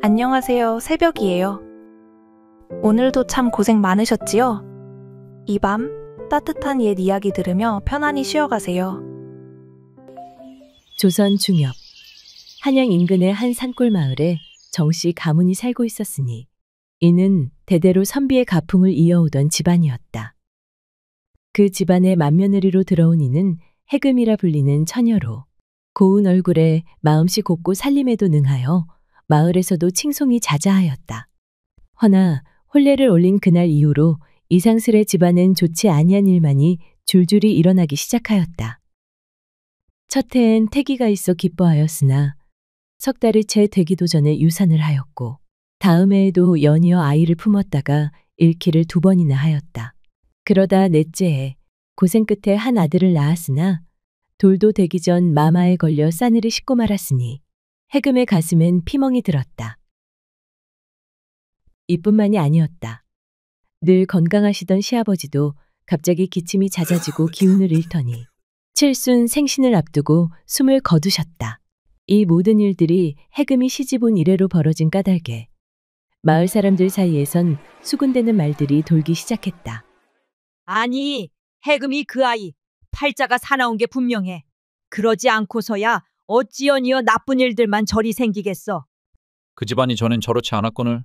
안녕하세요. 새벽이에요. 오늘도 참 고생 많으셨지요? 이 밤 따뜻한 옛 이야기 들으며 편안히 쉬어가세요. 조선 중엽 한양 인근의 한 산골 마을에 정씨 가문이 살고 있었으니 이는 대대로 선비의 가풍을 이어오던 집안이었다. 그 집안의 맏며느리로 들어온 이는 해금이라 불리는 처녀로 고운 얼굴에 마음씨 곱고 살림에도 능하여 마을에서도 칭송이 자자하였다. 허나 혼례를 올린 그날 이후로 이상스레 집안엔 좋지 아니한 일만이 줄줄이 일어나기 시작하였다. 첫 해엔 태기가 있어 기뻐하였으나 석 달이 채 되기도 전에 유산을 하였고 다음 해에도 연이어 아이를 품었다가 잃기를 2번이나 하였다. 그러다 넷째 해 고생 끝에 한 아들을 낳았으나 돌도 되기 전 마마에 걸려 싸늘히 씻고 말았으니 해금의 가슴엔 피멍이 들었다. 이뿐만이 아니었다. 늘 건강하시던 시아버지도 갑자기 기침이 잦아지고 기운을 잃더니 칠순 생신을 앞두고 숨을 거두셨다. 이 모든 일들이 해금이 시집 온 이래로 벌어진 까닭에 마을 사람들 사이에선 수군대는 말들이 돌기 시작했다. 아니, 해금이 그 아이 팔자가 사나운 게 분명해. 그러지 않고서야 어찌 연이어 나쁜 일들만 저리 생기겠어. 그 집안이 전엔 저렇지 않았거늘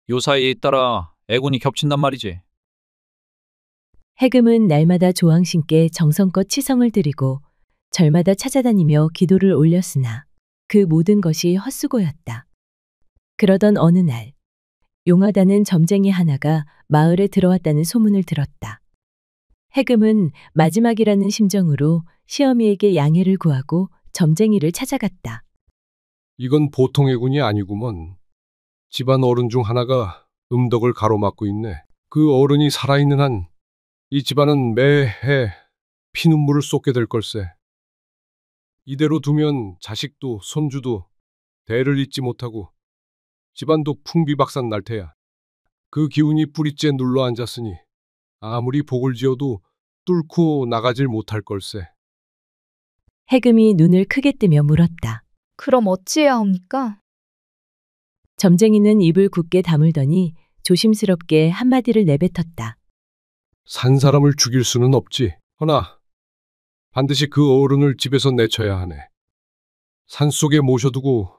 요 사이에 잇따라 애군이 겹친단 말이지. 해금은 날마다 조왕신께 정성껏 치성을 드리고 절마다 찾아다니며 기도를 올렸으나 그 모든 것이 헛수고였다. 그러던 어느 날 용하다는 점쟁이 하나가 마을에 들어왔다는 소문을 들었다. 해금은 마지막이라는 심정으로 시어미에게 양해를 구하고 점쟁이를 찾아갔다. 이건 보통 애군이 아니구먼. 집안 어른 중 하나가 음덕을 가로막고 있네. 그 어른이 살아있는 한 이 집안은 매해 피눈물을 쏟게 될 걸세. 이대로 두면 자식도 손주도 대를 잇지 못하고 집안도 풍비박산 날 테야. 그 기운이 뿌리째 눌러 앉았으니 아무리 복을 지어도 뚫고 나가질 못할 걸세. 해금이 눈을 크게 뜨며 물었다. 그럼 어찌해야 합니까? 점쟁이는 입을 굳게 다물더니 조심스럽게 한마디를 내뱉었다. 산 사람을 죽일 수는 없지. 허나 반드시 그 어른을 집에서 내쳐야 하네. 산속에 모셔두고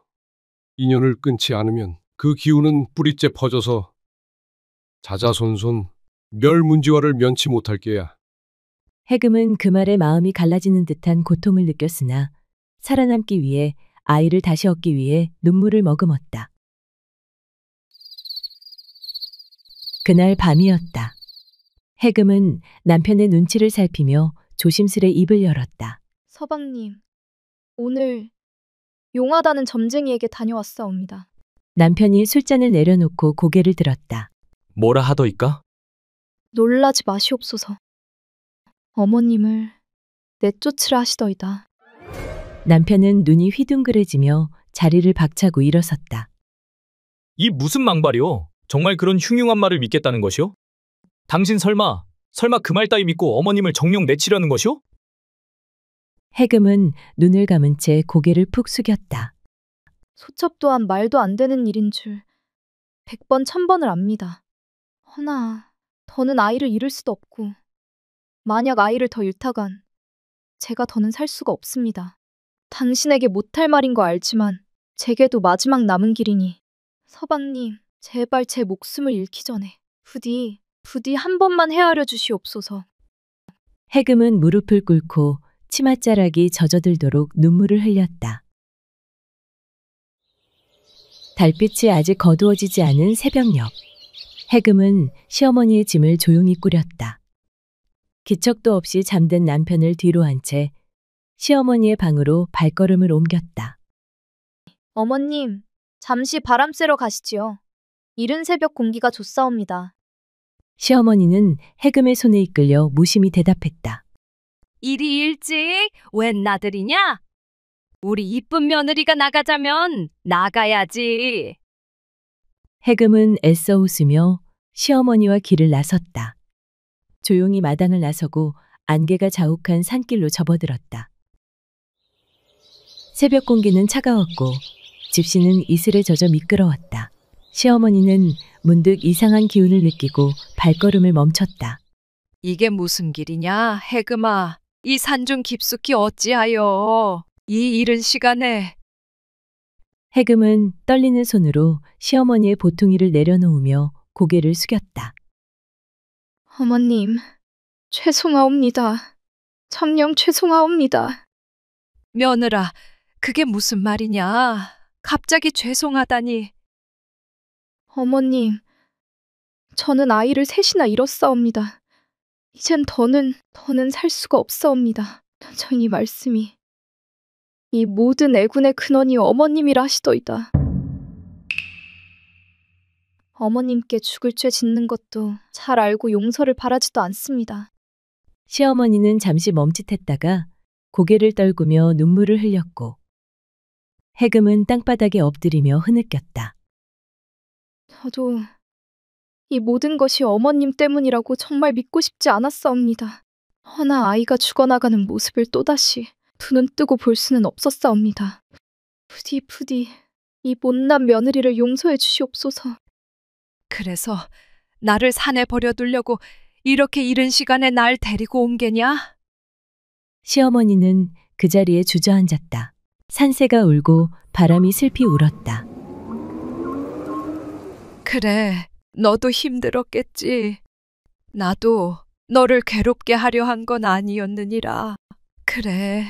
인연을 끊지 않으면 그 기운은 뿌리째 퍼져서 자자손손 멸문지화를 면치 못할 게야. 해금은 그 말에 마음이 갈라지는 듯한 고통을 느꼈으나 살아남기 위해 아이를 다시 얻기 위해 눈물을 머금었다. 그날 밤이었다. 해금은 남편의 눈치를 살피며 조심스레 입을 열었다. 서방님, 오늘 용하다는 점쟁이에게 다녀왔사옵니다. 남편이 술잔을 내려놓고 고개를 들었다. 뭐라 하더이까? 놀라지 마시옵소서. 어머님을 내쫓으라 하시더이다. 남편은 눈이 휘둥그레지며 자리를 박차고 일어섰다. 이 무슨 망발이오? 정말 그런 흉흉한 말을 믿겠다는 것이오? 당신 설마 그 말 따위 믿고 어머님을 정령 내치려는 것이오? 해금은 눈을 감은 채 고개를 푹 숙였다. 소첩 또한 말도 안 되는 일인 줄 100번 1000번을 압니다. 허나 더는 아이를 잃을 수도 없고 만약 아이를 더 잃다간 제가 더는 살 수가 없습니다. 당신에게 못할 말인 거 알지만 제게도 마지막 남은 길이니 서방님 제발 제 목숨을 잃기 전에 부디 한 번만 헤아려 주시옵소서. 해금은 무릎을 꿇고 치맛자락이 젖어들도록 눈물을 흘렸다. 달빛이 아직 거두어지지 않은 새벽녘. 해금은 시어머니의 짐을 조용히 꾸렸다. 기척도 없이 잠든 남편을 뒤로 한 채 시어머니의 방으로 발걸음을 옮겼다. 어머님, 잠시 바람 쐬러 가시지요. 이른 새벽 공기가 좋사옵니다. 시어머니는 해금의 손에 이끌려 무심히 대답했다. 이리 일찍 웬 나들이냐? 우리 이쁜 며느리가 나가자면 나가야지. 해금은 애써 웃으며 시어머니와 길을 나섰다. 조용히 마당을 나서고 안개가 자욱한 산길로 접어들었다. 새벽 공기는 차가웠고 집시는 이슬에 젖어 미끄러웠다. 시어머니는 문득 이상한 기운을 느끼고 발걸음을 멈췄다. 이게 무슨 길이냐, 해금아. 이 산중 깊숙이 어찌하여 이 이른 시간에. 해금은 떨리는 손으로 시어머니의 보퉁이를 내려놓으며 고개를 숙였다. 어머님, 죄송하옵니다. 정녕 죄송하옵니다. 며느라, 그게 무슨 말이냐. 갑자기 죄송하다니. 어머님, 저는 아이를 셋이나 잃었사옵니다. 이젠 더는 살 수가 없사옵니다. 저 이 말씀이 이 모든 애군의 근원이 어머님이라 하시더이다. 어머님께 죽을 죄 짓는 것도 잘 알고 용서를 바라지도 않습니다. 시어머니는 잠시 멈칫했다가 고개를 떨구며 눈물을 흘렸고 해금은 땅바닥에 엎드리며 흐느꼈다. 저도 이 모든 것이 어머님 때문이라고 정말 믿고 싶지 않았사옵니다. 허나 아이가 죽어나가는 모습을 또다시 두 눈 뜨고 볼 수는 없었사옵니다. 부디 이 못난 며느리를 용서해 주시옵소서. 그래서 나를 산에 버려두려고 이렇게 이른 시간에 날 데리고 온 게냐? 시어머니는 그 자리에 주저앉았다. 산새가 울고 바람이 슬피 울었다. 그래, 너도 힘들었겠지. 나도 너를 괴롭게 하려 한 건 아니었느니라. 그래,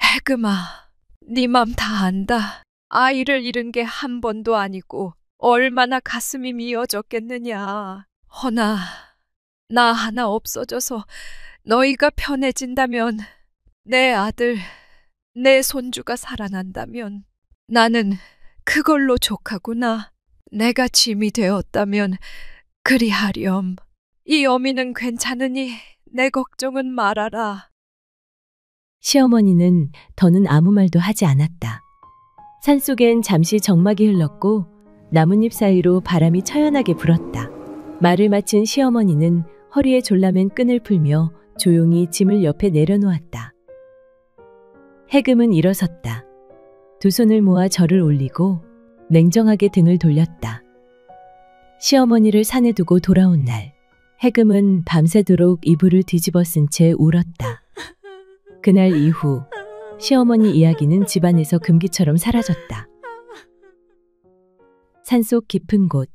해금아, 네 맘 다 안다. 아이를 잃은 게 한 번도 아니고 얼마나 가슴이 미어졌겠느냐. 허나 나 하나 없어져서 너희가 편해진다면, 내 아들, 내 손주가 살아난다면 나는 그걸로 족하구나. 내가 짐이 되었다면 그리하렴. 이 어미는 괜찮으니 내 걱정은 말아라. 시어머니는 더는 아무 말도 하지 않았다. 산속엔 잠시 정막이 흘렀고 나뭇잎 사이로 바람이 처연하게 불었다. 말을 마친 시어머니는 허리에 졸라맨 끈을 풀며 조용히 짐을 옆에 내려놓았다. 해금은 일어섰다. 두 손을 모아 절을 올리고 냉정하게 등을 돌렸다. 시어머니를 산에 두고 돌아온 날, 해금은 밤새도록 이불을 뒤집어 쓴 채 울었다. 그날 이후 시어머니 이야기는 집안에서 금기처럼 사라졌다. 산속 깊은 곳,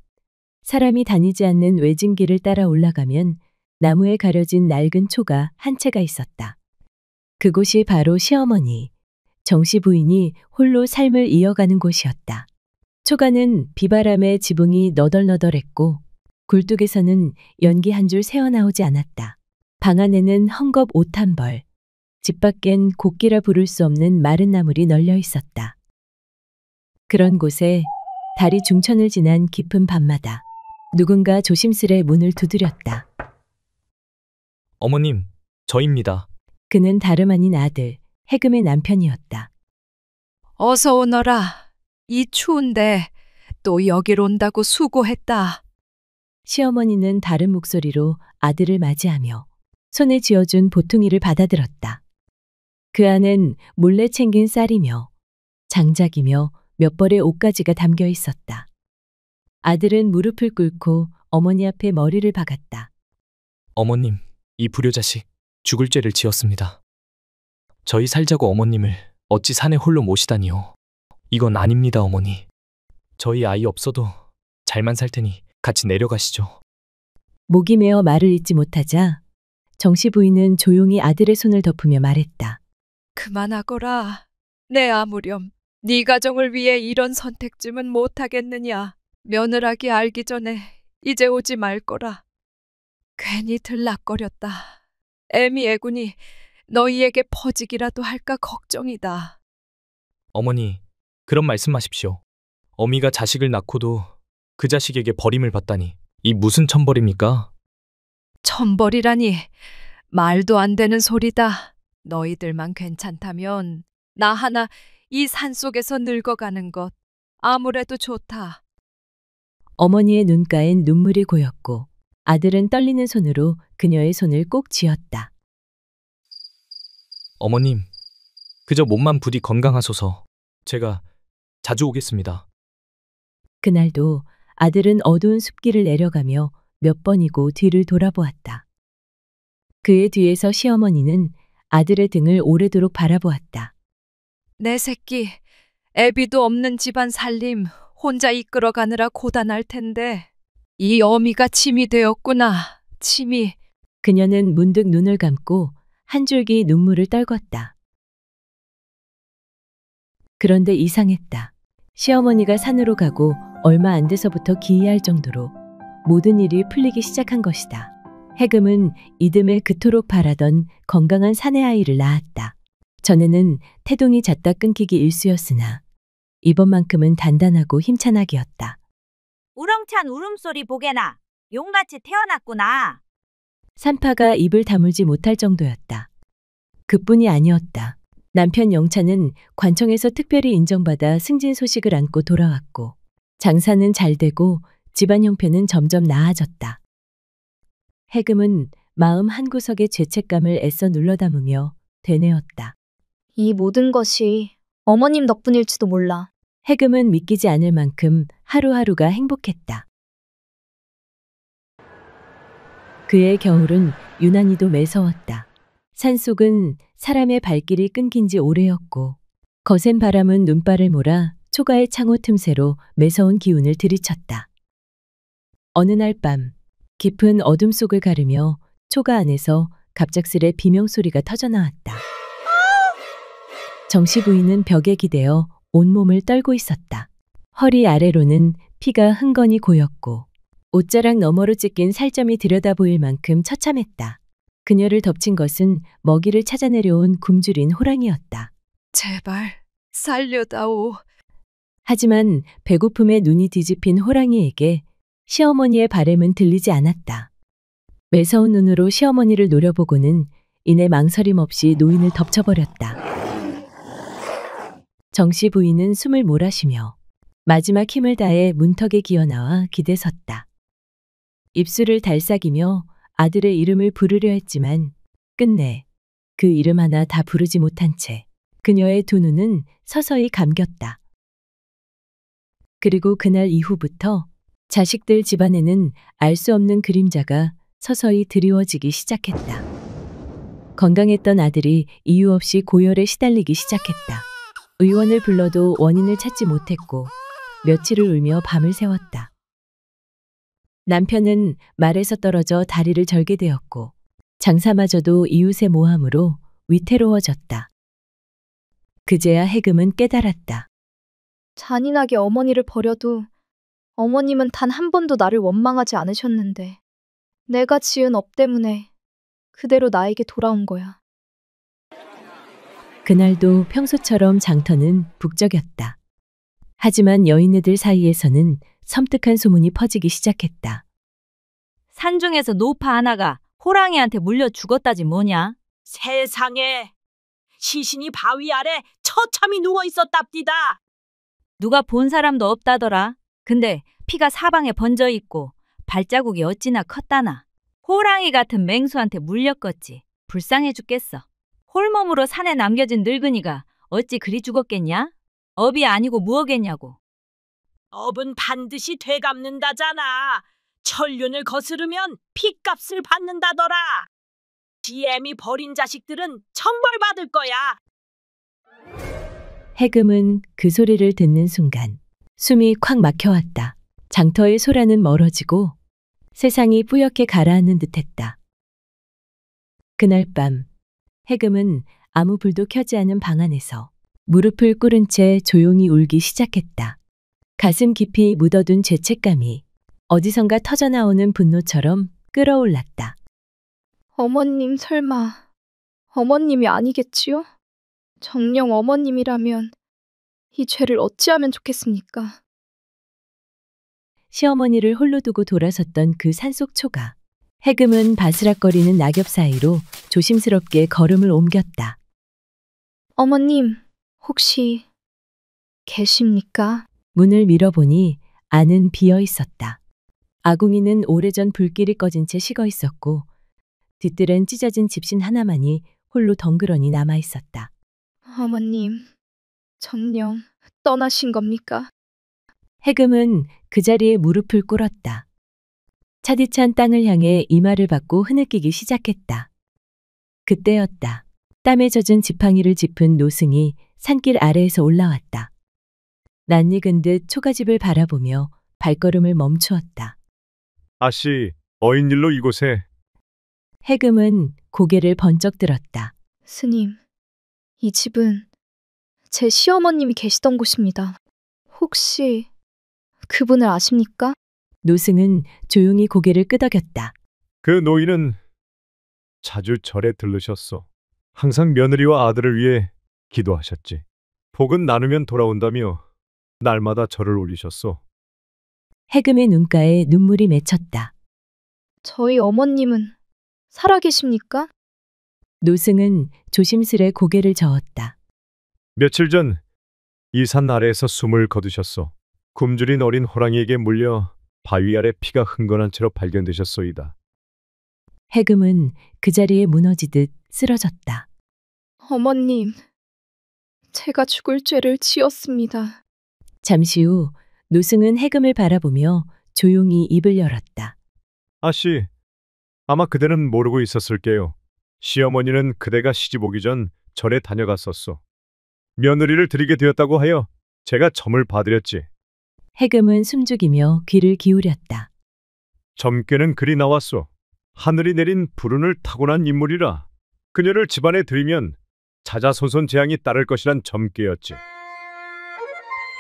사람이 다니지 않는 외진 길을 따라 올라가면 나무에 가려진 낡은 초가 한 채가 있었다. 그곳이 바로 시어머니, 정씨 부인이 홀로 삶을 이어가는 곳이었다. 초가는 비바람에 지붕이 너덜너덜했고 굴뚝에서는 연기 한 줄 새어나오지 않았다. 방 안에는 헝겊 옷 한 벌, 집 밖엔 곡기라 부를 수 없는 마른 나물이 널려 있었다. 그런 곳에 달이 중천을 지난 깊은 밤마다 누군가 조심스레 문을 두드렸다. 어머님, 저입니다. 그는 다름 아닌 아들, 해금의 남편이었다. 어서 오너라. 이 추운데 또 여길 온다고 수고했다. 시어머니는 다른 목소리로 아들을 맞이하며 손에 쥐어준 보퉁이를 받아들었다. 그 안엔 몰래 챙긴 쌀이며 장작이며 몇 벌의 옷가지가 담겨 있었다. 아들은 무릎을 꿇고 어머니 앞에 머리를 박았다. 어머님, 이 불효자식 죽을 죄를 지었습니다. 저희 살자고 어머님을 어찌 산에 홀로 모시다니요. 이건 아닙니다, 어머니. 저희 아이 없어도 잘만 살 테니 같이 내려가시죠. 목이 메어 말을 잇지 못하자 정씨 부인은 조용히 아들의 손을 덮으며 말했다. 그만하거라. 내 아무렴. 네 가정을 위해 이런 선택쯤은 못하겠느냐. 며느라기 알기 전에 이제 오지 말거라. 괜히 들락거렸다. 애미 애군이 너희에게 퍼지기라도 할까 걱정이다. 어머니, 그런 말씀 마십시오. 어미가 자식을 낳고도 그 자식에게 버림을 받다니 이 무슨 천벌입니까? 천벌이라니 말도 안 되는 소리다. 너희들만 괜찮다면 나 하나 이 산속에서 늙어가는 것 아무래도 좋다. 어머니의 눈가엔 눈물이 고였고 아들은 떨리는 손으로 그녀의 손을 꼭 쥐었다. 어머님, 그저 몸만 부디 건강하소서 제가 자주 오겠습니다. 그날도 아들은 어두운 숲길을 내려가며 몇 번이고 뒤를 돌아보았다. 그의 뒤에서 시어머니는 아들의 등을 오래도록 바라보았다. 내 새끼, 애비도 없는 집안 살림 혼자 이끌어가느라 고단할 텐데 이 어미가 침이 되었구나. 침이. 그녀는 문득 눈을 감고 한 줄기 눈물을 떨궜다. 그런데 이상했다. 시어머니가 산으로 가고 얼마 안 돼서부터 기이할 정도로 모든 일이 풀리기 시작한 것이다. 해금은 이듬해 그토록 바라던 건강한 사내 아이를 낳았다. 전에는 태동이 잦다 끊기기 일쑤였으나 이번만큼은 단단하고 힘찬 아기였다. 우렁찬 울음소리 보게나. 용같이 태어났구나. 산파가 입을 다물지 못할 정도였다. 그뿐이 아니었다. 남편 영찬은 관청에서 특별히 인정받아 승진 소식을 안고 돌아왔고 장사는 잘 되고 집안 형편은 점점 나아졌다. 해금은 마음 한구석의 죄책감을 애써 눌러 담으며 되뇌었다. 이 모든 것이 어머님 덕분일지도 몰라. 해금은 믿기지 않을 만큼 하루하루가 행복했다. 그의 겨울은 유난히도 매서웠다. 산속은 사람의 발길이 끊긴 지 오래였고 거센 바람은 눈발을 몰아 초가의 창호 틈새로 매서운 기운을 들이쳤다. 어느 날 밤 깊은 어둠 속을 가르며 초가 안에서 갑작스레 비명소리가 터져나왔다. 정씨 부인은 벽에 기대어 온몸을 떨고 있었다. 허리 아래로는 피가 흥건히 고였고 옷자락 너머로 찢긴 살점이 들여다보일 만큼 처참했다. 그녀를 덮친 것은 먹이를 찾아 내려온 굶주린 호랑이였다. 제발 살려다오. 하지만 배고픔에 눈이 뒤집힌 호랑이에게 시어머니의 바램은 들리지 않았다. 매서운 눈으로 시어머니를 노려보고는 이내 망설임 없이 노인을 덮쳐버렸다. 정씨 부인은 숨을 몰아쉬며 마지막 힘을 다해 문턱에 기어나와 기대섰다. 입술을 달싹이며 아들의 이름을 부르려 했지만 끝내 그 이름 하나 다 부르지 못한 채 그녀의 두 눈은 서서히 감겼다. 그리고 그날 이후부터 자식들 집안에는 알 수 없는 그림자가 서서히 드리워지기 시작했다. 건강했던 아들이 이유 없이 고열에 시달리기 시작했다. 의원을 불러도 원인을 찾지 못했고 며칠을 울며 밤을 새웠다. 남편은 말에서 떨어져 다리를 절게 되었고 장사마저도 이웃의 모함으로 위태로워졌다. 그제야 해금은 깨달았다. 잔인하게 어머니를 버려도 어머님은 단 한 번도 나를 원망하지 않으셨는데 내가 지은 업 때문에 그대로 나에게 돌아온 거야. 그날도 평소처럼 장터는 북적였다. 하지만 여인네들 사이에서는 섬뜩한 소문이 퍼지기 시작했다. 산중에서 노파 하나가 호랑이한테 물려 죽었다지 뭐냐? 세상에! 시신이 바위 아래 처참히 누워 있었답디다. 누가 본 사람도 없다더라. 근데 피가 사방에 번져 있고 발자국이 어찌나 컸다나. 호랑이 같은 맹수한테 물렸겠지. 불쌍해 죽겠어. 홀몸으로 산에 남겨진 늙은이가 어찌 그리 죽었겠냐? 업이 아니고 무엇겠냐고. 업은 반드시 되갚는다잖아. 천륜을 거스르면 핏값을 받는다더라. 지엠이 버린 자식들은 천벌받을 거야. 해금은 그 소리를 듣는 순간 숨이 콱 막혀왔다. 장터의 소라는 멀어지고 세상이 뿌옇게 가라앉는 듯했다. 그날 밤 해금은 아무 불도 켜지 않은 방 안에서 무릎을 꿇은 채 조용히 울기 시작했다. 가슴 깊이 묻어둔 죄책감이 어디선가 터져나오는 분노처럼 끓어올랐다. 어머님 설마 어머님이 아니겠지요? 정녕 어머님이라면 이 죄를 어찌하면 좋겠습니까? 시어머니를 홀로 두고 돌아섰던 그 산속 초가. 해금은 바스락거리는 낙엽 사이로 조심스럽게 걸음을 옮겼다. 어머님, 혹시 계십니까? 문을 밀어보니 안은 비어 있었다. 아궁이는 오래전 불길이 꺼진 채 식어 있었고 뒤뜰엔 찢어진 집신 하나만이 홀로 덩그러니 남아 있었다. 어머님, 정녕 떠나신 겁니까? 해금은 그 자리에 무릎을 꿇었다. 차디찬 땅을 향해 이마를 받고 흐느끼기 시작했다. 그때였다. 땀에 젖은 지팡이를 짚은 노승이 산길 아래에서 올라왔다. 낯익은 듯 초가집을 바라보며 발걸음을 멈추었다. 아씨, 어인일로 이곳에. 해금은 고개를 번쩍 들었다. 스님, 이 집은 제 시어머님이 계시던 곳입니다. 혹시 그분을 아십니까? 노승은 조용히 고개를 끄덕였다. 그 노인은 자주 절에 들르셨소. 항상 며느리와 아들을 위해 기도하셨지. 복은 나누면 돌아온다며 날마다 절을 올리셨소. 해금의 눈가에 눈물이 맺혔다. 저희 어머님은 살아계십니까? 노승은 조심스레 고개를 저었다. 며칠 전 이 산 아래에서 숨을 거두셨소. 굶주린 어린 호랑이에게 물려 바위 아래 피가 흥건한 채로 발견되셨소이다. 해금은 그 자리에 무너지듯 쓰러졌다. 어머님, 제가 죽을 죄를 지었습니다. 잠시 후 노승은 해금을 바라보며 조용히 입을 열었다. 아씨, 아마 그대는 모르고 있었을게요. 시어머니는 그대가 시집 오기 전 절에 다녀갔었소. 며느리를 드리게 되었다고 하여 제가 점을 봐드렸지. 해금은 숨죽이며 귀를 기울였다. 점괘는 그리 나왔소. 하늘이 내린 불운을 타고난 인물이라 그녀를 집안에 들이면 자자손손 재앙이 따를 것이란 점괘였지.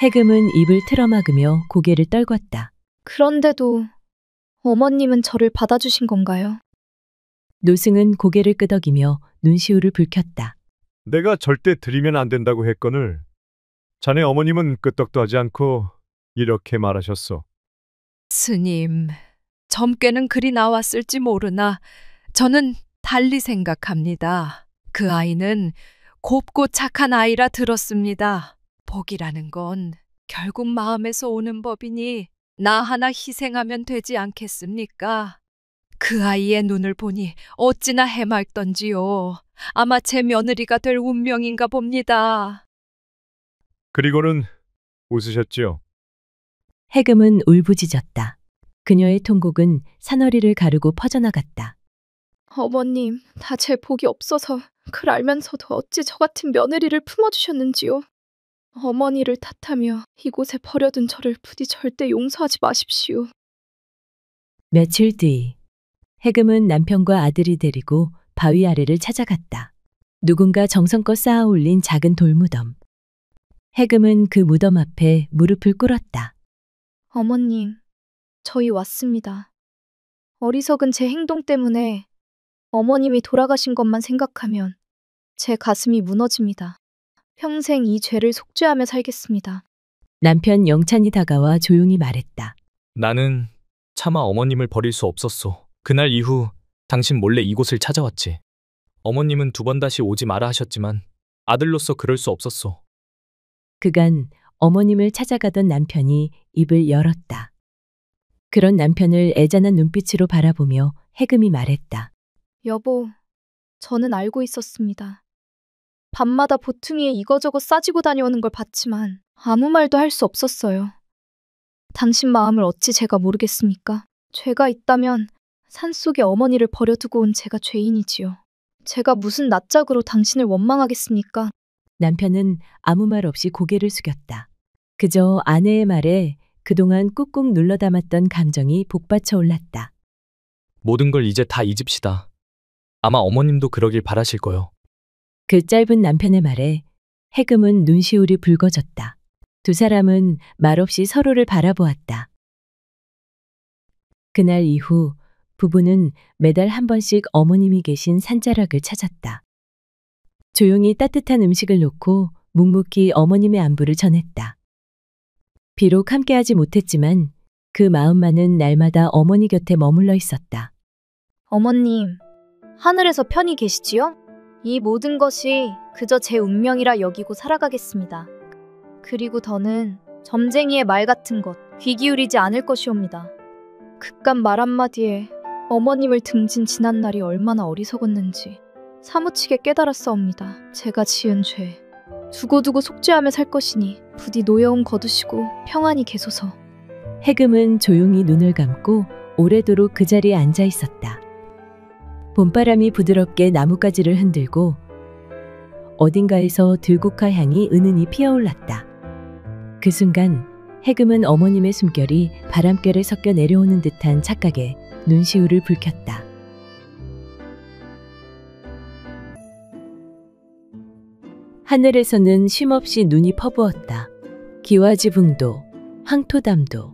해금은 입을 틀어막으며 고개를 떨궜다. 그런데도 어머님은 저를 받아주신 건가요? 노승은 고개를 끄덕이며 눈시울을 붉혔다. 내가 절대 드리면 안 된다고 했거늘 자네 어머님은 끄떡도 하지 않고 이렇게 말하셨소. 스님, 점괘는 그리 나왔을지 모르나 저는 달리 생각합니다. 그 아이는 곱고 착한 아이라 들었습니다. 복이라는 건 결국 마음에서 오는 법이니 나 하나 희생하면 되지 않겠습니까? 그 아이의 눈을 보니 어찌나 해맑던지요. 아마 제 며느리가 될 운명인가 봅니다. 그리고는 웃으셨지요. 해금은 울부짖었다. 그녀의 통곡은 산허리를 가르고 퍼져나갔다. 어머님, 다 제 복이 없어서 그걸 알면서도 어찌 저 같은 며느리를 품어주셨는지요. 어머니를 탓하며 이곳에 버려둔 저를 부디 절대 용서하지 마십시오. 며칠 뒤 해금은 남편과 아들이 데리고 바위 아래를 찾아갔다. 누군가 정성껏 쌓아 올린 작은 돌무덤. 해금은 그 무덤 앞에 무릎을 꿇었다. 어머님, 저희 왔습니다. 어리석은 제 행동 때문에 어머님이 돌아가신 것만 생각하면 제 가슴이 무너집니다. 평생 이 죄를 속죄하며 살겠습니다. 남편 영찬이 다가와 조용히 말했다. 나는 차마 어머님을 버릴 수 없었소. 그날 이후 당신 몰래 이곳을 찾아왔지. 어머님은 2번 다시 오지 마라 하셨지만 아들로서 그럴 수 없었소. 그간 어머님을 찾아가던 남편이 입을 열었다. 그런 남편을 애잔한 눈빛으로 바라보며 해금이 말했다. 여보, 저는 알고 있었습니다. 밤마다 보퉁이에 이거저거 싸지고 다녀오는 걸 봤지만 아무 말도 할 수 없었어요. 당신 마음을 어찌 제가 모르겠습니까? 죄가 있다면 산속에 어머니를 버려두고 온 제가 죄인이지요. 제가 무슨 낯짝으로 당신을 원망하겠습니까? 남편은 아무 말 없이 고개를 숙였다. 그저 아내의 말에 그동안 꾹꾹 눌러 담았던 감정이 복받쳐 올랐다. 모든 걸 이제 다 잊읍시다. 아마 어머님도 그러길 바라실 거요. 그 짧은 남편의 말에 해금은 눈시울이 붉어졌다. 두 사람은 말없이 서로를 바라보았다. 그날 이후 부부는 매달 한 번씩 어머님이 계신 산자락을 찾았다. 조용히 따뜻한 음식을 놓고 묵묵히 어머님의 안부를 전했다. 비록 함께하지 못했지만 그 마음만은 날마다 어머니 곁에 머물러 있었다. 어머님, 하늘에서 편히 계시지요? 이 모든 것이 그저 제 운명이라 여기고 살아가겠습니다. 그리고 더는 점쟁이의 말 같은 것 귀 기울이지 않을 것이옵니다. 그깟 말 한마디에 어머님을 등진 지난 날이 얼마나 어리석었는지 사무치게 깨달았사옵니다. 제가 지은 죄 두고두고 속죄하며 살 것이니 부디 노여움 거두시고 평안히 계소서. 해금은 조용히 눈을 감고 오래도록 그 자리에 앉아 있었다. 봄바람이 부드럽게 나뭇가지를 흔들고 어딘가에서 들국화 향이 은은히 피어올랐다. 그 순간 해금은 어머님의 숨결이 바람결에 섞여 내려오는 듯한 착각에 눈시울을 붉혔다. 하늘에서는 쉼없이 눈이 퍼부었다. 기와지붕도, 황토담도,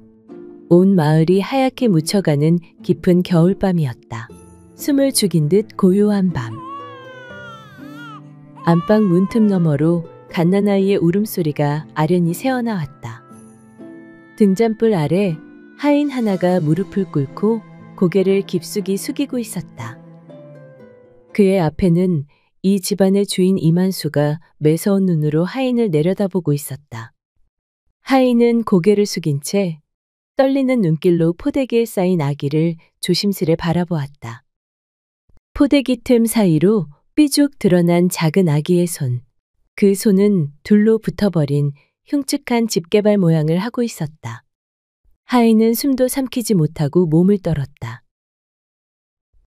온 마을이 하얗게 묻혀가는 깊은 겨울밤이었다. 숨을 죽인 듯 고요한 밤. 안방 문틈 너머로 갓난아이의 울음소리가 아련히 새어나왔다. 등잔불 아래 하인 하나가 무릎을 꿇고 고개를 깊숙이 숙이고 있었다. 그의 앞에는 이 집안의 주인 이만수가 매서운 눈으로 하인을 내려다보고 있었다. 하인은 고개를 숙인 채 떨리는 눈길로 포대기에 쌓인 아기를 조심스레 바라보았다. 포대기 틈 사이로 삐죽 드러난 작은 아기의 손. 그 손은 둘로 붙어버린 흉측한 집게발 모양을 하고 있었다. 하인은 숨도 삼키지 못하고 몸을 떨었다.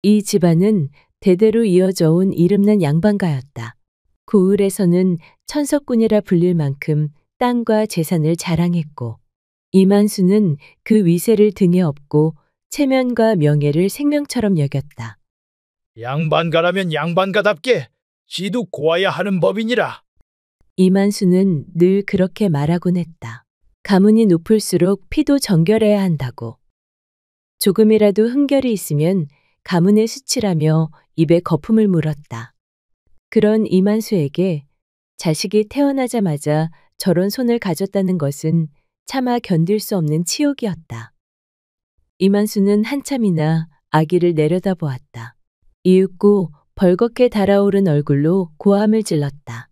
이 집안은 대대로 이어져 온 이름난 양반가였다. 고을에서는 천석군이라 불릴 만큼 땅과 재산을 자랑했고 이만수는 그 위세를 등에 업고 체면과 명예를 생명처럼 여겼다. 양반가라면 양반가답게 지도 고아야 하는 법이니라. 이만수는 늘 그렇게 말하곤 했다. 가문이 높을수록 피도 정결해야 한다고. 조금이라도 흠결이 있으면 가문의 수치라며 입에 거품을 물었다. 그런 이만수에게 자식이 태어나자마자 저런 손을 가졌다는 것은 차마 견딜 수 없는 치욕이었다. 이만수는 한참이나 아기를 내려다보았다. 이윽고 벌겋게 달아오른 얼굴로 고함을 질렀다.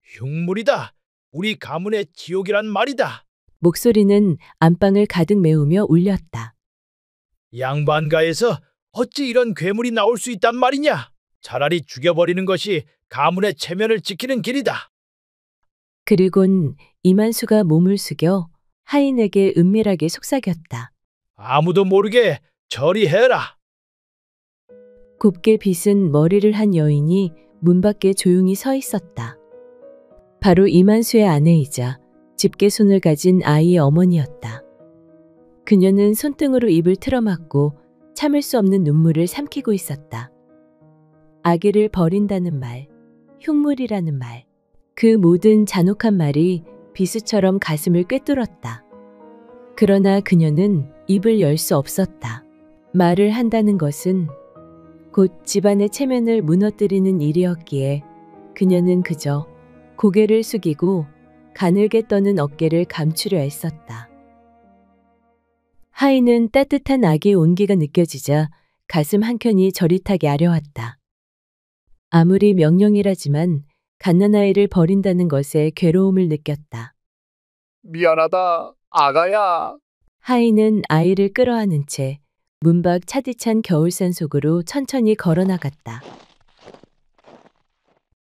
흉물이다. 우리 가문의 지옥이란 말이다. 목소리는 안방을 가득 메우며 울렸다. 양반가에서 어찌 이런 괴물이 나올 수 있단 말이냐? 차라리 죽여버리는 것이 가문의 체면을 지키는 길이다. 그리곤 이만수가 몸을 숙여 하인에게 은밀하게 속삭였다. 아무도 모르게 처리해라. 곱게 빗은 머리를 한 여인이 문 밖에 조용히 서 있었다. 바로 이만수의 아내이자 집게 손을 가진 아이의 어머니였다. 그녀는 손등으로 입을 틀어막고 참을 수 없는 눈물을 삼키고 있었다. 아기를 버린다는 말, 흉물이라는 말, 그 모든 잔혹한 말이 비수처럼 가슴을 꿰뚫었다. 그러나 그녀는 입을 열 수 없었다. 말을 한다는 것은 곧 집안의 체면을 무너뜨리는 일이었기에 그녀는 그저 고개를 숙이고 가늘게 떠는 어깨를 감추려 애썼다. 하인은 따뜻한 아기의 온기가 느껴지자 가슴 한켠이 저릿하게 아려왔다. 아무리 명령이라지만 갓난아이를 버린다는 것에 괴로움을 느꼈다. 미안하다, 아가야. 하인은 아이를 끌어안은 채 문밖 차디찬 겨울산 속으로 천천히 걸어나갔다.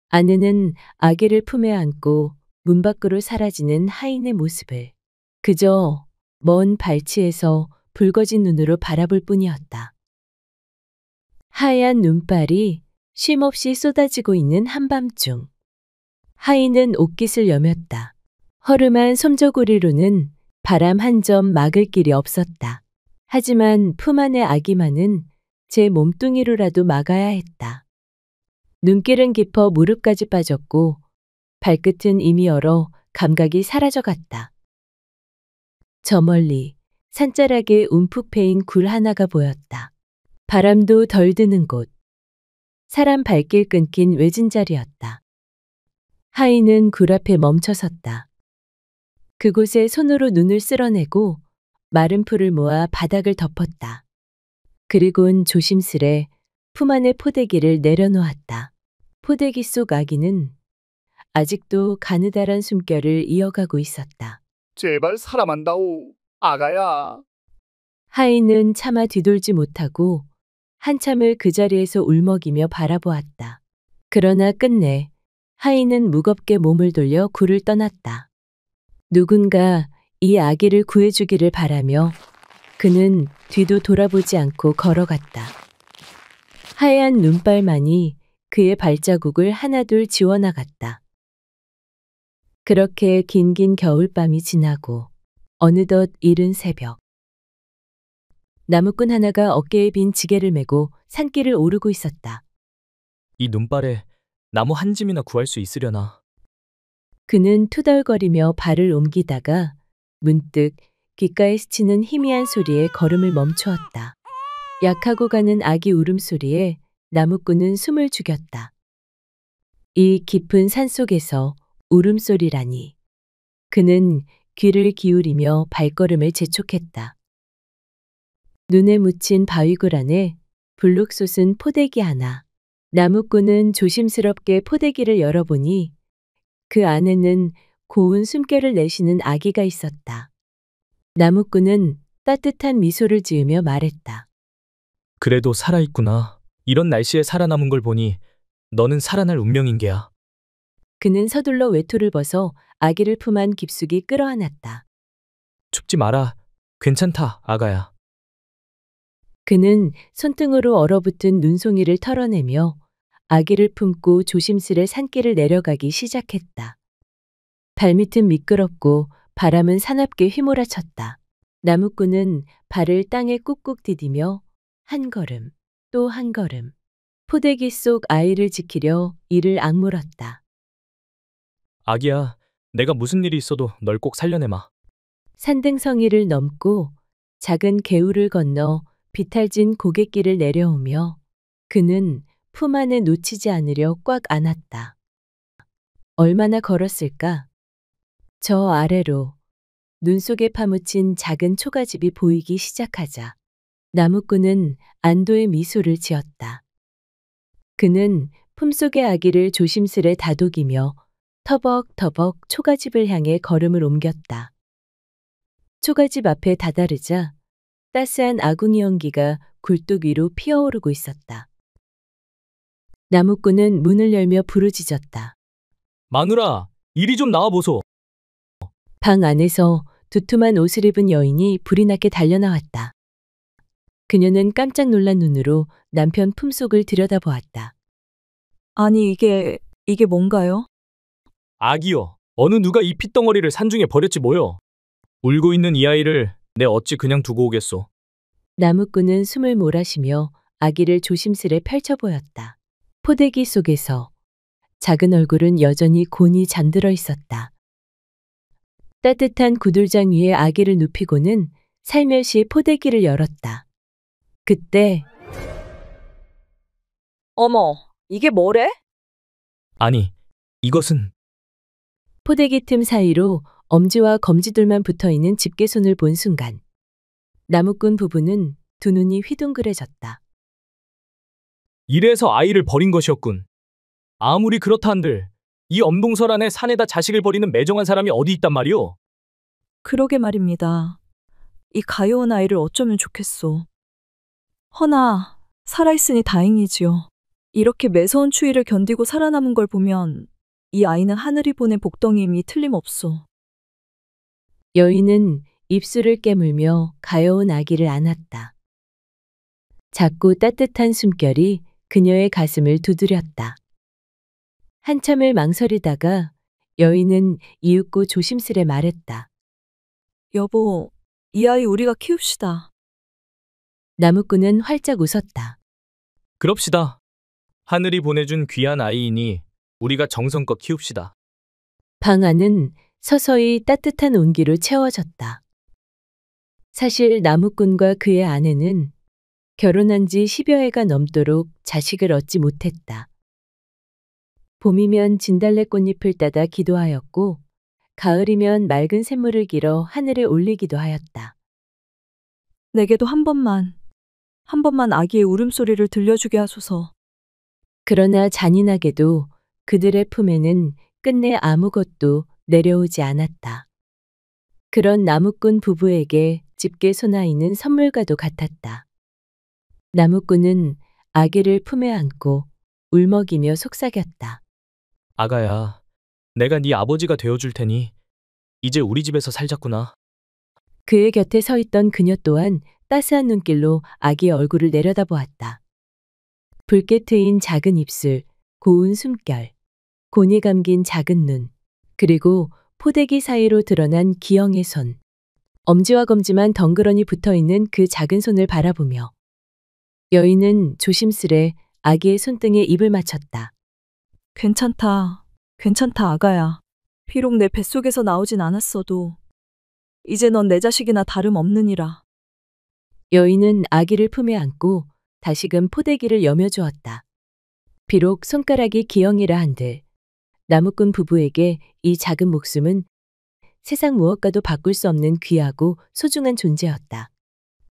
아내는 아기를 품에 안고 문 밖으로 사라지는 하인의 모습을 그저 먼 발치에서 붉어진 눈으로 바라볼 뿐이었다. 하얀 눈발이 쉼없이 쏟아지고 있는 한밤중. 하인은 옷깃을 여몄다. 허름한 솜저고리로는 바람 한 점 막을 길이 없었다. 하지만 품 안의 아기만은 제 몸뚱이로라도 막아야 했다. 눈길은 깊어 무릎까지 빠졌고 발끝은 이미 얼어 감각이 사라져갔다. 저 멀리 산자락에 움푹 패인 굴 하나가 보였다. 바람도 덜 드는 곳. 사람 발길 끊긴 외진 자리였다. 하인은 굴 앞에 멈춰섰다. 그곳에 손으로 눈을 쓸어내고 마른 풀을 모아 바닥을 덮었다. 그리곤 조심스레 품 안의 포대기를 내려놓았다. 포대기 속 아기는 아직도 가느다란 숨결을 이어가고 있었다. 제발 사람한다오, 아가야. 하인은 차마 뒤돌지 못하고 한참을 그 자리에서 울먹이며 바라보았다. 그러나 끝내 하인은 무겁게 몸을 돌려 굴을 떠났다. 누군가 이 아기를 구해주기를 바라며 그는 뒤도 돌아보지 않고 걸어갔다. 하얀 눈발만이 그의 발자국을 하나둘 지워나갔다. 그렇게 긴긴 겨울밤이 지나고 어느덧 이른 새벽. 나무꾼 하나가 어깨에 빈 지게를 메고 산길을 오르고 있었다. 이 눈발에 나무 한 짐이나 구할 수 있으려나. 그는 투덜거리며 발을 옮기다가 문득 귓가에 스치는 희미한 소리에 걸음을 멈추었다. 약하고 가는 아기 울음소리에 나무꾼은 숨을 죽였다. 이 깊은 산속에서 울음소리라니. 그는 귀를 기울이며 발걸음을 재촉했다. 눈에 묻힌 바위굴 안에 불룩 솟은 포대기 하나. 나무꾼은 조심스럽게 포대기를 열어보니 그 안에는 고운 숨결을 내쉬는 아기가 있었다. 나무꾼은 따뜻한 미소를 지으며 말했다. 그래도 살아있구나. 이런 날씨에 살아남은 걸 보니 너는 살아날 운명인 게야. 그는 서둘러 외투를 벗어 아기를 품 안 깊숙이 끌어안았다. 춥지 마라. 괜찮다, 아가야. 그는 손등으로 얼어붙은 눈송이를 털어내며 아기를 품고 조심스레 산길을 내려가기 시작했다. 발밑은 미끄럽고 바람은 사납게 휘몰아쳤다. 나무꾼은 발을 땅에 꾹꾹 디디며 한 걸음, 또 한 걸음, 포대기 속 아이를 지키려 이를 악물었다. 아기야, 내가 무슨 일이 있어도 널 꼭 살려내마. 산등성이를 넘고 작은 개울을 건너 비탈진 고갯길을 내려오며 그는 품 안에 놓치지 않으려 꽉 안았다. 얼마나 걸었을까? 저 아래로 눈 속에 파묻힌 작은 초가집이 보이기 시작하자 나무꾼은 안도의 미소를 지었다. 그는 품속의 아기를 조심스레 다독이며 터벅터벅 초가집을 향해 걸음을 옮겼다. 초가집 앞에 다다르자 따스한 아궁이 연기가 굴뚝 위로 피어오르고 있었다. 나무꾼은 문을 열며 부르짖었다. 마누라, 이리 좀 나와보소. 방 안에서 두툼한 옷을 입은 여인이 불이 나게 달려나왔다. 그녀는 깜짝 놀란 눈으로 남편 품속을 들여다보았다. 아니, 이게 뭔가요? 아기여, 어느 누가 이 핏덩어리를 산중에 버렸지 뭐여. 울고 있는 이 아이를 내 어찌 그냥 두고 오겠소. 나무꾼은 숨을 몰아쉬며 아기를 조심스레 펼쳐 보였다. 포대기 속에서 작은 얼굴은 여전히 곤히 잠들어 있었다. 따뜻한 구들장 위에 아기를 눕히고는 살며시 포대기를 열었다. 그때 어머, 이게 뭐래? 아니, 이것은... 포대기 틈 사이로 엄지와 검지둘만 붙어있는 집게손을 본 순간 나무꾼 부부는 두 눈이 휘둥그레졌다. 이래서 아이를 버린 것이었군. 아무리 그렇다 한들 이 엄동설 안에 산에다 자식을 버리는 매정한 사람이 어디 있단 말이오? 그러게 말입니다. 이 가여운 아이를 어쩌면 좋겠소. 허나 살아있으니 다행이지요. 이렇게 매서운 추위를 견디고 살아남은 걸 보면 이 아이는 하늘이 보낸 복덩이임이 틀림없소. 여인은 입술을 깨물며 가여운 아기를 안았다. 작고 따뜻한 숨결이 그녀의 가슴을 두드렸다. 한참을 망설이다가 여인은 이윽고 조심스레 말했다. 여보, 이 아이 우리가 키웁시다. 나무꾼은 활짝 웃었다. 그럽시다. 하늘이 보내준 귀한 아이이니 우리가 정성껏 키웁시다. 방 안은 서서히 따뜻한 온기로 채워졌다. 사실 나무꾼과 그의 아내는 결혼한 지 10여 해가 넘도록 자식을 얻지 못했다. 봄이면 진달래 꽃잎을 따다 기도하였고 가을이면 맑은 샘물을 길어 하늘에 올리기도 하였다. 내게도 한 번만 아기의 울음소리를 들려주게 하소서. 그러나 잔인하게도 그들의 품에는 끝내 아무것도 내려오지 않았다. 그런 나무꾼 부부에게 집게 소나이는 선물과도 같았다. 나무꾼은 아기를 품에 안고 울먹이며 속삭였다. 아가야, 내가 네 아버지가 되어줄 테니 이제 우리 집에서 살자꾸나. 그의 곁에 서 있던 그녀 또한 따스한 눈길로 아기의 얼굴을 내려다보았다. 붉게 트인 작은 입술, 고운 숨결, 곤이 감긴 작은 눈, 그리고 포대기 사이로 드러난 기형의 손. 엄지와 검지만 덩그러니 붙어있는 그 작은 손을 바라보며 여인은 조심스레 아기의 손등에 입을 맞췄다. 괜찮다. 괜찮다, 아가야. 비록 내 뱃속에서 나오진 않았어도 이제 넌 내 자식이나 다름없느니라. 여인은 아기를 품에 안고 다시금 포대기를 여며주었다. 비록 손가락이 기형이라 한들 나무꾼 부부에게 이 작은 목숨은 세상 무엇과도 바꿀 수 없는 귀하고 소중한 존재였다.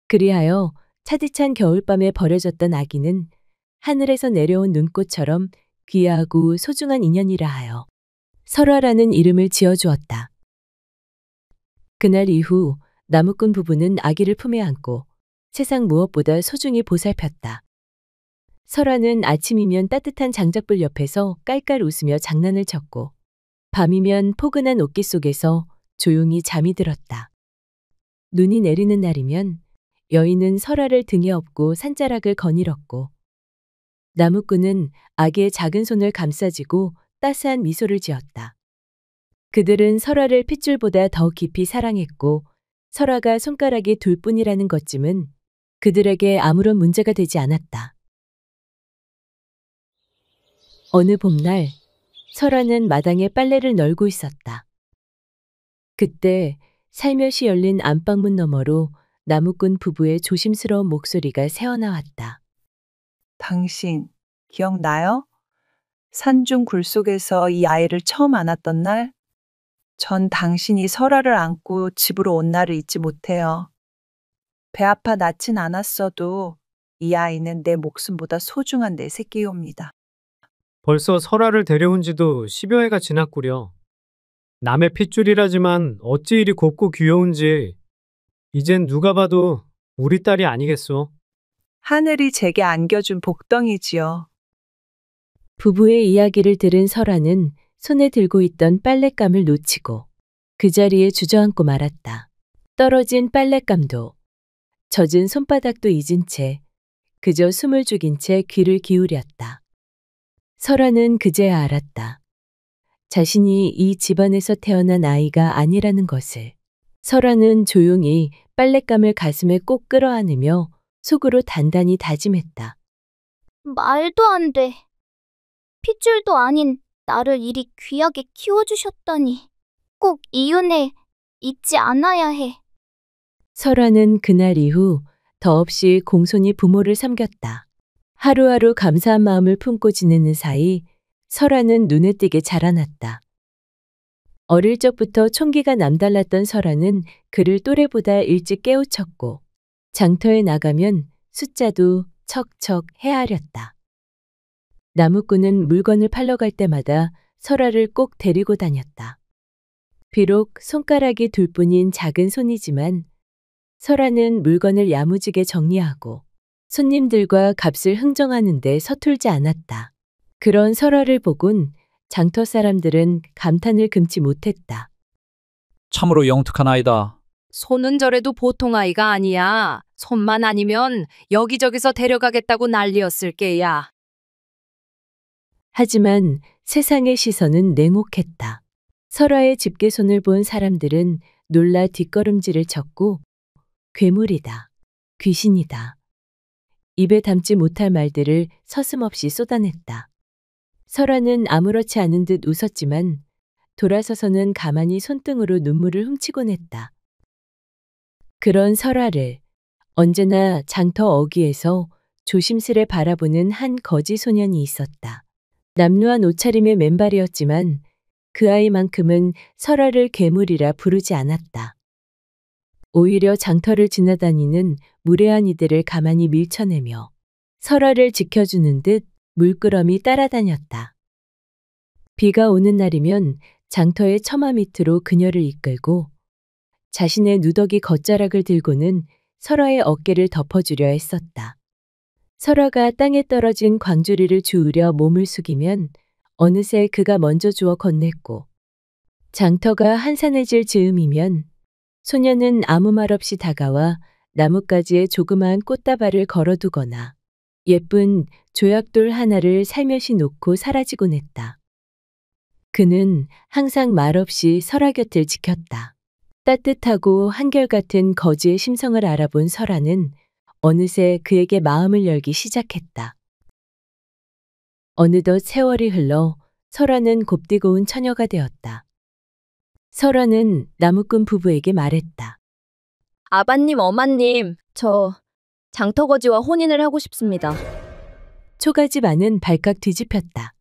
그리하여 차디찬 겨울밤에 버려졌던 아기는 하늘에서 내려온 눈꽃처럼 귀하고 소중한 인연이라 하여 설화라는 이름을 지어주었다. 그날 이후 나무꾼 부부는 아기를 품에 안고 세상 무엇보다 소중히 보살폈다. 설화는 아침이면 따뜻한 장작불 옆에서 깔깔 웃으며 장난을 쳤고 밤이면 포근한 옷깃 속에서 조용히 잠이 들었다. 눈이 내리는 날이면 여인은 설화를 등에 업고 산자락을 거닐었고 나무꾼은 아기의 작은 손을 감싸쥐고 따스한 미소를 지었다. 그들은 설화를 핏줄보다 더 깊이 사랑했고 설화가 손가락이 둘뿐이라는 것쯤은 그들에게 아무런 문제가 되지 않았다. 어느 봄날 설화는 마당에 빨래를 널고 있었다. 그때 살며시 열린 안방문 너머로 나무꾼 부부의 조심스러운 목소리가 새어나왔다. 당신 기억나요? 산중 굴 속에서 이 아이를 처음 안았던 날? 전 당신이 설화를 안고 집으로 온 날을 잊지 못해요. 배 아파 낳진 않았어도 이 아이는 내 목숨보다 소중한 내 새끼옵니다. 벌써 설화를 데려온 지도 10여 해가 지났구려. 남의 핏줄이라지만 어찌 이리 곱고 귀여운지 이젠 누가 봐도 우리 딸이 아니겠소. 하늘이 제게 안겨준 복덩이지요. 부부의 이야기를 들은 설화는 손에 들고 있던 빨랫감을 놓치고 그 자리에 주저앉고 말았다. 떨어진 빨랫감도 젖은 손바닥도 잊은 채 그저 숨을 죽인 채 귀를 기울였다. 설화는 그제야 알았다. 자신이 이 집안에서 태어난 아이가 아니라는 것을. 설화는 조용히 빨랫감을 가슴에 꼭 끌어안으며 속으로 단단히 다짐했다. 말도 안 돼. 핏줄도 아닌 나를 이리 귀하게 키워주셨다니. 꼭 이 은혜 잊지 않아야 해. 설화는 그날 이후 더없이 공손히 부모를 섬겼다. 하루하루 감사한 마음을 품고 지내는 사이 설화는 눈에 띄게 자라났다. 어릴 적부터 총기가 남달랐던 설화는 그를 또래보다 일찍 깨우쳤고 장터에 나가면 숫자도 척척 헤아렸다. 나무꾼은 물건을 팔러 갈 때마다 설화를 꼭 데리고 다녔다. 비록 손가락이 둘뿐인 작은 손이지만 설화는 물건을 야무지게 정리하고 손님들과 값을 흥정하는 데 서툴지 않았다. 그런 설화를 보곤 장터 사람들은 감탄을 금치 못했다. 참으로 영특한 아이다. 손은 저래도 보통 아이가 아니야. 손만 아니면 여기저기서 데려가겠다고 난리였을 게야. 하지만 세상의 시선은 냉혹했다. 설화의 집게손을 본 사람들은 놀라 뒷걸음질을 쳤고 괴물이다. 귀신이다. 입에 담지 못할 말들을 서슴없이 쏟아냈다. 설화는 아무렇지 않은 듯 웃었지만 돌아서서는 가만히 손등으로 눈물을 훔치곤 했다. 그런 설화를 언제나 장터 어귀에서 조심스레 바라보는 한 거지 소년이 있었다. 남루한 옷차림의 맨발이었지만 그 아이만큼은 설화를 괴물이라 부르지 않았다. 오히려 장터를 지나다니는 무례한 이들을 가만히 밀쳐내며 설화를 지켜주는 듯 물끄러미 따라다녔다. 비가 오는 날이면 장터의 처마 밑으로 그녀를 이끌고 자신의 누더기 겉자락을 들고는 설화의 어깨를 덮어주려 했었다. 설화가 땅에 떨어진 광주리를 주우려 몸을 숙이면 어느새 그가 먼저 주워 건넸고 장터가 한산해질 즈음이면 소녀는 아무 말 없이 다가와 나뭇가지에 조그마한 꽃다발을 걸어두거나 예쁜 조약돌 하나를 살며시 놓고 사라지곤 했다. 그는 항상 말없이 설아 곁을 지켰다. 따뜻하고 한결같은 거지의 심성을 알아본 설아는 어느새 그에게 마음을 열기 시작했다. 어느덧 세월이 흘러 설아는 곱디고운 처녀가 되었다. 설아는 나무꾼 부부에게 말했다. 아바님, 어마님, 저 장터거지와 혼인을 하고 싶습니다. 초가집 안은 발칵 뒤집혔다.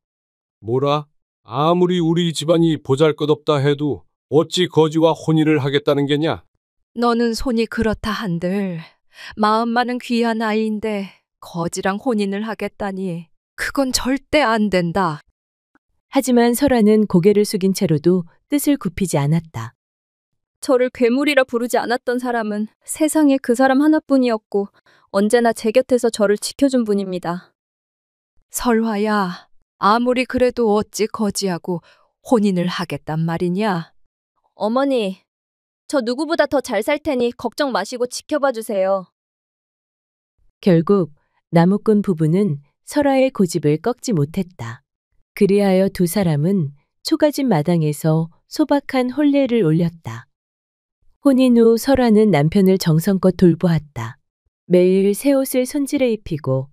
뭐라? 아무리 우리 집안이 보잘것없다 해도 어찌 거지와 혼인을 하겠다는 게냐? 너는 손이 그렇다 한들 마음만은 귀한 아이인데 거지랑 혼인을 하겠다니 그건 절대 안 된다. 하지만 설아는 고개를 숙인 채로도 뜻을 굽히지 않았다. 저를 괴물이라 부르지 않았던 사람은 세상에 그 사람 하나뿐이었고 언제나 제 곁에서 저를 지켜준 분입니다. 설화야, 아무리 그래도 어찌 거지하고 혼인을 하겠단 말이냐? 어머니, 저 누구보다 더 잘 살 테니 걱정 마시고 지켜봐 주세요. 결국 나무꾼 부부는 설아의 고집을 꺾지 못했다. 그리하여 두 사람은 초가집 마당에서 소박한 혼례를 올렸다. 혼인 후 설아는 남편을 정성껏 돌보았다. 매일 새 옷을 손질해 입히고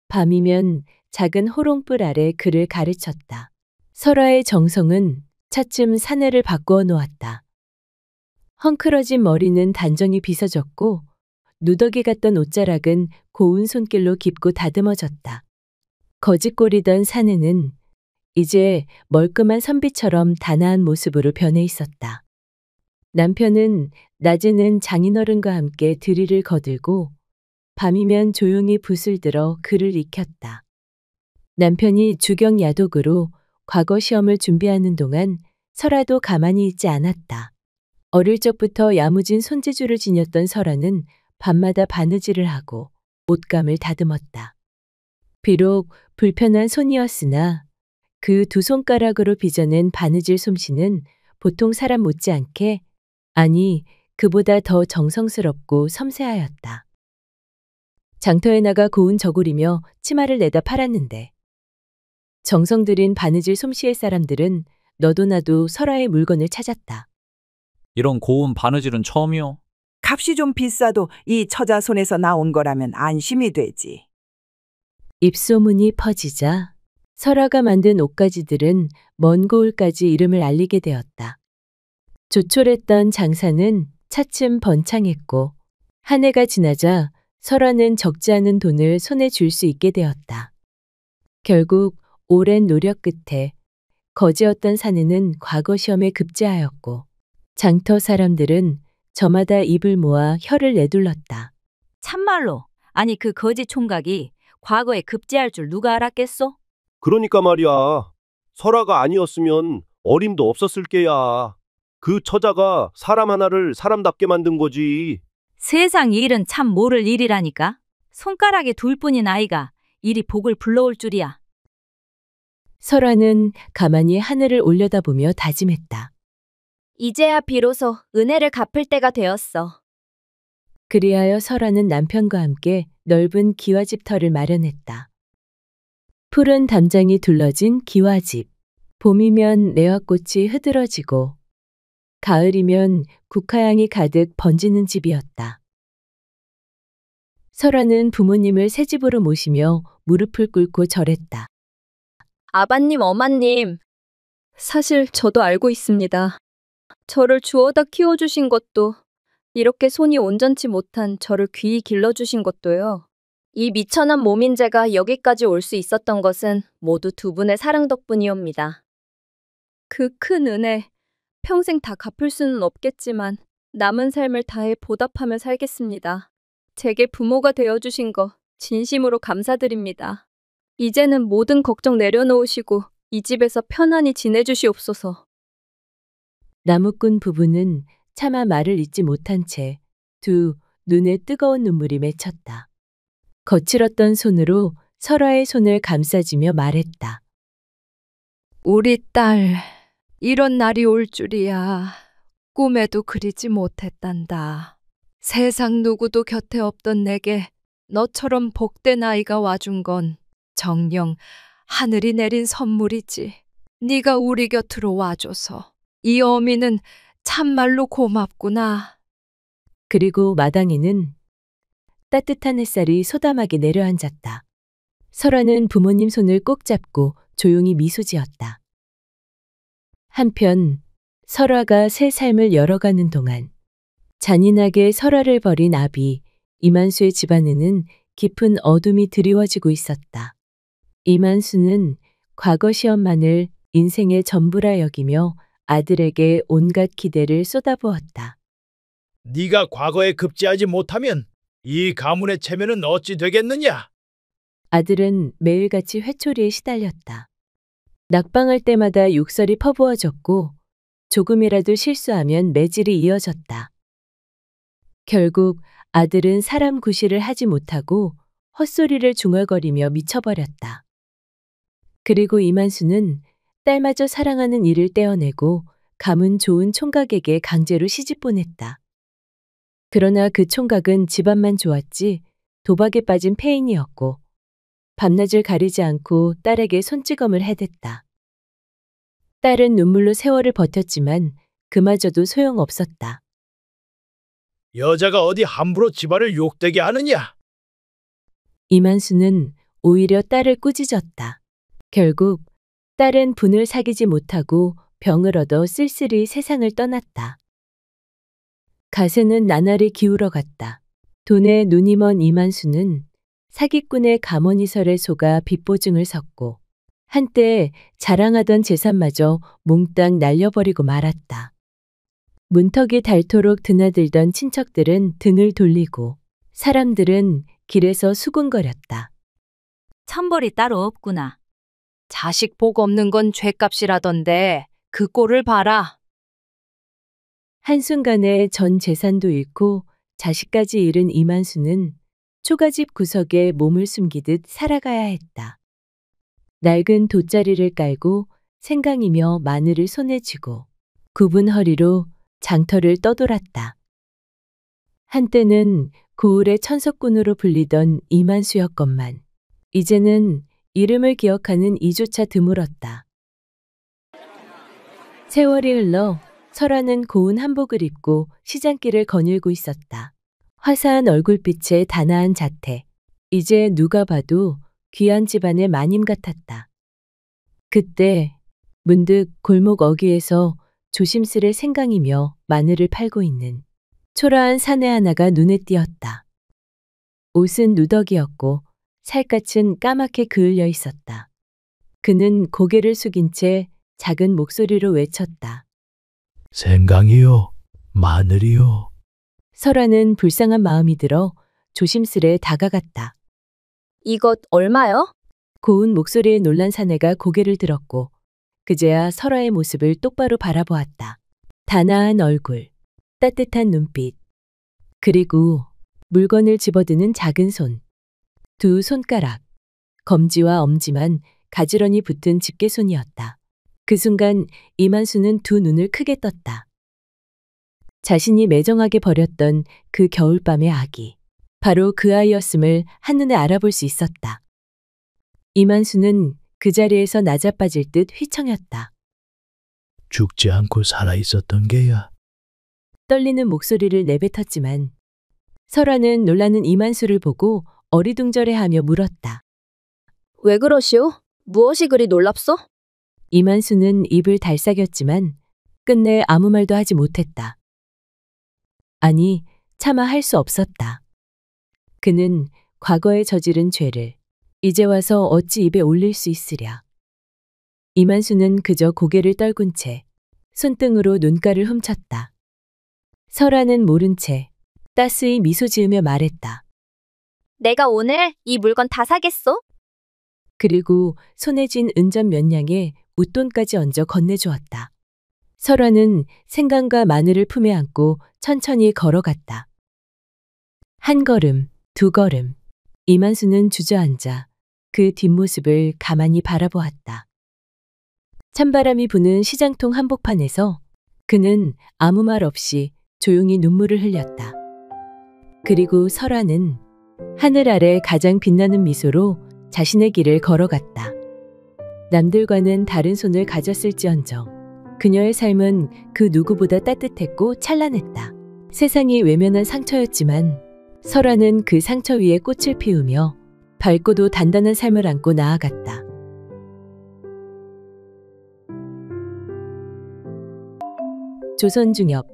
밤이면 작은 호롱불 아래 그를 가르쳤다. 설아의 정성은 차츰 사내를 바꾸어 놓았다. 헝클어진 머리는 단정히 빗어졌고 누더기 같던 옷자락은 고운 손길로 깊고 다듬어졌다. 거짓골이던 사내는 이제 멀끔한 선비처럼 단아한 모습으로 변해 있었다. 남편은 낮에는 장인어른과 함께 드리를 거들고 밤이면 조용히 붓을 들어 글을 익혔다. 남편이 주경 야독으로 과거 시험을 준비하는 동안 설아도 가만히 있지 않았다. 어릴 적부터 야무진 손재주를 지녔던 설아는 밤마다 바느질을 하고 옷감을 다듬었다. 비록 불편한 손이었으나 그 두 손가락으로 빚어낸 바느질 솜씨는 보통 사람 못지않게, 아니 그보다 더 정성스럽고 섬세하였다. 장터에 나가 고운 저고리며 치마를 내다 팔았는데 정성 들인 바느질 솜씨의 사람들은 너도 나도 설아의 물건을 찾았다. 이런 고운 바느질은 처음이요. 값이 좀 비싸도 이 처자 손에서 나온 거라면 안심이 되지. 입소문이 퍼지자 설아가 만든 옷가지들은 먼 고을까지 이름을 알리게 되었다. 조촐했던 장사는 차츰 번창했고 한 해가 지나자 설아는 적지 않은 돈을 손에 쥘 수 있게 되었다. 결국 오랜 노력 끝에 거지였던 사내는 과거 시험에 급제하였고 장터 사람들은 저마다 입을 모아 혀를 내둘렀다. 참말로, 아니 그 거지 총각이 과거에 급제할 줄 누가 알았겠소? 그러니까 말이야. 설아가 아니었으면 어림도 없었을 게야. 그 처자가 사람 하나를 사람답게 만든 거지. 세상 일은 참 모를 일이라니까. 손가락에 둘 뿐인 아이가 이리 복을 불러올 줄이야. 설아는 가만히 하늘을 올려다보며 다짐했다. 이제야 비로소 은혜를 갚을 때가 되었어. 그리하여 설아는 남편과 함께 넓은 기와집터를 마련했다. 푸른 담장이 둘러진 기와집. 봄이면 레화꽃이 흐드러지고 가을이면 국화향이 가득 번지는 집이었다. 설아는 부모님을 새 집으로 모시며 무릎을 꿇고 절했다. 아바님, 어마님, 사실 저도 알고 있습니다. 저를 주워다 키워주신 것도, 이렇게 손이 온전치 못한 저를 귀히 길러주신 것도요. 이 미천한 몸인 제가 여기까지 올 수 있었던 것은 모두 두 분의 사랑 덕분이옵니다. 그 큰 은혜, 평생 다 갚을 수는 없겠지만 남은 삶을 다해 보답하며 살겠습니다. 제게 부모가 되어주신 거 진심으로 감사드립니다. 이제는 모든 걱정 내려놓으시고 이 집에서 편안히 지내주시옵소서. 나무꾼 부부는 차마 말을 잇지 못한 채 두 눈에 뜨거운 눈물이 맺혔다. 거칠었던 손으로 설아의 손을 감싸주며 말했다. 우리 딸, 이런 날이 올 줄이야. 꿈에도 그리지 못했단다. 세상 누구도 곁에 없던 내게 너처럼 복된 아이가 와준 건 정녕 하늘이 내린 선물이지. 네가 우리 곁으로 와줘서 이 어미는 참말로 고맙구나. 그리고 마당에는 따뜻한 햇살이 소담하게 내려앉았다. 설아는 부모님 손을 꼭 잡고 조용히 미소 지었다. 한편 설아가 새 삶을 열어가는 동안 잔인하게 설아를 버린 아비 이만수의 집안에는 깊은 어둠이 드리워지고 있었다. 이만수는 과거 시험만을 인생의 전부라 여기며 아들에게 온갖 기대를 쏟아부었다. 네가 과거에 급제하지 못하면 이 가문의 체면은 어찌 되겠느냐? 아들은 매일같이 회초리에 시달렸다. 낙방할 때마다 욕설이 퍼부어졌고 조금이라도 실수하면 매질이 이어졌다. 결국 아들은 사람 구실을 하지 못하고 헛소리를 중얼거리며 미쳐버렸다. 그리고 이만수는 딸마저 사랑하는 이를 떼어내고 가문 좋은 총각에게 강제로 시집 보냈다. 그러나 그 총각은 집안만 좋았지 도박에 빠진 폐인이었고 밤낮을 가리지 않고 딸에게 손찌검을 해댔다. 딸은 눈물로 세월을 버텼지만 그마저도 소용없었다. 여자가 어디 함부로 집안을 욕되게 하느냐? 이만수는 오히려 딸을 꾸짖었다. 결국 딸은 분을 사귀지 못하고 병을 얻어 쓸쓸히 세상을 떠났다. 가세는 나날이 기울어갔다. 돈에 눈이 먼 이만수는 사기꾼의 가머니설에 속아 빚보증을 섰고 한때 자랑하던 재산마저 몽땅 날려버리고 말았다. 문턱이 닳도록 드나들던 친척들은 등을 돌리고 사람들은 길에서 수군거렸다. 천벌이 따로 없구나. 자식 복 없는 건 죗값이라던데 그 꼴을 봐라. 한순간에 전 재산도 잃고 자식까지 잃은 이만수는 초가집 구석에 몸을 숨기듯 살아가야 했다. 낡은 돗자리를 깔고 생강이며 마늘을 손에 쥐고 굽은 허리로 장터를 떠돌았다. 한때는 고을의 천석꾼으로 불리던 이만수였건만 이제는 이름을 기억하는 이조차 드물었다. 세월이 흘러 설아는 고운 한복을 입고 시장길을 거닐고 있었다. 화사한 얼굴빛에 단아한 자태. 이제 누가 봐도 귀한 집안의 마님 같았다. 그때 문득 골목 어귀에서 조심스레 생강이며 마늘을 팔고 있는 초라한 사내 하나가 눈에 띄었다. 옷은 누더기였고 살갗은 까맣게 그을려 있었다. 그는 고개를 숙인 채 작은 목소리로 외쳤다. 생강이요, 마늘이요. 설아는 불쌍한 마음이 들어 조심스레 다가갔다. 이것 얼마요? 고운 목소리에 놀란 사내가 고개를 들었고 그제야 설아의 모습을 똑바로 바라보았다. 단아한 얼굴, 따뜻한 눈빛, 그리고 물건을 집어드는 작은 손. 두 손가락, 검지와 엄지만 가지런히 붙은 집게손이었다. 그 순간 이만수는 두 눈을 크게 떴다. 자신이 매정하게 버렸던 그 겨울밤의 아기. 바로 그 아이였음을 한눈에 알아볼 수 있었다. 이만수는 그 자리에서 나자빠질 듯 휘청였다. 죽지 않고 살아있었던 게야. 떨리는 목소리를 내뱉었지만 설아는 놀라는 이만수를 보고 어리둥절해하며 물었다. 왜 그러시오? 무엇이 그리 놀랍소? 이만수는 입을 달싹였지만 끝내 아무 말도 하지 못했다. 아니, 차마 할 수 없었다. 그는 과거에 저지른 죄를 이제 와서 어찌 입에 올릴 수 있으랴. 이만수는 그저 고개를 떨군 채 손등으로 눈가를 훔쳤다. 설아는 모른 채 따스히 미소 지으며 말했다. 내가 오늘 이 물건 다 사겠소? 그리고 손에 쥔 은전 몇 냥에 웃돈까지 얹어 건네주었다. 설아는 생강과 마늘을 품에 안고 천천히 걸어갔다. 한 걸음, 두 걸음, 이만수는 주저앉아 그 뒷모습을 가만히 바라보았다. 찬바람이 부는 시장통 한복판에서 그는 아무 말 없이 조용히 눈물을 흘렸다. 그리고 설아는 하늘 아래 가장 빛나는 미소로 자신의 길을 걸어갔다. 남들과는 다른 손을 가졌을지언정 그녀의 삶은 그 누구보다 따뜻했고 찬란했다. 세상이 외면한 상처였지만 설아는 그 상처 위에 꽃을 피우며 밝고도 단단한 삶을 안고 나아갔다. 조선 중엽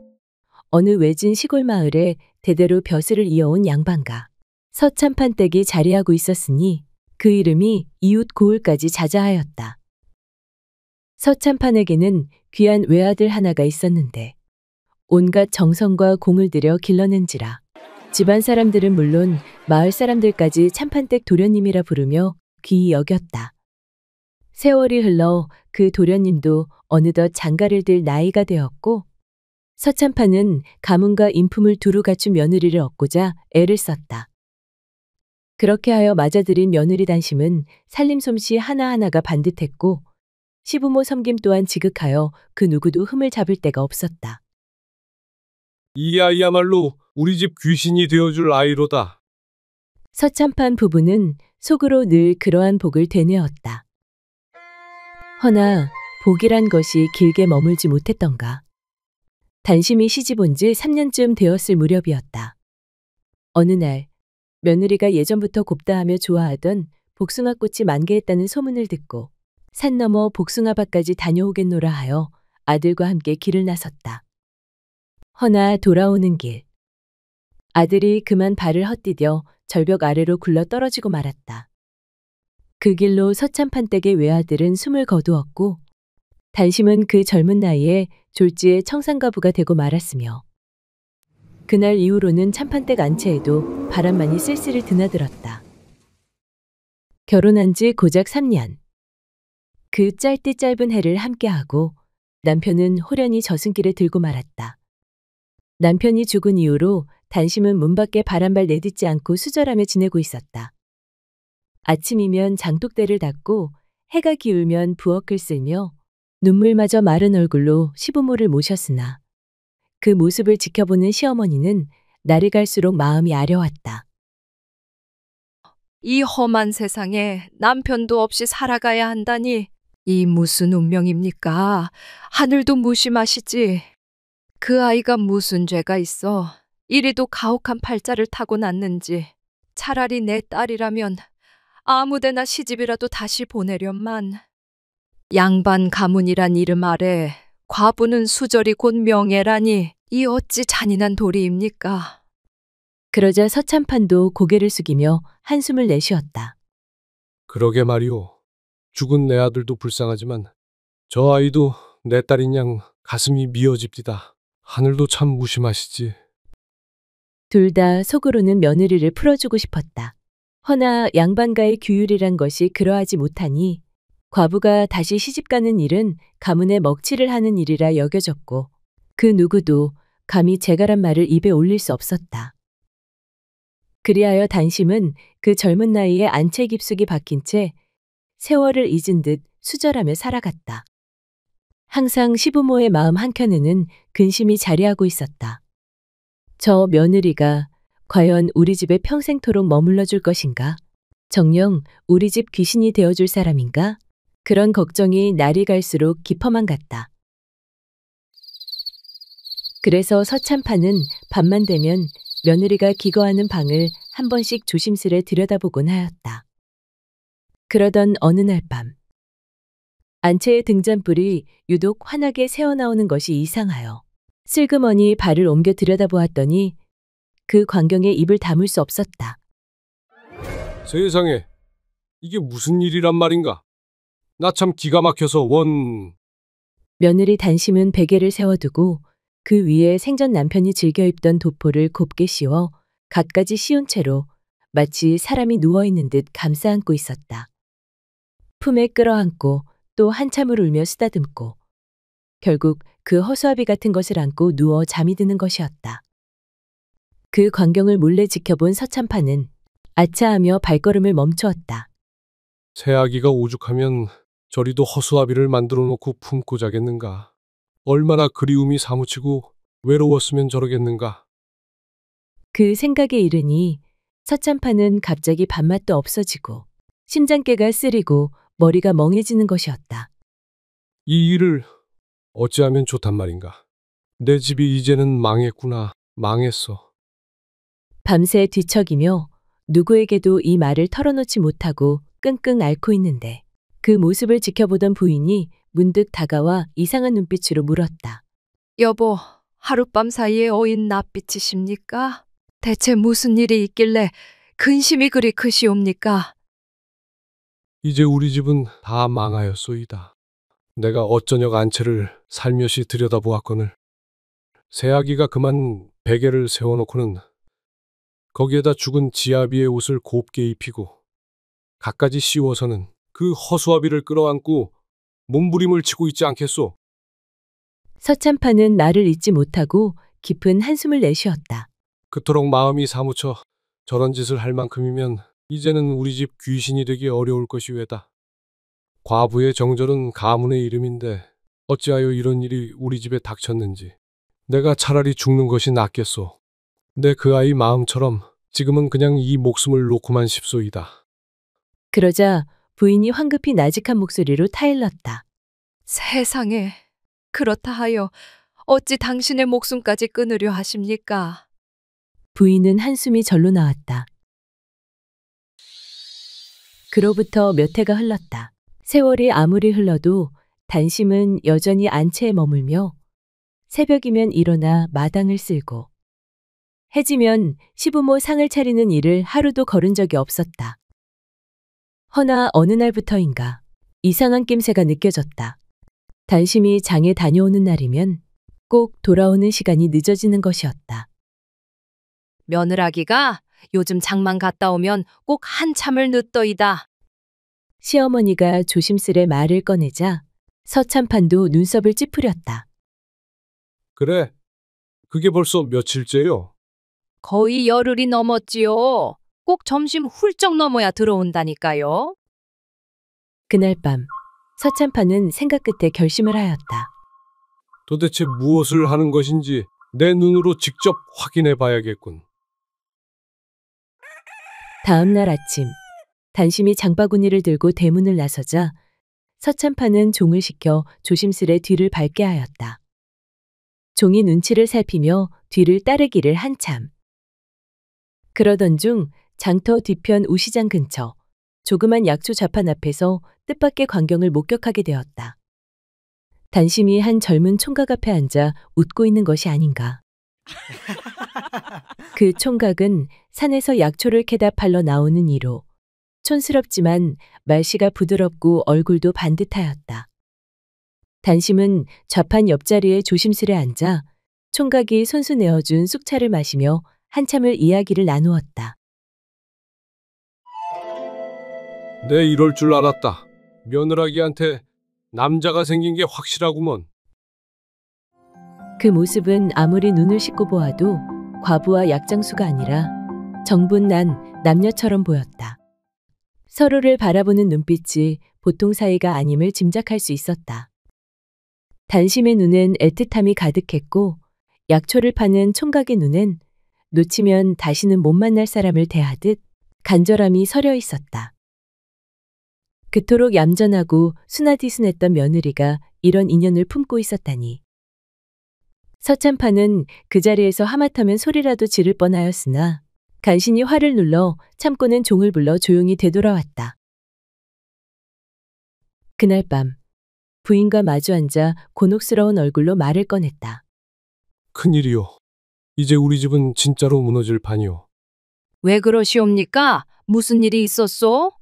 어느 외진 시골 마을에 대대로 벼슬을 이어온 양반가 서참판댁이 자리하고 있었으니 그 이름이 이웃 고을까지 자자하였다. 서참판에게는 귀한 외아들 하나가 있었는데 온갖 정성과 공을 들여 길러낸지라 집안 사람들은 물론 마을 사람들까지 참판댁 도련님이라 부르며 귀히 여겼다. 세월이 흘러 그 도련님도 어느덧 장가를 들 나이가 되었고 서참판은 가문과 인품을 두루 갖춘 며느리를 얻고자 애를 썼다. 그렇게 하여 맞아들인 며느리 단심은 살림 솜씨 하나하나가 반듯했고 시부모 섬김 또한 지극하여 그 누구도 흠을 잡을 데가 없었다. 이 아이야말로 우리 집 귀신이 되어줄 아이로다. 서참판 부부는 속으로 늘 그러한 복을 되뇌었다. 허나 복이란 것이 길게 머물지 못했던가. 단심이 시집 온 지 3년쯤 되었을 무렵이었다. 어느 날 며느리가 예전부터 곱다 하며 좋아하던 복숭아꽃이 만개했다는 소문을 듣고 산 너머 복숭아밭까지 다녀오겠노라 하여 아들과 함께 길을 나섰다. 허나 돌아오는 길 아들이 그만 발을 헛디뎌 절벽 아래로 굴러 떨어지고 말았다. 그 길로 서참판댁의 외아들은 숨을 거두었고 단심은 그 젊은 나이에 졸지의 청산가부가 되고 말았으며 그날 이후로는 참판댁 안채에도 바람만이 쓸쓸히 드나들었다. 결혼한 지 고작 3년. 그 짧디 짧은 해를 함께하고 남편은 호련히 저승길에 들고 말았다. 남편이 죽은 이후로 단심은 문 밖에 바람발 내딛지 않고 수절하며 지내고 있었다. 아침이면 장독대를 닫고 해가 기울면 부엌을 쓸며 눈물마저 마른 얼굴로 시부모를 모셨으나 그 모습을 지켜보는 시어머니는 날이 갈수록 마음이 아려왔다. 이 험한 세상에 남편도 없이 살아가야 한다니 이 무슨 운명입니까? 하늘도 무심하시지. 그 아이가 무슨 죄가 있어 이리도 가혹한 팔자를 타고 났는지 차라리 내 딸이라면 아무데나 시집이라도 다시 보내련만. 양반 가문이란 이름 아래 과부는 수절이 곧 명예라니 이 어찌 잔인한 도리입니까? 그러자 서참판도 고개를 숙이며 한숨을 내쉬었다. 그러게 말이오. 죽은 내 아들도 불쌍하지만 저 아이도 내 딸인 양 가슴이 미어집디다. 하늘도 참 무심하시지. 둘 다 속으로는 며느리를 풀어주고 싶었다. 허나 양반가의 규율이란 것이 그러하지 못하니 과부가 다시 시집가는 일은 가문의 먹칠을 하는 일이라 여겨졌고 그 누구도 감히 재가란 말을 입에 올릴 수 없었다. 그리하여 단심은 그 젊은 나이에 안채 깊숙이 박힌 채 세월을 잊은 듯 수절하며 살아갔다. 항상 시부모의 마음 한켠에는 근심이 자리하고 있었다. 저 며느리가 과연 우리 집에 평생토록 머물러 줄 것인가? 정녕 우리 집 귀신이 되어줄 사람인가? 그런 걱정이 날이 갈수록 깊어만 갔다. 그래서 서참판은 밤만 되면 며느리가 기거하는 방을 한 번씩 조심스레 들여다보곤 하였다. 그러던 어느 날 밤, 안채의 등잔불이 유독 환하게 새어나오는 것이 이상하여 슬그머니 발을 옮겨 들여다보았더니 그 광경에 입을 다물 수 없었다. 세상에, 이게 무슨 일이란 말인가? 나 참 기가 막혀서 며느리 단심은 베개를 세워두고 그 위에 생전 남편이 즐겨 입던 도포를 곱게 씌워 갖가지 씌운 채로 마치 사람이 누워있는 듯 감싸 안고 있었다. 품에 끌어안고 또 한참을 울며 쓰다듬고 결국 그 허수아비 같은 것을 안고 누워 잠이 드는 것이었다. 그 광경을 몰래 지켜본 서참판은 아차하며 발걸음을 멈추었다. 새아기가 오죽하면 저리도 허수아비를 만들어 놓고 품고 자겠는가. 얼마나 그리움이 사무치고 외로웠으면 저러겠는가. 그 생각에 이르니 서참판은 갑자기 밥맛도 없어지고 심장깨가 쓰리고 머리가 멍해지는 것이었다. 이 일을 어찌하면 좋단 말인가. 내 집이 이제는 망했구나. 망했어. 밤새 뒤척이며 누구에게도 이 말을 털어놓지 못하고 끙끙 앓고 있는데 그 모습을 지켜보던 부인이 문득 다가와 이상한 눈빛으로 물었다. 여보, 하룻밤 사이에 어인 낯빛이십니까? 대체 무슨 일이 있길래 근심이 그리 크시옵니까? 이제 우리 집은 다 망하였소이다. 내가 어쩌녁 안채를 살며시 들여다보았거늘 새아기가 그만 베개를 세워놓고는 거기에다 죽은 지아비의 옷을 곱게 입히고 갖가지 씌워서는 그 허수아비를 끌어안고 몸부림을 치고 있지 않겠소. 서참판은 나를 잊지 못하고 깊은 한숨을 내쉬었다. 그토록 마음이 사무쳐 저런 짓을 할 만큼이면 이제는 우리 집 귀신이 되기 어려울 것이 왜다. 과부의 정절은 가문의 이름인데 어찌하여 이런 일이 우리 집에 닥쳤는지. 내가 차라리 죽는 것이 낫겠소. 내 그 아이 마음처럼 지금은 그냥 이 목숨을 놓고만 싶소이다. 그러자 부인이 황급히 나직한 목소리로 타일렀다. 세상에, 그렇다 하여 어찌 당신의 목숨까지 끊으려 하십니까? 부인은 한숨이 절로 나왔다. 그로부터 몇 해가 흘렀다. 세월이 아무리 흘러도 단심은 여전히 안채에 머물며 새벽이면 일어나 마당을 쓸고 해지면 시부모 상을 차리는 일을 하루도 거른 적이 없었다. 허나 어느 날부터인가 이상한 낌새가 느껴졌다. 단심이 장에 다녀오는 날이면 꼭 돌아오는 시간이 늦어지는 것이었다. 며느라기가 요즘 장만 갔다 오면 꼭 한참을 늦더이다. 시어머니가 조심스레 말을 꺼내자 서참판도 눈썹을 찌푸렸다. 그래, 그게 벌써 며칠째요? 거의 열흘이 넘었지요. 꼭 점심 훌쩍 넘어야 들어온다니까요. 그날 밤 서참판은 생각 끝에 결심을 하였다. 도대체 무엇을 하는 것인지 내 눈으로 직접 확인해 봐야겠군. 다음 날 아침 단심이 장바구니를 들고 대문을 나서자 서참판은 종을 시켜 조심스레 뒤를 밟게 하였다. 종이 눈치를 살피며 뒤를 따르기를 한참. 그러던 중 장터 뒤편 우시장 근처 조그만 약초 자판 앞에서 뜻밖의 광경을 목격하게 되었다. 단심이 한 젊은 총각 앞에 앉아 웃고 있는 것이 아닌가. 그 총각은 산에서 약초를 캐다 팔러 나오는 이로 촌스럽지만 말씨가 부드럽고 얼굴도 반듯하였다. 단심은 좌판 옆자리에 조심스레 앉아 총각이 손수 내어준 쑥차를 마시며 한참을 이야기를 나누었다. 내 이럴 줄 알았다. 며느라기한테 남자가 생긴 게 확실하구먼. 그 모습은 아무리 눈을 씻고 보아도 과부와 약장수가 아니라 정분난 남녀처럼 보였다. 서로를 바라보는 눈빛이 보통 사이가 아님을 짐작할 수 있었다. 단심의 눈엔 애틋함이 가득했고 약초를 파는 총각의 눈엔 놓치면 다시는 못 만날 사람을 대하듯 간절함이 서려 있었다. 그토록 얌전하고 순하디순했던 며느리가 이런 인연을 품고 있었다니. 서참판은 그 자리에서 하마터면 소리라도 지를 뻔하였으나 간신히 화를 눌러 참고는 종을 불러 조용히 되돌아왔다. 그날 밤 부인과 마주 앉아 곤혹스러운 얼굴로 말을 꺼냈다. 큰일이요. 이제 우리 집은 진짜로 무너질 판이요. 왜 그러시옵니까? 무슨 일이 있었소?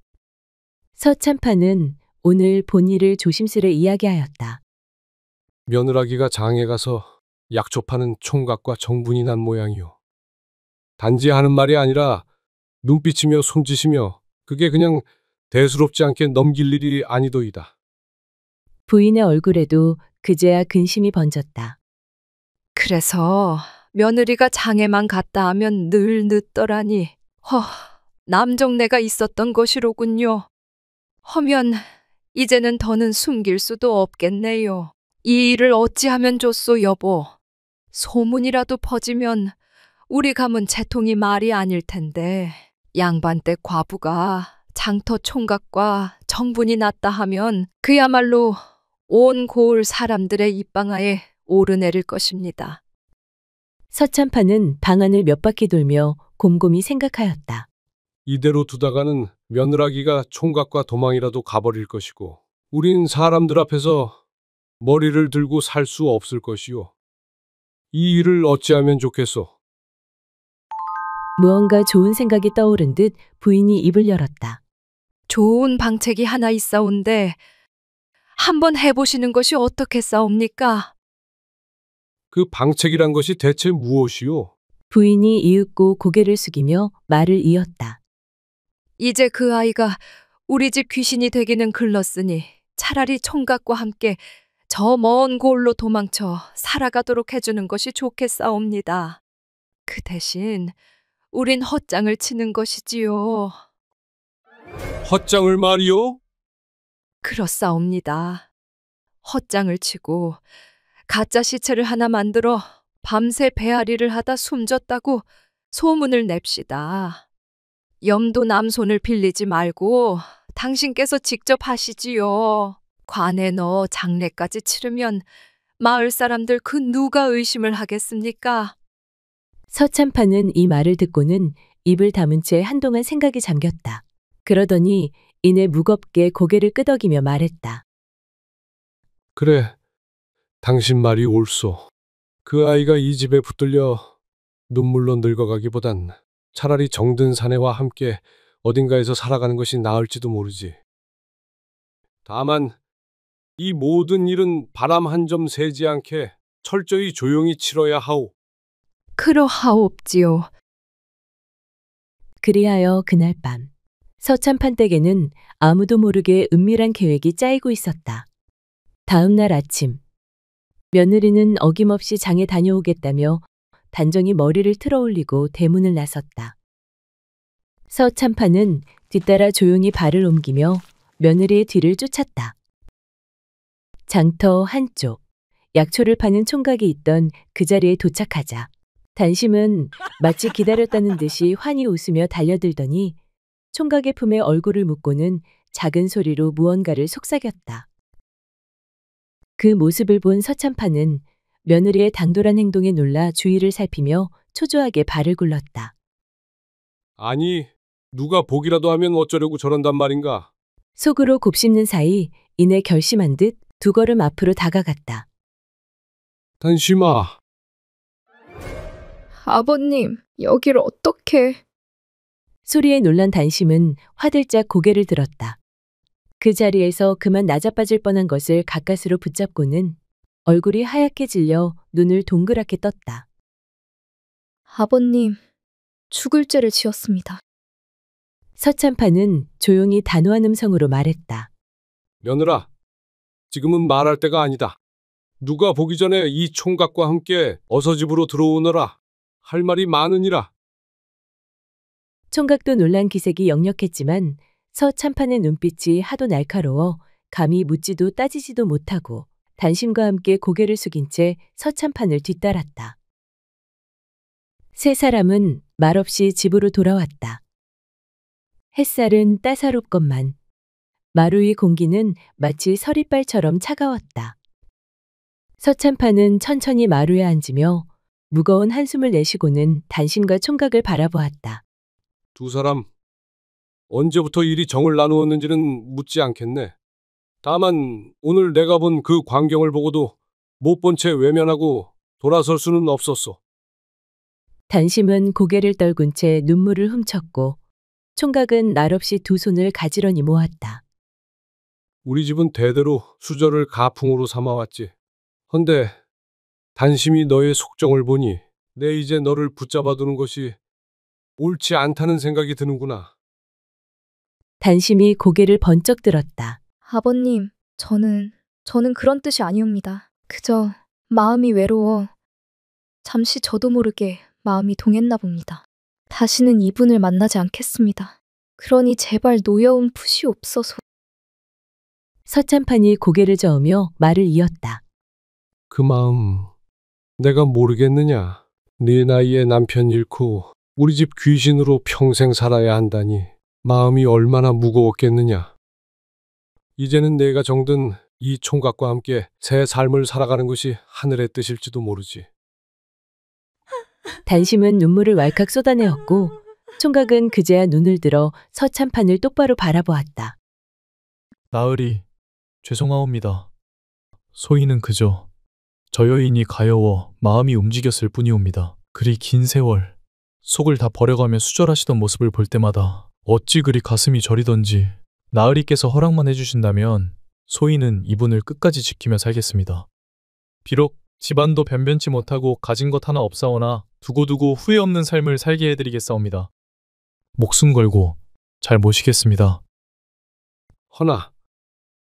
서참판은 오늘 본 일을 조심스레 이야기하였다. 며느라기가 장에 가서 약초 파는 총각과 정분이 난 모양이요. 단지 하는 말이 아니라 눈빛이며 손짓이며 그게 그냥 대수롭지 않게 넘길 일이 아니도이다. 부인의 얼굴에도 그제야 근심이 번졌다. 그래서 며느리가 장에만 갔다 하면 늘 늦더라니. 남정네가 있었던 것이로군요. 허면 이제는 더는 숨길 수도 없겠네요. 이 일을 어찌하면 좋소, 여보. 소문이라도 퍼지면 우리 가문 채통이 말이 아닐 텐데 양반댁 과부가 장터 총각과 정분이 났다 하면 그야말로 온 고을 사람들의 입방아에 오르내릴 것입니다. 서참판은 방안을 몇 바퀴 돌며 곰곰이 생각하였다. 이대로 두다가는 며느라기가 총각과 도망이라도 가버릴 것이고 우린 사람들 앞에서 머리를 들고 살 수 없을 것이요. 이 일을 어찌하면 좋겠소? 무언가 좋은 생각이 떠오른 듯 부인이 입을 열었다. 좋은 방책이 하나 있사온데 한번 해보시는 것이 어떻겠사옵니까? 그 방책이란 것이 대체 무엇이요? 부인이 이윽고 고개를 숙이며 말을 이었다. 이제 그 아이가 우리 집 귀신이 되기는 글렀으니 차라리 총각과 함께 저 먼 골로 도망쳐 살아가도록 해주는 것이 좋겠사옵니다. 그 대신 우린 헛장을 치는 것이지요. 헛장을 말이요? 그렇사옵니다. 헛장을 치고 가짜 시체를 하나 만들어 밤새 배앓이를 하다 숨졌다고 소문을 냅시다. 염도 남손을 빌리지 말고 당신께서 직접 하시지요. 관에 넣어 장례까지 치르면 마을 사람들 그 누가 의심을 하겠습니까? 서참판은 이 말을 듣고는 입을 다문 채 한동안 생각이 잠겼다. 그러더니 이내 무겁게 고개를 끄덕이며 말했다. 그래, 당신 말이 옳소. 그 아이가 이 집에 붙들려 눈물로 늙어가기보단 차라리 정든 사내와 함께 어딘가에서 살아가는 것이 나을지도 모르지. 다만 이 모든 일은 바람 한 점 새지 않게 철저히 조용히 치러야 하오. 그러하옵지요. 그리하여 그날 밤 서참판 댁에는 아무도 모르게 은밀한 계획이 짜이고 있었다. 다음 날 아침 며느리는 어김없이 장에 다녀오겠다며 단정히 머리를 틀어올리고 대문을 나섰다. 서참판은 뒤따라 조용히 발을 옮기며 며느리의 뒤를 쫓았다. 장터 한쪽 약초를 파는 총각이 있던 그 자리에 도착하자 단심은 마치 기다렸다는 듯이 환히 웃으며 달려들더니 총각의 품에 얼굴을 묻고는 작은 소리로 무언가를 속삭였다. 그 모습을 본 서참판은 며느리의 당돌한 행동에 놀라 주위를 살피며 초조하게 발을 굴렀다. 아니, 누가 보기라도 하면 어쩌려고 저런단 말인가? 속으로 곱씹는 사이 이내 결심한 듯 두 걸음 앞으로 다가갔다. 단심아. 아버님, 여길 어떻게... 소리에 놀란 단심은 화들짝 고개를 들었다. 그 자리에서 그만 낮아빠질 뻔한 것을 가까스로 붙잡고는 얼굴이 하얗게 질려 눈을 동그랗게 떴다. 아버님, 죽을 죄를 지었습니다. 서참판은 조용히 단호한 음성으로 말했다. 며느라, 지금은 말할 때가 아니다. 누가 보기 전에 이 총각과 함께 어서 집으로 들어오너라. 할 말이 많으니라. 총각도 놀란 기색이 역력했지만 서참판의 눈빛이 하도 날카로워 감히 묻지도 따지지도 못하고 단심과 함께 고개를 숙인 채 서참판을 뒤따랐다. 세 사람은 말없이 집으로 돌아왔다. 햇살은 따사롭건만 마루 위 공기는 마치 서리빨처럼 차가웠다. 서참판은 천천히 마루에 앉으며 무거운 한숨을 내쉬고는 단심과 총각을 바라보았다. 두 사람, 언제부터 일이 정을 나누었는지는 묻지 않겠네. 다만 오늘 내가 본 그 광경을 보고도 못 본 채 외면하고 돌아설 수는 없었소. 단심은 고개를 떨군 채 눈물을 훔쳤고 총각은 날없이 두 손을 가지런히 모았다. 우리 집은 대대로 수저를 가풍으로 삼아왔지. 헌데 단심이 너의 속정을 보니 내 이제 너를 붙잡아두는 것이 옳지 않다는 생각이 드는구나. 단심이 고개를 번쩍 들었다. 아버님, 저는 그런 뜻이 아니옵니다. 그저 마음이 외로워 잠시 저도 모르게 마음이 동했나 봅니다. 다시는 이분을 만나지 않겠습니다. 그러니 제발 노여움 푸시옵소서. 서참판이 고개를 저으며 말을 이었다. 그 마음 내가 모르겠느냐. 네 나이에 남편 잃고 우리 집 귀신으로 평생 살아야 한다니 마음이 얼마나 무거웠겠느냐. 이제는 내가 정든 이 총각과 함께 새 삶을 살아가는 것이 하늘의 뜻일지도 모르지. 단심은 눈물을 왈칵 쏟아내었고 총각은 그제야 눈을 들어 서참판을 똑바로 바라보았다. 나으리, 죄송하옵니다. 소희는 그저 저 여인이 가여워 마음이 움직였을 뿐이옵니다. 그리 긴 세월 속을 다 버려가며 수절하시던 모습을 볼 때마다 어찌 그리 가슴이 저리던지 나으리께서 허락만 해주신다면 소희는 이분을 끝까지 지키며 살겠습니다. 비록 집안도 변변치 못하고 가진 것 하나 없사오나 두고두고 후회 없는 삶을 살게 해드리겠사옵니다. 목숨 걸고 잘 모시겠습니다. 허나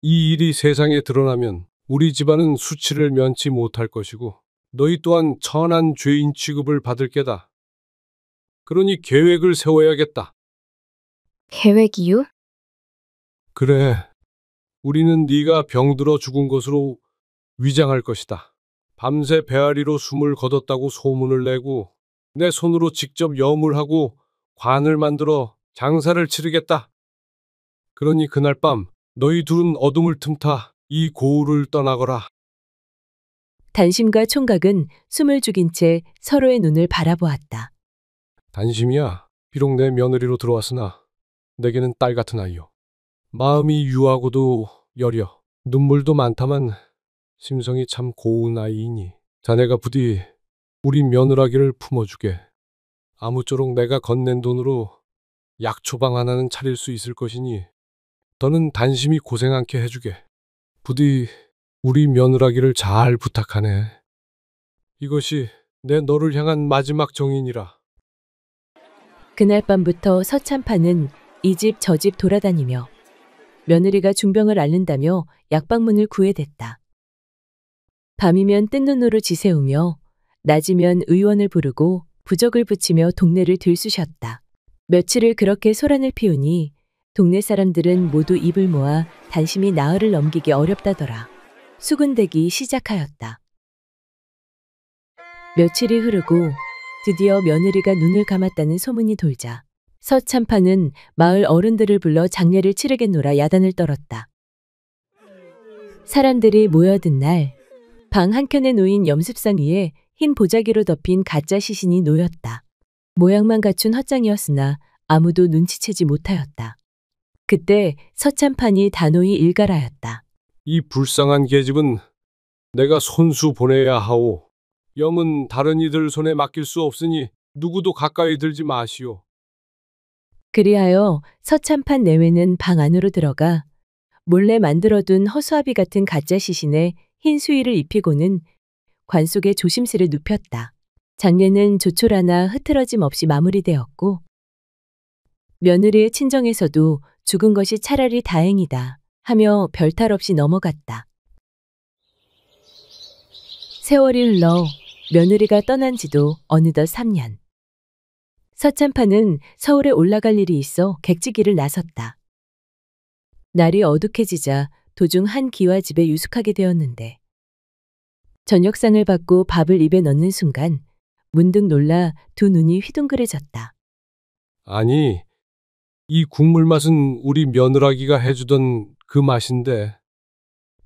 이 일이 세상에 드러나면 우리 집안은 수치를 면치 못할 것이고 너희 또한 천한 죄인 취급을 받을 게다. 그러니 계획을 세워야겠다. 계획이요? 그래. 우리는 네가 병들어 죽은 것으로 위장할 것이다. 밤새 배앓이로 숨을 거뒀다고 소문을 내고 내 손으로 직접 염을 관을 만들어 장사를 치르겠다. 그러니 그날 밤 너희 둘은 어둠을 틈타 이 고을을 떠나거라. 단심과 총각은 숨을 죽인 채 서로의 눈을 바라보았다. 단심이야. 비록 내 며느리로 들어왔으나 내게는 딸 같은 아이요. 마음이 유하고도 여려 눈물도 많다만 심성이 참 고운 아이이니 자네가 부디 우리 며느라기를 품어주게. 아무쪼록 내가 건넨 돈으로 약초방 하나는 차릴 수 있을 것이니 너는 단심이 고생 않게 해주게. 부디 우리 며느라기를 잘 부탁하네. 이것이 내 너를 향한 마지막 정인이라. 그날 밤부터 서참판은 이 집 저 집 돌아다니며 며느리가 중병을 앓는다며 약방문을 구해댔다. 밤이면 뜬 눈으로 지새우며 낮이면 의원을 부르고 부적을 붙이며 동네를 들쑤셨다. 며칠을 그렇게 소란을 피우니 동네 사람들은 모두 입을 모아 단심이 나흘을 넘기기 어렵다더라. 수군대기 시작하였다. 며칠이 흐르고 드디어 며느리가 눈을 감았다는 소문이 돌자 서참판은 마을 어른들을 불러 장례를 치르겠노라 야단을 떨었다. 사람들이 모여든 날 방 한켠에 놓인 염습상 위에 흰 보자기로 덮인 가짜 시신이 놓였다. 모양만 갖춘 헛장이었으나 아무도 눈치채지 못하였다. 그때 서참판이 단호히 일갈하였다. 이 불쌍한 계집은 내가 손수 보내야 하오. 염은 다른 이들 손에 맡길 수 없으니 누구도 가까이 들지 마시오. 그리하여 서참판 내외는 방 안으로 들어가 몰래 만들어둔 허수아비 같은 가짜 시신에 흰 수의를 입히고는 관 속에 조심스레 눕혔다. 장례는 조촐하나 흐트러짐 없이 마무리되었고 며느리의 친정에서도 죽은 것이 차라리 다행이다 하며 별탈 없이 넘어갔다. 세월이 흘러 며느리가 떠난 지도 어느덧 3년. 서참판은 서울에 올라갈 일이 있어 객지기를 나섰다. 날이 어둑해지자 도중 한 기와집에 유숙하게 되었는데 저녁상을 받고 밥을 입에 넣는 순간 문득 놀라 두 눈이 휘둥그레졌다. 아니, 이 국물 맛은 우리 며느라기가 해주던 그 맛인데.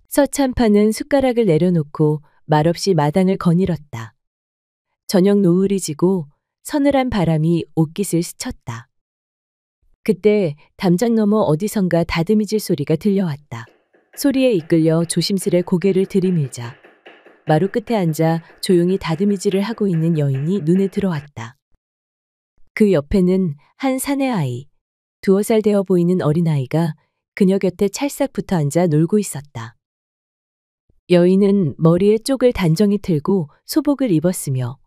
서참판은 숟가락을 내려놓고 말없이 마당을 거닐었다. 저녁 노을이 지고 서늘한 바람이 옷깃을 스쳤다. 그때 담장 너머 어디선가 다듬이질 소리가 들려왔다. 소리에 이끌려 조심스레 고개를 들이밀자 마루 끝에 앉아 조용히 다듬이질을 하고 있는 여인이 눈에 들어왔다. 그 옆에는 한 사내 아이, 2살 되어 보이는 어린아이가 그녀 곁에 찰싹 붙어 앉아 놀고 있었다. 여인은 머리에 쪽을 단정히 틀고 소복을 입었으며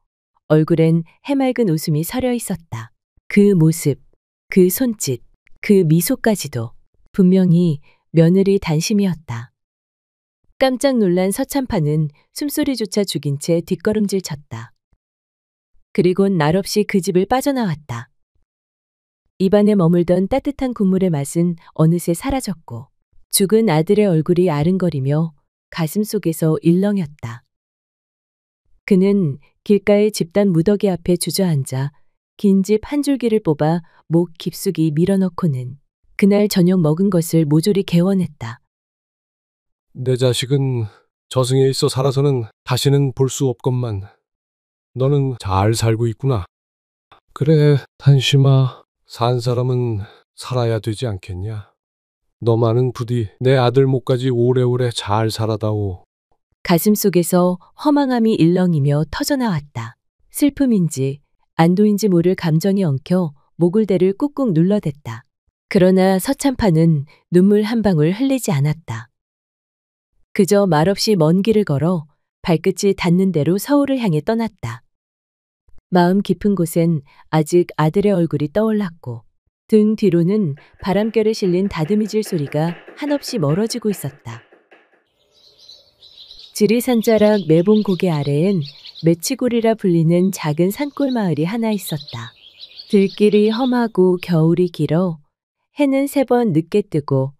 얼굴엔 해맑은 웃음이 서려 있었다. 그 모습, 그 손짓, 그 미소까지도 분명히 며느리 단심이었다. 깜짝 놀란 서참판은 숨소리조차 죽인 채 뒷걸음질 쳤다. 그리곤 날없이 그 집을 빠져나왔다. 입안에 머물던 따뜻한 국물의 맛은 어느새 사라졌고 죽은 아들의 얼굴이 아른거리며 가슴 속에서 일렁였다. 그는 길가의 집단 무더기 앞에 주저앉아 긴 집 한 줄기를 뽑아 목 깊숙이 밀어넣고는 그날 저녁 먹은 것을 모조리 개원했다. 내 자식은 저승에 있어 살아서는 다시는 볼 수 없건만 너는 잘 살고 있구나. 그래, 탄심아. 산 사람은 살아야 되지 않겠냐. 너만은 부디 내 아들 목까지 오래오래 잘 살아다오. 가슴 속에서 허망함이 일렁이며 터져나왔다. 슬픔인지 안도인지 모를 감정이 엉켜 목을대를 꾹꾹 눌러댔다. 그러나 서참파는 눈물 한 방울 흘리지 않았다. 그저 말없이 먼 길을 걸어 발끝이 닿는 대로 서울을 향해 떠났다. 마음 깊은 곳엔 아직 아들의 얼굴이 떠올랐고 등 뒤로는 바람결에 실린 다듬이질 소리가 한없이 멀어지고 있었다. 지리산자락 매봉 고개 아래엔 매치골이라 불리는 작은 산골 마을이 하나 있었다. 들길이 험하고 겨울이 길어 해는 3번 늦게 뜨고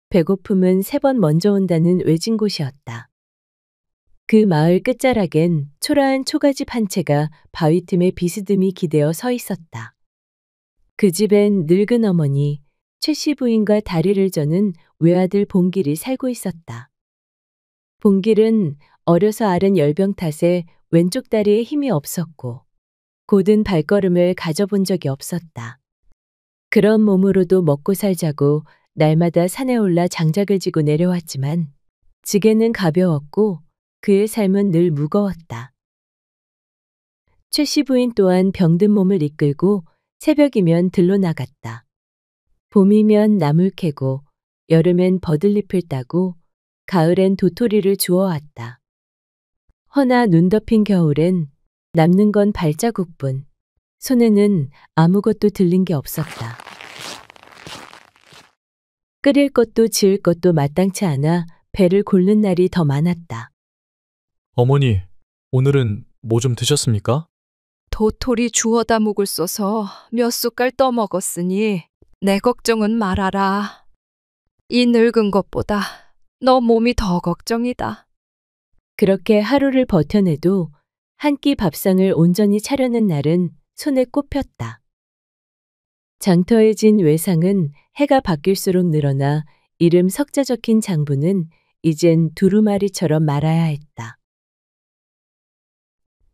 배고픔은 3번 먼저 온다는 외진 곳이었다. 그 마을 끝자락엔 초라한 초가집 한 채가 바위 틈에 비스듬히 기대어 서 있었다. 그 집엔 늙은 어머니, 최씨 부인과 다리를 저는 외아들 봉길이 살고 있었다. 봉길은 어려서 앓은 열병 탓에 왼쪽 다리에 힘이 없었고 곧은 발걸음을 가져본 적이 없었다. 그런 몸으로도 먹고 살자고 날마다 산에 올라 장작을 지고 내려왔지만 지게는 가벼웠고 그의 삶은 늘 무거웠다. 최씨 부인 또한 병든 몸을 이끌고 새벽이면 들로 나갔다. 봄이면 나물 캐고 여름엔 버들잎을 따고 가을엔 도토리를 주워왔다. 허나 눈 덮인 겨울엔 남는 건 발자국뿐 손에는 아무것도 들린 게 없었다. 끓일 것도 지을 것도 마땅치 않아 배를 고른 날이 더 많았다. 어머니, 오늘은 뭐 좀 드셨습니까? 도토리 주워다 묵을 써서 몇 숟갈 떠먹었으니 내 걱정은 말아라. 이 늙은 것보다 너 몸이 더 걱정이다. 그렇게 하루를 버텨내도 한 끼 밥상을 온전히 차려는 날은 손에 꼽혔다. 장터에 진 외상은 해가 바뀔수록 늘어나 이름 석자 적힌 장부는 이젠 두루마리처럼 말아야 했다.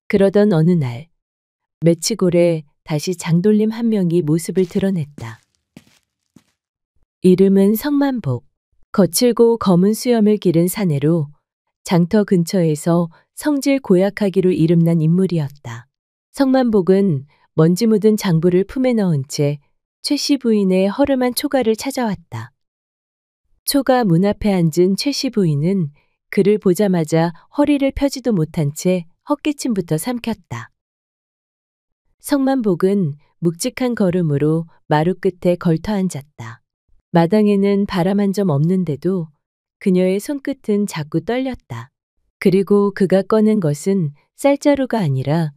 그러던 어느 날 매치골에 다시 장돌림 한 명이 모습을 드러냈다. 이름은 성만복. 거칠고 검은 수염을 기른 사내로 장터 근처에서 성질 고약하기로 이름난 인물이었다. 성만복은 먼지 묻은 장부를 품에 넣은 채 최씨 부인의 허름한 초가를 찾아왔다. 초가 문 앞에 앉은 최씨 부인은 그를 보자마자 허리를 펴지도 못한 채 헛기침부터 삼켰다. 성만복은 묵직한 걸음으로 마루 끝에 걸터 앉았다. 마당에는 바람 한 점 없는데도 그녀의 손끝은 자꾸 떨렸다. 그리고 그가 꺼낸 것은 쌀자루가 아니라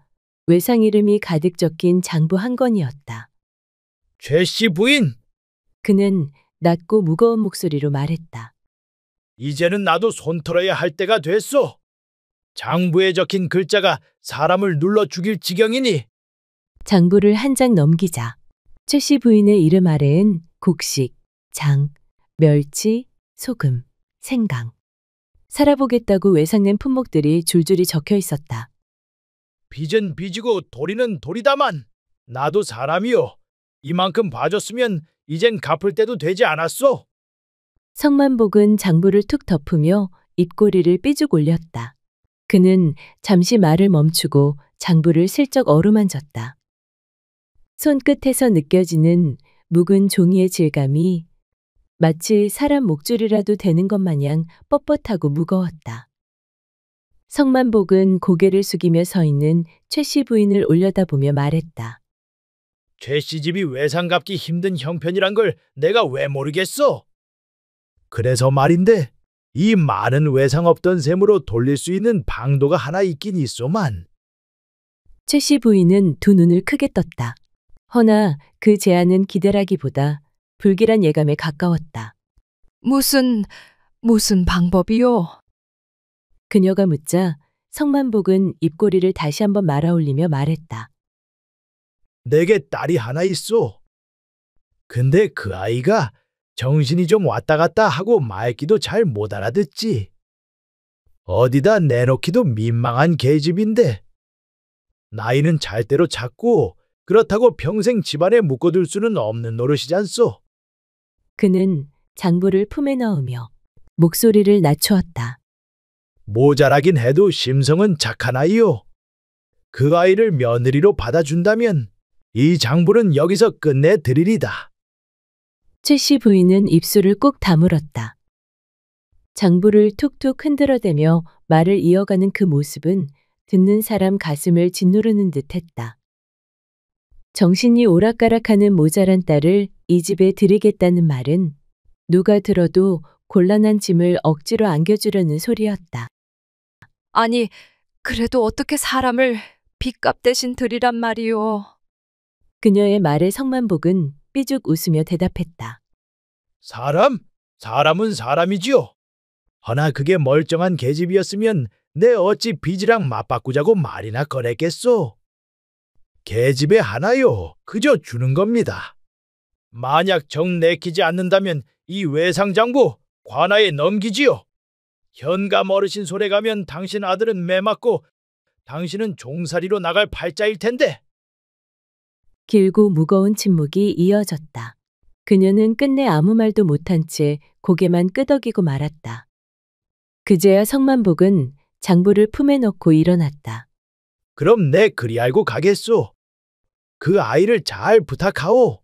외상 이름이 가득 적힌 장부 한 권이었다. 최씨 부인! 그는 낮고 무거운 목소리로 말했다. 이제는 나도 손 털어야 할 때가 됐소. 장부에 적힌 글자가 사람을 눌러 죽일 지경이니. 장부를 한 장 넘기자 최씨 부인의 이름 아래엔 곡식, 장, 멸치, 소금, 생강. 살아보겠다고 외상낸 품목들이 줄줄이 적혀 있었다. 빚은 빚이고 도리는 도리다만 나도 사람이요. 이만큼 봐줬으면 이젠 갚을 때도 되지 않았소? 성만복은 장부를 툭 덮으며 입꼬리를 삐죽 올렸다. 그는 잠시 말을 멈추고 장부를 슬쩍 어루만졌다. 손끝에서 느껴지는 묵은 종이의 질감이 마치 사람 목줄이라도 되는 것 마냥 뻣뻣하고 무거웠다. 성만복은 고개를 숙이며 서 있는 최씨 부인을 올려다보며 말했다. 최씨 집이 외상 갚기 힘든 형편이란 걸 내가 왜 모르겠어? 그래서 말인데 이 많은 외상 없던 셈으로 돌릴 수 있는 방도가 하나 있긴 있소만. 최씨 부인은 두 눈을 크게 떴다. 허나 그 제안은 기대라기보다 불길한 예감에 가까웠다. 무슨 방법이요? 그녀가 묻자 성만복은 입꼬리를 다시 한번 말아올리며 말했다. 내게 딸이 하나 있어. 근데 그 아이가 정신이 좀 왔다 갔다 하고 말귀도 잘 못 알아듣지. 어디다 내놓기도 민망한 계집인데 나이는 잘대로 찾고 그렇다고 평생 집안에 묶어둘 수는 없는 노릇이잖소. 그는 장부를 품에 넣으며 목소리를 낮추었다. 모자라긴 해도 심성은 착한 아이요. 그 아이를 며느리로 받아준다면 이 장부는 여기서 끝내드리리다. 최 씨 부인은 입술을 꼭 다물었다. 장부를 툭툭 흔들어대며 말을 이어가는 그 모습은 듣는 사람 가슴을 짓누르는 듯했다. 정신이 오락가락하는 모자란 딸을 이 집에 들이겠다는 말은 누가 들어도 곤란한 짐을 억지로 안겨주려는 소리였다. 아니, 그래도 어떻게 사람을 빚값 대신 드리란 말이오. 그녀의 말에 성만복은 삐죽 웃으며 대답했다. 사람은 사람이지요. 허나 그게 멀쩡한 계집이었으면 내 어찌 빚이랑 맞바꾸자고 말이나 꺼냈겠소. 계집의 하나요. 그저 주는 겁니다. 만약 정 내키지 않는다면 이 외상장부 관아에 넘기지요. 현감 어르신 손에 가면 당신 아들은 매 맞고 당신은 종살이로 나갈 팔자일 텐데. 길고 무거운 침묵이 이어졌다. 그녀는 끝내 아무 말도 못한 채 고개만 끄덕이고 말았다. 그제야 성만복은 장부를 품에 넣고 일어났다. 그럼 내 그리 알고 가겠소. 그 아이를 잘 부탁하오.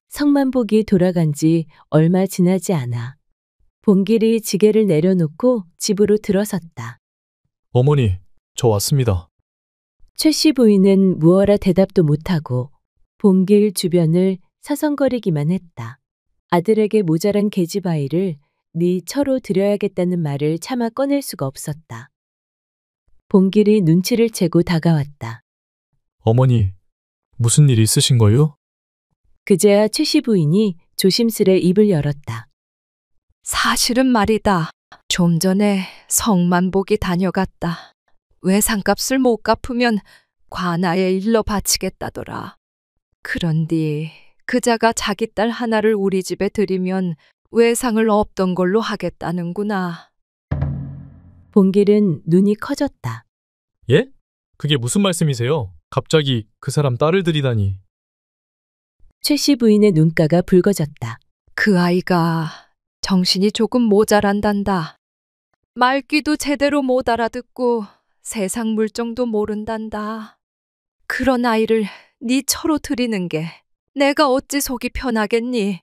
성만복이 돌아간 지 얼마 지나지 않아 봉길이 지게를 내려놓고 집으로 들어섰다. 어머니, 저 왔습니다. 최 씨 부인은 무어라 대답도 못하고 봉길 주변을 서성거리기만 했다. 아들에게 모자란 계집 아이를 네 처로 드려야겠다는 말을 차마 꺼낼 수가 없었다. 봉길이 눈치를 채고 다가왔다. 어머니, 무슨 일 있으신 거요? 그제야 최 씨 부인이 조심스레 입을 열었다. 사실은 말이다. 좀 전에 성만복이 다녀갔다. 외상값을 못 갚으면 관아에 일러 바치겠다더라. 그런디 그자가 자기 딸 하나를 우리 집에 들이면 외상을 없던 걸로 하겠다는구나. 봉길은 눈이 커졌다. 예? 그게 무슨 말씀이세요? 갑자기 그 사람 딸을 들이다니. 최 씨 부인의 눈가가 붉어졌다. 그 아이가 정신이 조금 모자란단다. 말귀도 제대로 못 알아듣고 세상 물정도 모른단다. 그런 아이를 네 처로 들이는 게 내가 어찌 속이 편하겠니?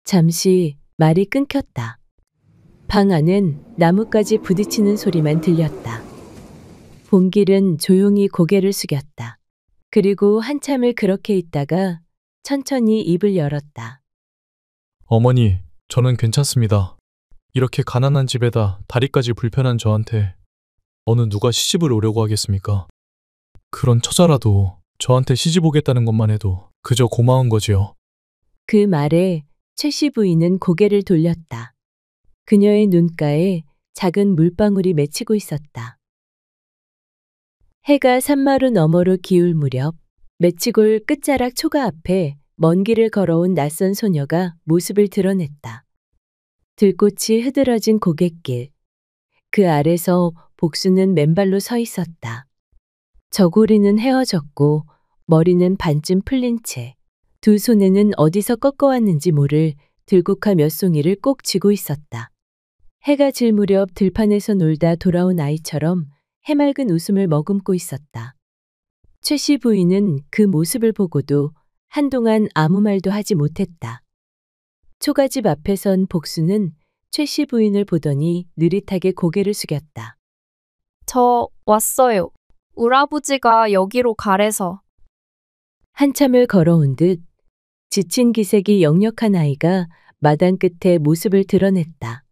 잠시 말이 끊겼다. 방 안은 나뭇가지 부딪히는 소리만 들렸다. 봉길은 조용히 고개를 숙였다. 그리고 한참을 그렇게 있다가 천천히 입을 열었다. 어머니, 저는 괜찮습니다. 이렇게 가난한 집에다 다리까지 불편한 저한테 어느 누가 시집을 오려고 하겠습니까? 그런 처자라도 저한테 시집 오겠다는 것만 해도 그저 고마운 거지요. 그 말에 최 씨 부인은 고개를 돌렸다. 그녀의 눈가에 작은 물방울이 맺히고 있었다. 해가 산마루 너머로 기울 무렵 맺히골 끝자락 초가 앞에 먼 길을 걸어온 낯선 소녀가 모습을 드러냈다. 들꽃이 흐드러진 고갯길. 그 아래서 복수는 맨발로 서 있었다. 저고리는 헤어졌고 머리는 반쯤 풀린 채 두 손에는 어디서 꺾어왔는지 모를 들국화 몇 송이를 꼭 쥐고 있었다. 해가 질 무렵 들판에서 놀다 돌아온 아이처럼 해맑은 웃음을 머금고 있었다. 최 씨 부인은 그 모습을 보고도 한동안 아무 말도 하지 못했다. 초가집 앞에 선 복수는 최 씨 부인을 보더니 느릿하게 고개를 숙였다. 저 왔어요. 우라부지가 여기로 가래서. 한참을 걸어온 듯 지친 기색이 역력한 아이가 마당 끝에 모습을 드러냈다.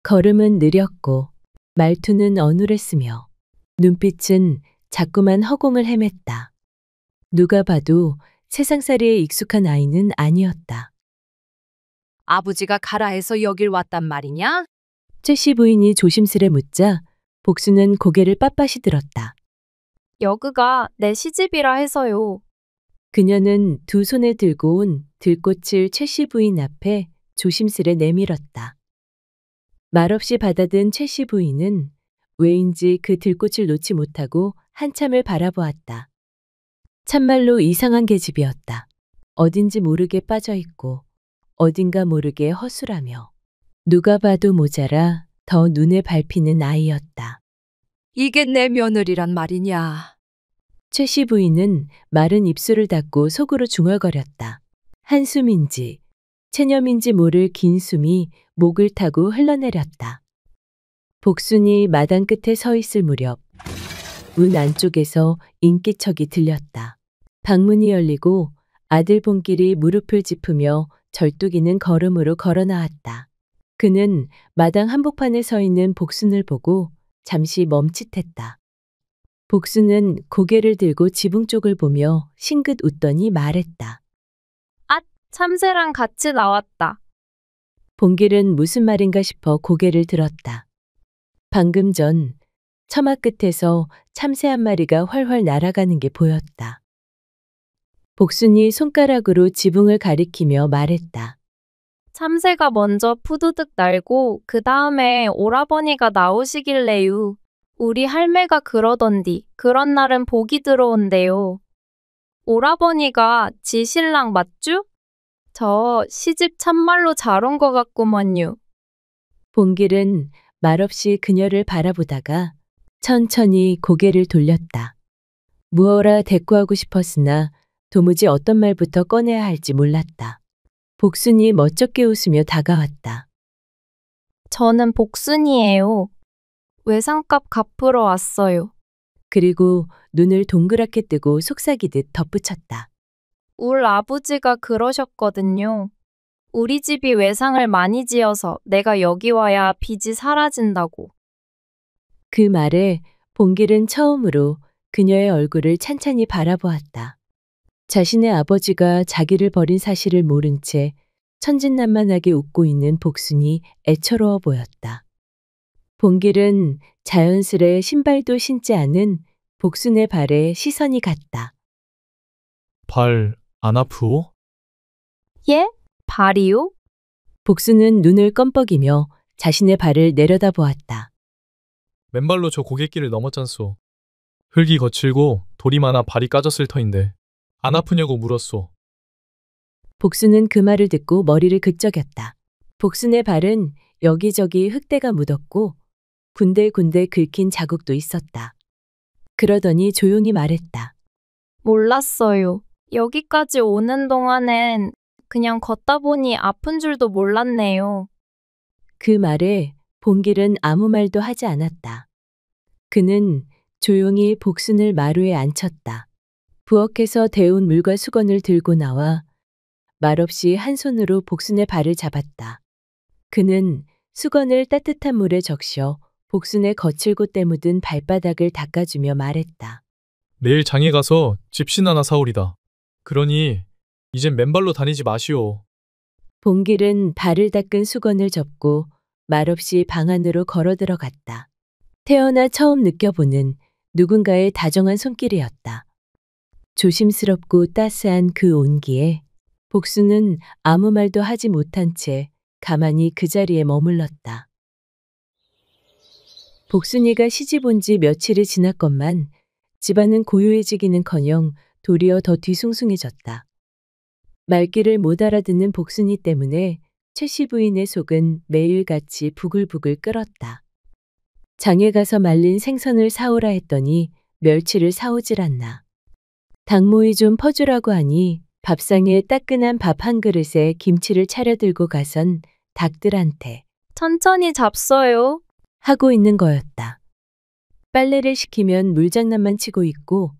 걸음은 느렸고 말투는 어눌했으며 눈빛은 자꾸만 허공을 헤맸다. 누가 봐도 세상살이에 익숙한 아이는 아니었다. 아버지가 가라 해서 여길 왔단 말이냐? 최씨 부인이 조심스레 묻자 복수는 고개를 빳빳이 들었다. 여그가 내 시집이라 해서요. 그녀는 두 손에 들고 온 들꽃을 최씨 부인 앞에 조심스레 내밀었다. 말없이 받아든 최씨 부인은 왜인지 그 들꽃을 놓지 못하고 한참을 바라보았다. 참말로 이상한 계집이었다. 어딘지 모르게 빠져있고 어딘가 모르게 허술하며 누가 봐도 모자라 더 눈에 밟히는 아이였다. 이게 내 며느리란 말이냐? 최씨 부인은 마른 입술을 닫고 속으로 중얼거렸다. 한숨인지 체념인지 모를 긴 숨이 목을 타고 흘러내렸다. 복순이 마당 끝에 서 있을 무렵 문 안쪽에서 인기척이 들렸다. 방문이 열리고 아들 본길이 무릎을 짚으며 절뚝이는 걸음으로 걸어 나왔다. 그는 마당 한복판에 서 있는 복순을 보고 잠시 멈칫했다. 복순은 고개를 들고 지붕 쪽을 보며 싱긋 웃더니 말했다. 참새랑 같이 나왔다. 본길은 무슨 말인가 싶어 고개를 들었다. 방금 전 처마 끝에서 참새 한 마리가 활활 날아가는 게 보였다. 복순이 손가락으로 지붕을 가리키며 말했다. 참새가 먼저 푸드득 날고 그 다음에 오라버니가 나오시길래요. 우리 할매가 그러던디 그런 날은 복이 들어온대요. 오라버니가 지 신랑 맞쥬? 저 시집 참말로 잘 온 것 같구먼요. 본길은 말없이 그녀를 바라보다가 천천히 고개를 돌렸다. 무어라 대꾸하고 싶었으나 도무지 어떤 말부터 꺼내야 할지 몰랐다. 복순이 멋쩍게 웃으며 다가왔다. 저는 복순이에요. 외상값 갚으러 왔어요. 그리고 눈을 동그랗게 뜨고 속삭이듯 덧붙였다. 울 아버지가 그러셨거든요. 우리 집이 외상을 많이 지어서 내가 여기 와야 빚이 사라진다고. 그 말에 본길은 처음으로 그녀의 얼굴을 찬찬히 바라보았다. 자신의 아버지가 자기를 버린 사실을 모른 채 천진난만하게 웃고 있는 복순이 애처로워 보였다. 본길은 자연스레 신발도 신지 않은 복순의 발에 시선이 갔다. 발 안 아프오? 예? 발이요? 복순은 눈을 껌뻑이며 자신의 발을 내려다보았다. 맨발로 저 고갯길을 넘었잖소. 흙이 거칠고 돌이 많아 발이 까졌을 터인데 안 아프냐고 물었소. 복순은 그 말을 듣고 머리를 긁적였다. 복순의 발은 여기저기 흙대가 묻었고 군데군데 긁힌 자국도 있었다. 그러더니 조용히 말했다. 몰랐어요. 여기까지 오는 동안엔 그냥 걷다 보니 아픈 줄도 몰랐네요. 그 말에 본길은 아무 말도 하지 않았다. 그는 조용히 복순을 마루에 앉혔다. 부엌에서 데운 물과 수건을 들고 나와 말없이 한 손으로 복순의 발을 잡았다. 그는 수건을 따뜻한 물에 적셔 복순의 거칠고 때 묻은 발바닥을 닦아주며 말했다. 내일 장에 가서 집신 하나 사오리다. 그러니 이젠 맨발로 다니지 마시오. 본길은 발을 닦은 수건을 접고 말없이 방 안으로 걸어 들어갔다. 태어나 처음 느껴보는 누군가의 다정한 손길이었다. 조심스럽고 따스한 그 온기에 복순은 아무 말도 하지 못한 채 가만히 그 자리에 머물렀다. 복순이가 시집 온 지 며칠이 지났건만 집안은 고요해지기는커녕 도리어 더 뒤숭숭해졌다. 말귀를 못 알아듣는 복순이 때문에 최씨 부인의 속은 매일같이 부글부글 끓었다. 장에 가서 말린 생선을 사오라 했더니 멸치를 사오질 않나. 닭모이 좀 퍼주라고 하니 밥상에 따끈한 밥 한 그릇에 김치를 차려 들고 가선 닭들한테 천천히 잡숴요. 하고 있는 거였다. 빨래를 시키면 물장난만 치고 있고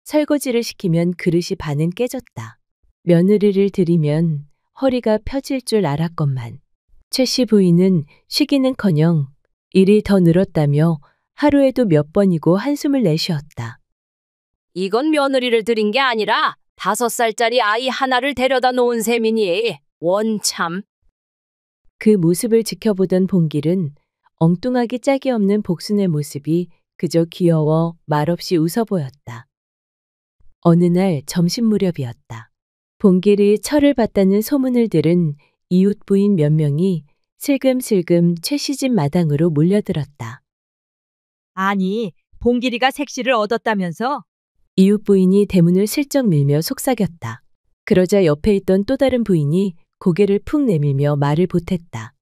설거지를 시키면 그릇이 반은 깨졌다. 며느리를 들이면 허리가 펴질 줄 알았건만 최씨 부인은 쉬기는커녕 일이 더 늘었다며 하루에도 몇 번이고 한숨을 내쉬었다. 이건 며느리를 들인 게 아니라 5살짜리 아이 하나를 데려다 놓은 셈이니 원참. 그 모습을 지켜보던 봉길은 엉뚱하기 짝이 없는 복순의 모습이 그저 귀여워 말없이 웃어 보였다. 어느 날 점심 무렵이었다. 봉길이 철을 봤다는 소문을 들은 이웃 부인 몇 명이 슬금슬금 최 씨 집 마당으로 몰려들었다. 아니, 봉길이가 색시를 얻었다면서? 이웃 부인이 대문을 슬쩍 밀며 속삭였다. 그러자 옆에 있던 또 다른 부인이 고개를 푹 내밀며 말을 보탰다.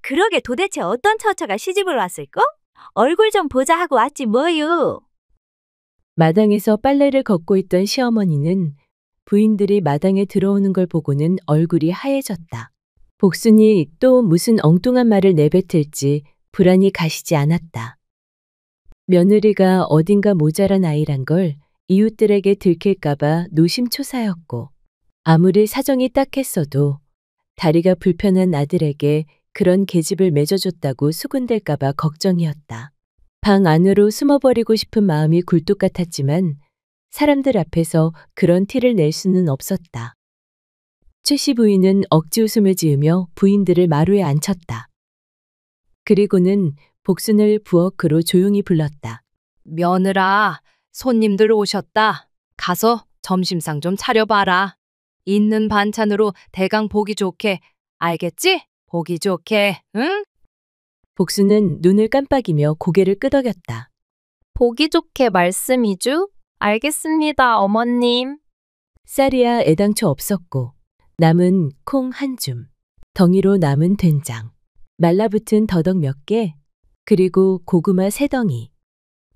그러게 도대체 어떤 처처가 시집을 왔을까? 얼굴 좀 보자 하고 왔지 뭐유. 마당에서 빨래를 걷고 있던 시어머니는 부인들이 마당에 들어오는 걸 보고는 얼굴이 하얘졌다. 복순이 또 무슨 엉뚱한 말을 내뱉을지 불안이 가시지 않았다. 며느리가 어딘가 모자란 아이란 걸 이웃들에게 들킬까봐 노심초사였고 아무리 사정이 딱했어도 다리가 불편한 아들에게 그런 계집을 맺어줬다고 수군댈까봐 걱정이었다. 방 안으로 숨어버리고 싶은 마음이 굴뚝 같았지만 사람들 앞에서 그런 티를 낼 수는 없었다. 최 씨 부인은 억지 웃음을 지으며 부인들을 마루에 앉혔다. 그리고는 복순을 부엌으로 조용히 불렀다. 며느라, 손님들 오셨다. 가서 점심상 좀 차려봐라. 있는 반찬으로 대강 보기 좋게, 알겠지? 보기 좋게, 응? 복순은 눈을 깜빡이며 고개를 끄덕였다. 보기 좋게 말씀이죠? 알겠습니다, 어머님. 쌀이야 애당초 없었고 남은 콩 한 줌, 덩이로 남은 된장, 말라붙은 더덕 몇 개, 그리고 고구마 3덩이.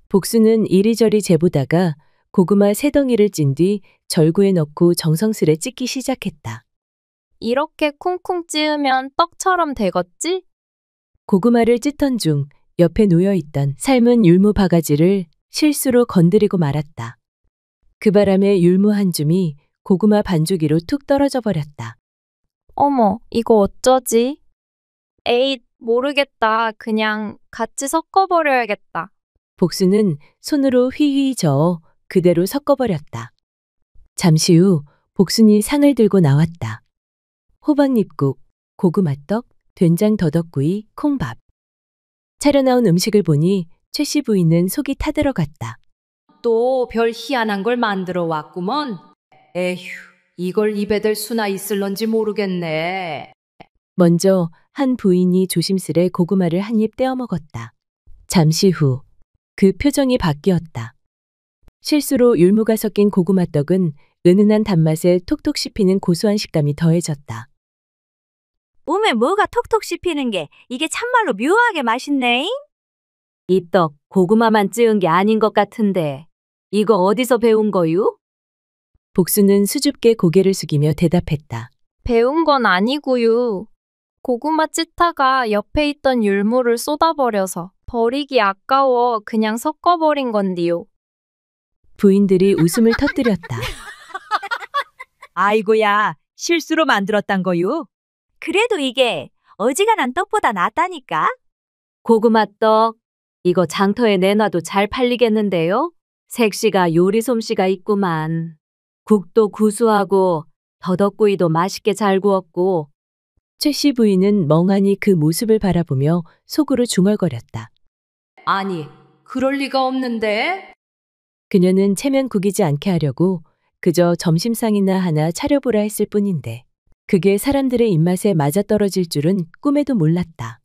복순은 이리저리 재보다가 고구마 3덩이를 찐 뒤 절구에 넣고 정성스레 찢기 시작했다. 이렇게 쿵쿵 찌으면 떡처럼 되겠지? 고구마를 찢던 중 옆에 놓여있던 삶은 율무 바가지를 실수로 건드리고 말았다. 그 바람에 율무 한 줌이 고구마 반죽이로 툭 떨어져 버렸다. 어머, 이거 어쩌지? 에잇, 모르겠다. 그냥 같이 섞어버려야겠다. 복순은 손으로 휘휘 저어 그대로 섞어버렸다. 잠시 후 복순이 상을 들고 나왔다. 호박잎국, 고구마떡, 된장 더덕구이, 콩밥. 차려나온 음식을 보니 최 씨 부인은 속이 타들어갔다. 또 별 희한한 걸 만들어 왔구먼. 에휴, 이걸 입에 댈 수나 있을런지 모르겠네. 먼저 한 부인이 조심스레 고구마를 한 입 떼어 먹었다. 잠시 후 그 표정이 바뀌었다. 실수로 율무가 섞인 고구마떡은 은은한 단맛에 톡톡 씹히는 고소한 식감이 더해졌다. 몸에 뭐가 톡톡 씹히는 게 이게 참말로 묘하게 맛있네. 이 떡 고구마만 찌은 게 아닌 것 같은데 이거 어디서 배운 거유? 복순은 수줍게 고개를 숙이며 대답했다. 배운 건 아니고요. 고구마 찢다가 옆에 있던 율무를 쏟아버려서 버리기 아까워 그냥 섞어버린 건디요. 부인들이 웃음을 터뜨렸다. 아이고야, 실수로 만들었단 거유? 그래도 이게 어지간한 떡보다 낫다니까. 고구마 떡 이거 장터에 내놔도 잘 팔리겠는데요? 색시가 요리 솜씨가 있구만. 국도 구수하고 더덕구이도 맛있게 잘 구웠고. 최 씨 부인은 멍하니 그 모습을 바라보며 속으로 중얼거렸다. 아니, 그럴 리가 없는데? 그녀는 체면 구기지 않게 하려고 그저 점심상이나 하나 차려보라 했을 뿐인데 그게 사람들의 입맛에 맞아떨어질 줄은 꿈에도 몰랐다.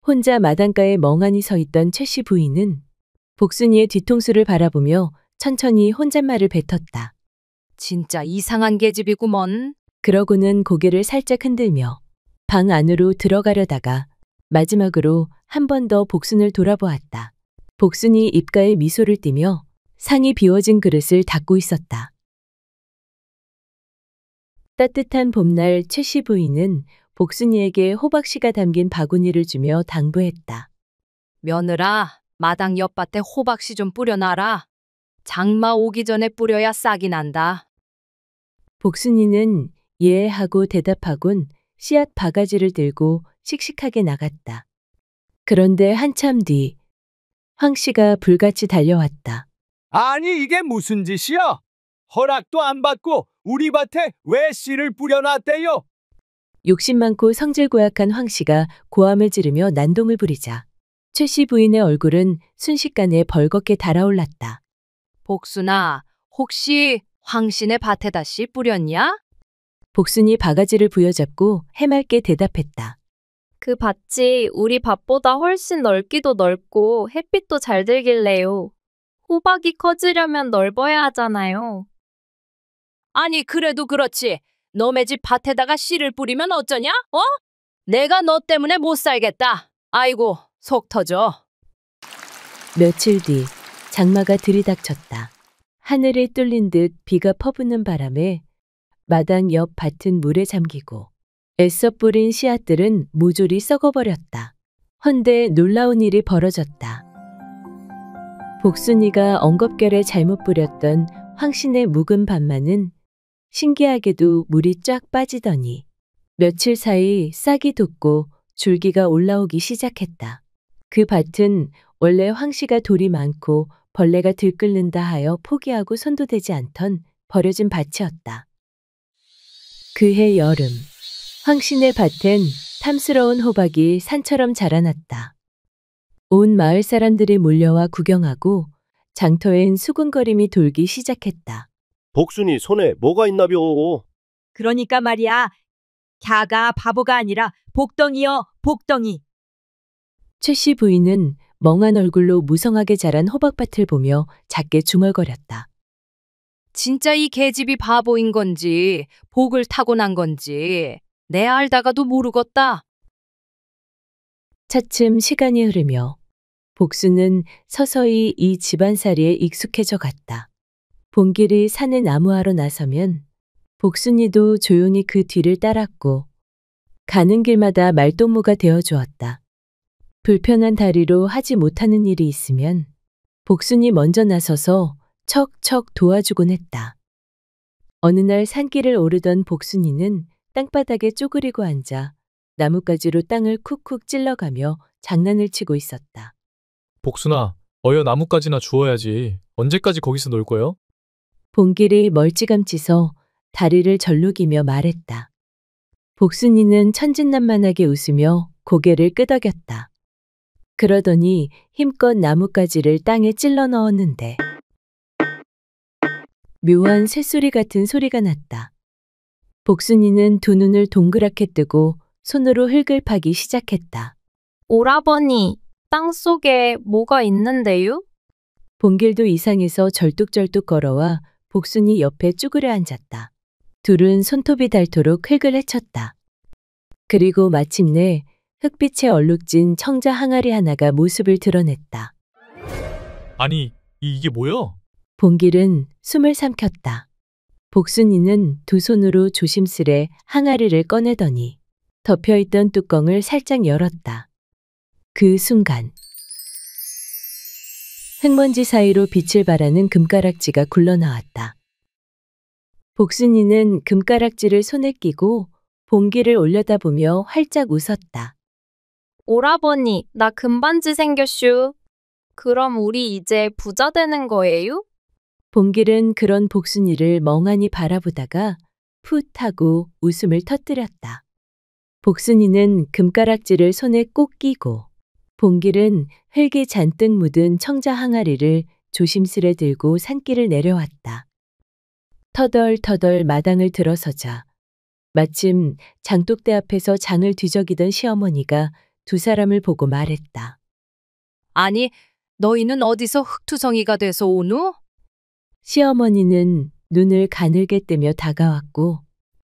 혼자 마당가에 멍하니 서 있던 최 씨 부인은 복순이의 뒤통수를 바라보며 천천히 혼잣말을 뱉었다. 진짜 이상한 계집이구먼. 그러고는 고개를 살짝 흔들며 방 안으로 들어가려다가 마지막으로 한 번 더 복순을 돌아보았다. 복순이 입가에 미소를 띠며 상이 비워진 그릇을 닦고 있었다. 따뜻한 봄날 최 씨 부인은 복순이에게 호박씨가 담긴 바구니를 주며 당부했다. 며느라, 마당 옆밭에 호박씨 좀 뿌려놔라. 장마 오기 전에 뿌려야 싹이 난다. 복순이는 예 하고 대답하곤 씨앗 바가지를 들고 씩씩하게 나갔다. 그런데 한참 뒤 황 씨가 불같이 달려왔다. 아니 이게 무슨 짓이야? 허락도 안 받고 우리 밭에 왜 씨를 뿌려놨대요? 욕심 많고 성질 고약한 황 씨가 고함을 지르며 난동을 부리자 최 씨 부인의 얼굴은 순식간에 벌겋게 달아올랐다. 복순아, 혹시 황신의 밭에다 씨 뿌렸냐? 복순이 바가지를 부여잡고 해맑게 대답했다. 그 밭이 우리 밭보다 훨씬 넓기도 넓고 햇빛도 잘 들길래요. 호박이 커지려면 넓어야 하잖아요. 아니, 그래도 그렇지. 너네 집 밭에다가 씨를 뿌리면 어쩌냐? 어? 내가 너 때문에 못 살겠다. 아이고, 속 터져. 며칠 뒤 장마가 들이닥쳤다. 하늘에 뚫린 듯 비가 퍼붓는 바람에 마당 옆 밭은 물에 잠기고 애써 뿌린 씨앗들은 모조리 썩어버렸다. 헌데 놀라운 일이 벌어졌다. 복순이가 엉겁결에 잘못 뿌렸던 황신의 묵은 밭만은 신기하게도 물이 쫙 빠지더니 며칠 사이 싹이 돋고 줄기가 올라오기 시작했다. 그 밭은 원래 황씨가 돌이 많고 벌레가 들끓는다 하여 포기하고 손도 대지 않던 버려진 밭이었다. 그해 여름, 황신의 밭엔 탐스러운 호박이 산처럼 자라났다. 온 마을 사람들이 몰려와 구경하고 장터엔 수군거림이 돌기 시작했다. 복순이 손에 뭐가 있나벼? 그러니까 말이야. 갸가 바보가 아니라 복덩이여, 복덩이. 최 씨 부인은 멍한 얼굴로 무성하게 자란 호박밭을 보며 작게 중얼거렸다. 진짜 이 계집이 바보인 건지 복을 타고난 건지 내 알다가도 모르겠다. 차츰 시간이 흐르며 복수는 서서히 이 집안살이에 익숙해져 갔다. 봉길이 산에 나무하러 나서면 복순이도 조용히 그 뒤를 따랐고 가는 길마다 말동무가 되어 주었다. 불편한 다리로 하지 못하는 일이 있으면 복순이 먼저 나서서 척척 도와주곤 했다. 어느 날 산길을 오르던 복순이는 땅바닥에 쪼그리고 앉아 나뭇가지로 땅을 쿡쿡 찔러가며 장난을 치고 있었다. 복순아, 어여 나뭇가지나 주워야지. 언제까지 거기서 놀 거요? 봉길이 멀찌감치서 다리를 절룩이며 말했다. 복순이는 천진난만하게 웃으며 고개를 끄덕였다. 그러더니 힘껏 나뭇가지를 땅에 찔러 넣었는데 묘한 새소리 같은 소리가 났다. 복순이는 두 눈을 동그랗게 뜨고 손으로 흙을 파기 시작했다. 오라버니, 땅속에 뭐가 있는데요? 봉길도 이상해서 절뚝절뚝 걸어와 복순이 옆에 쭈그려 앉았다. 둘은 손톱이 닳도록 흙을 헤쳤다. 그리고 마침내 흙빛에 얼룩진 청자 항아리 하나가 모습을 드러냈다. 아니, 이게 뭐여? 봉길은 숨을 삼켰다. 복순이는 두 손으로 조심스레 항아리를 꺼내더니 덮여있던 뚜껑을 살짝 열었다. 그 순간 흙먼지 사이로 빛을 발하는 금가락지가 굴러나왔다. 복순이는 금가락지를 손에 끼고 봉길을 올려다보며 활짝 웃었다. 오라버니, 나 금반지 생겼슈. 그럼 우리 이제 부자 되는 거예요? 봉길은 그런 복순이를 멍하니 바라보다가 풋 하고 웃음을 터뜨렸다. 복순이는 금가락지를 손에 꼭 끼고 봉길은 흙이 잔뜩 묻은 청자 항아리를 조심스레 들고 산길을 내려왔다. 터덜터덜 마당을 들어서자 마침 장독대 앞에서 장을 뒤적이던 시어머니가 두 사람을 보고 말했다. 아니, 너희는 어디서 흙투성이가 돼서 오누? 시어머니는 눈을 가늘게 뜨며 다가왔고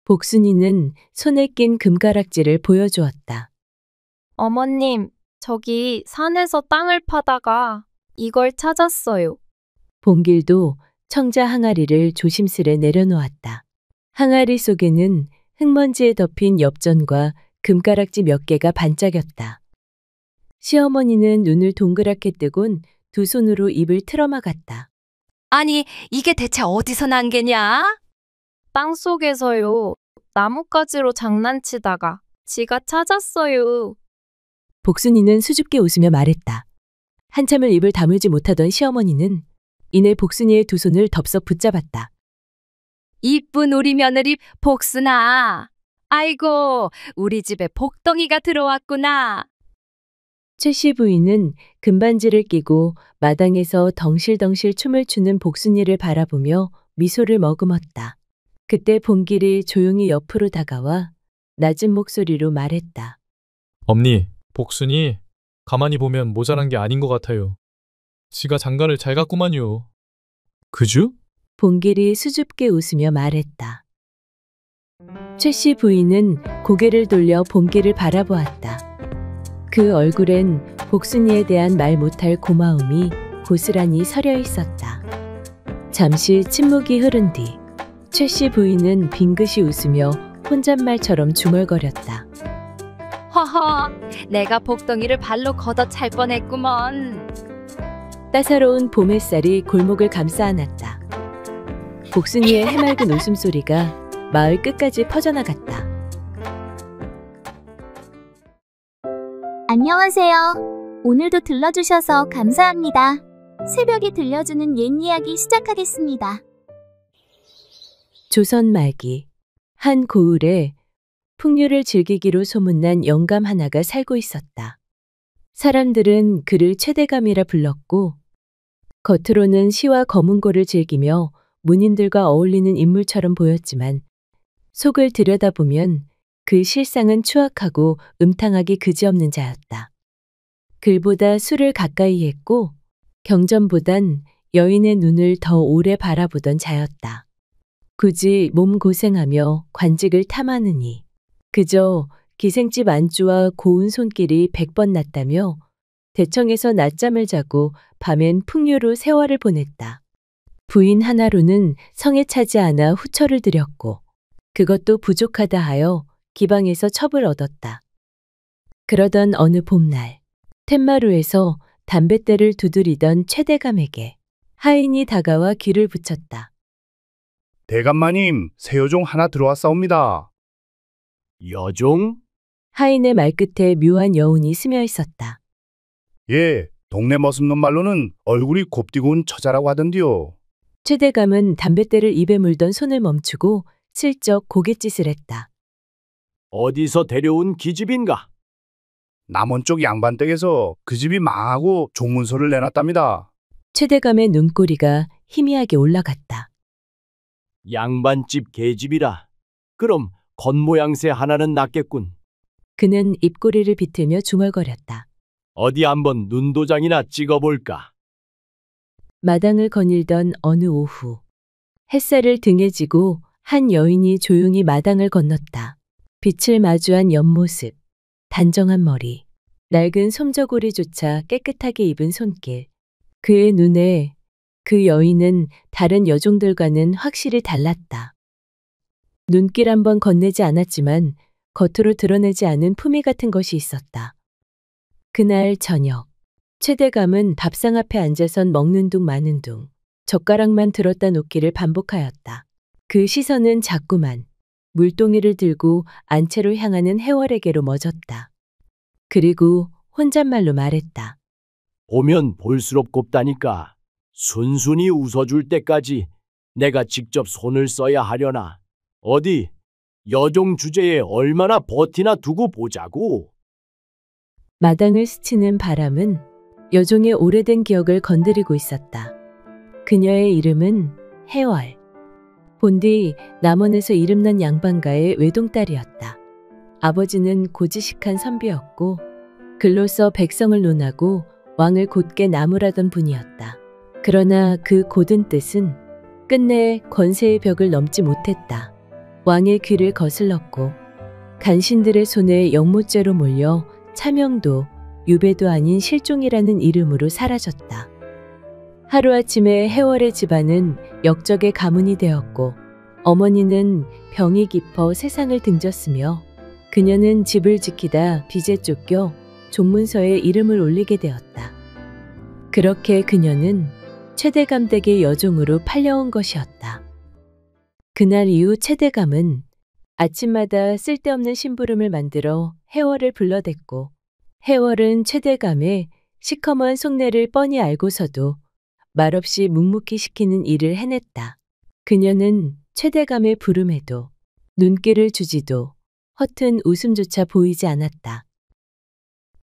복순이는 손에 낀 금가락지를 보여주었다. 어머님, 저기 산에서 땅을 파다가 이걸 찾았어요. 봉길도 청자 항아리를 조심스레 내려놓았다. 항아리 속에는 흙먼지에 덮인 엽전과 금가락지 몇 개가 반짝였다. 시어머니는 눈을 동그랗게 뜨곤 두 손으로 입을 틀어막았다. 아니, 이게 대체 어디서 난 게냐? 땅속에서요. 나뭇가지로 장난치다가 지가 찾았어요. 복순이는 수줍게 웃으며 말했다. 한참을 입을 다물지 못하던 시어머니는 이내 복순이의 두 손을 덥석 붙잡았다. 이쁜 우리 며느리 복순아. 아이고, 우리 집에 복덩이가 들어왔구나. 최씨 부인은 금반지를 끼고 마당에서 덩실덩실 춤을 추는 복순이를 바라보며 미소를 머금었다. 그때 봉길이 조용히 옆으로 다가와 낮은 목소리로 말했다. 엄니, 복순이 가만히 보면 모자란 게 아닌 것 같아요. 지가 장가를 잘 갔구만요. 그주? 봉길이 수줍게 웃으며 말했다. 최씨 부인은 고개를 돌려 봉길을 바라보았다. 그 얼굴엔 복순이에 대한 말 못할 고마움이 고스란히 서려 있었다. 잠시 침묵이 흐른 뒤 최씨 부인은 빙긋이 웃으며 혼잣말처럼 중얼거렸다. 허허, 내가 복덩이를 발로 걷어 찰 뻔했구먼. 따사로운 봄 햇살이 골목을 감싸 안았다. 복순이의 해맑은 웃음소리가 마을 끝까지 퍼져나갔다. 안녕하세요. 오늘도 들러주셔서 감사합니다. 새벽에 들려주는 옛 이야기 시작하겠습니다. 조선 말기 한 고을에 풍류를 즐기기로 소문난 영감 하나가 살고 있었다. 사람들은 그를 최대감이라 불렀고 겉으로는 시와 거문고를 즐기며 문인들과 어울리는 인물처럼 보였지만 속을 들여다보면 그 실상은 추악하고 음탕하기 그지없는 자였다. 글보다 술을 가까이 했고 경전보단 여인의 눈을 더 오래 바라보던 자였다. 굳이 몸 고생하며 관직을 탐하느니 그저 기생집 안주와 고운 손길이 100번 났다며 대청에서 낮잠을 자고 밤엔 풍류로 세월을 보냈다. 부인 하나로는 성에 차지 않아 후처를 들였고 그것도 부족하다 하여 기방에서 첩을 얻었다. 그러던 어느 봄날 텐마루에서 담뱃대를 두드리던 최대감에게 하인이 다가와 귀를 붙였다. 대감마님, 새 여종 하나 들어왔사옵니다. 여종? 하인의 말끝에 묘한 여운이 스며 있었다. 예, 동네 머슴놈 말로는 얼굴이 곱디고 온 처자라고 하던디요. 최대감은 담뱃대를 입에 물던 손을 멈추고 슬쩍 고갯짓을 했다. 어디서 데려온 기집인가? 남원 쪽 양반댁에서 그 집이 망하고 종문서를 내놨답니다. 최대감의 눈꼬리가 희미하게 올라갔다. 양반집 계집이라. 그럼 겉모양새 하나는 낫겠군. 그는 입꼬리를 비틀며 중얼거렸다. 어디 한번 눈도장이나 찍어볼까? 마당을 거닐던 어느 오후 햇살을 등에 지고 한 여인이 조용히 마당을 건넜다. 빛을 마주한 옆모습, 단정한 머리, 낡은 솜저고리조차 깨끗하게 입은 손길. 그의 눈에 그 여인은 다른 여종들과는 확실히 달랐다. 눈길 한번 건네지 않았지만 겉으로 드러내지 않은 품위 같은 것이 있었다. 그날 저녁, 최대감은 밥상 앞에 앉아선 먹는 둥 마는 둥, 젓가락만 들었다 놓기를 반복하였다. 그 시선은 자꾸만 물동이를 들고 안채로 향하는 해월에게로 멎었다. 그리고 혼잣말로 말했다. 보면 볼수록 곱다니까 순순히 웃어줄 때까지 내가 직접 손을 써야 하려나. 어디 여종 주제에 얼마나 버티나 두고 보자고. 마당을 스치는 바람은 여종의 오래된 기억을 건드리고 있었다. 그녀의 이름은 해월. 본디 남원에서 이름난 양반가의 외동딸이었다. 아버지는 고지식한 선비였고 글로써 백성을 논하고 왕을 곧게 나무라던 분이었다. 그러나 그 고든 뜻은 끝내 권세의 벽을 넘지 못했다. 왕의 귀를 거슬렀고 간신들의 손에 영모죄로 몰려 차명도 유배도 아닌 실종이라는 이름으로 사라졌다. 하루아침에 해월의 집안은 역적의 가문이 되었고 어머니는 병이 깊어 세상을 등졌으며 그녀는 집을 지키다 빚에 쫓겨 종문서에 이름을 올리게 되었다. 그렇게 그녀는 최대감 댁의 여종으로 팔려온 것이었다. 그날 이후 최대감은 아침마다 쓸데없는 심부름을 만들어 해월을 불러댔고 해월은 최대감의 시커먼 속내를 뻔히 알고서도 말없이 묵묵히 시키는 일을 해냈다. 그녀는 최대감의 부름에도 눈길을 주지도 허튼 웃음조차 보이지 않았다.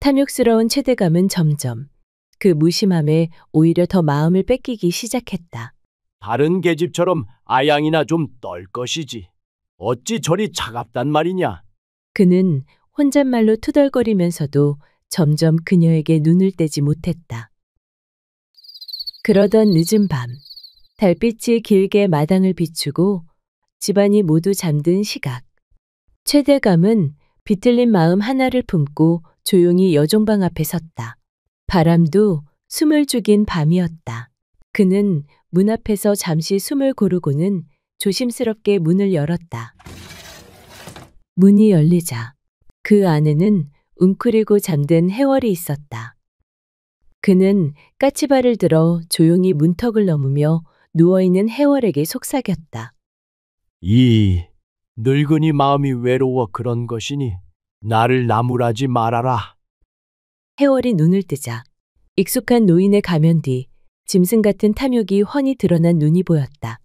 탐욕스러운 최대감은 점점 그 무심함에 오히려 더 마음을 뺏기기 시작했다. 다른 계집처럼 아양이나 좀 떨 것이지. 어찌 저리 차갑단 말이냐. 그는 혼잣말로 투덜거리면서도 점점 그녀에게 눈을 떼지 못했다. 그러던 늦은 밤, 달빛이 길게 마당을 비추고 집안이 모두 잠든 시각. 최대감은 비틀린 마음 하나를 품고 조용히 여종방 앞에 섰다. 바람도 숨을 죽인 밤이었다. 그는 문 앞에서 잠시 숨을 고르고는 조심스럽게 문을 열었다. 문이 열리자 그 안에는 웅크리고 잠든 해월이 있었다. 그는 까치발을 들어 조용히 문턱을 넘으며 누워있는 해월에게 속삭였다. 이 늙은이 마음이 외로워 그런 것이니 나를 나무라지 말아라. 해월이 눈을 뜨자 익숙한 노인의 가면 뒤 짐승 같은 탐욕이 훤히 드러난 눈이 보였다.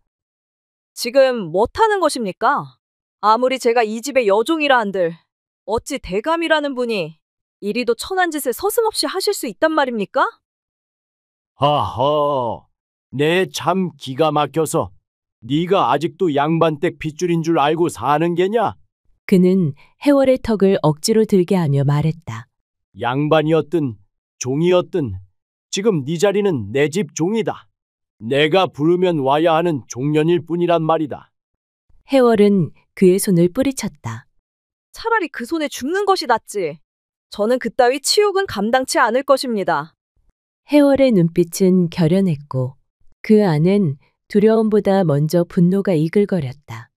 지금 못하는 것입니까? 아무리 제가 이 집의 여종이라 한들 어찌 대감이라는 분이 이리도 천한 짓을 서슴없이 하실 수 있단 말입니까? 허허, 내 참 기가 막혀서 네가 아직도 양반댁 핏줄인 줄 알고 사는 게냐? 그는 해월의 턱을 억지로 들게 하며 말했다. 양반이었든 종이었든 지금 네 자리는 내 집 종이다. 내가 부르면 와야 하는 종년일 뿐이란 말이다. 해월은 그의 손을 뿌리쳤다. 차라리 그 손에 죽는 것이 낫지. 저는 그따위 치욕은 감당치 않을 것입니다. 해월의 눈빛은 결연했고 그 안엔 두려움보다 먼저 분노가 이글거렸다.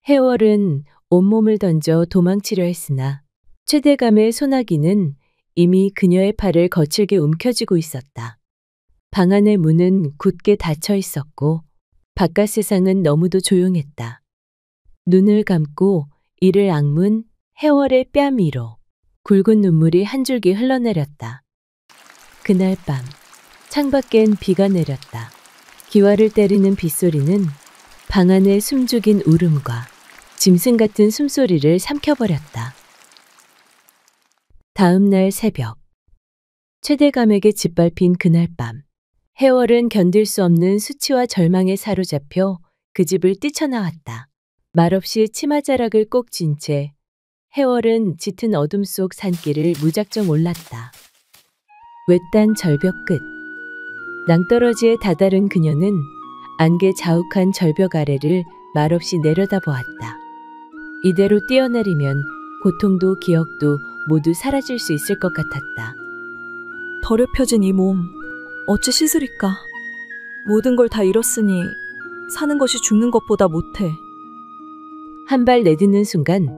해월은 온몸을 던져 도망치려 했으나 최대감의 소나기는 이미 그녀의 팔을 거칠게 움켜쥐고 있었다. 방 안의 문은 굳게 닫혀 있었고 바깥 세상은 너무도 조용했다. 눈을 감고 이를 악문 해월의 뺨 위로 굵은 눈물이 한 줄기 흘러내렸다. 그날 밤 창밖엔 비가 내렸다. 기와를 때리는 빗소리는 방 안의 숨죽인 울음과 짐승 같은 숨소리를 삼켜버렸다. 다음 날 새벽 최대감에게 짓밟힌 그날 밤 해월은 견딜 수 없는 수치와 절망에 사로잡혀 그 집을 뛰쳐나왔다. 말없이 치마자락을 꼭 쥔 채 해월은 짙은 어둠 속 산길을 무작정 올랐다. 외딴 절벽 끝 낭떠러지에 다다른 그녀는 안개 자욱한 절벽 아래를 말없이 내려다보았다. 이대로 뛰어내리면 고통도 기억도 모두 사라질 수 있을 것 같았다. 더럽혀진 이 몸 어찌 씻으리까? 모든 걸 다 잃었으니 사는 것이 죽는 것보다 못해. 한 발 내딛는 순간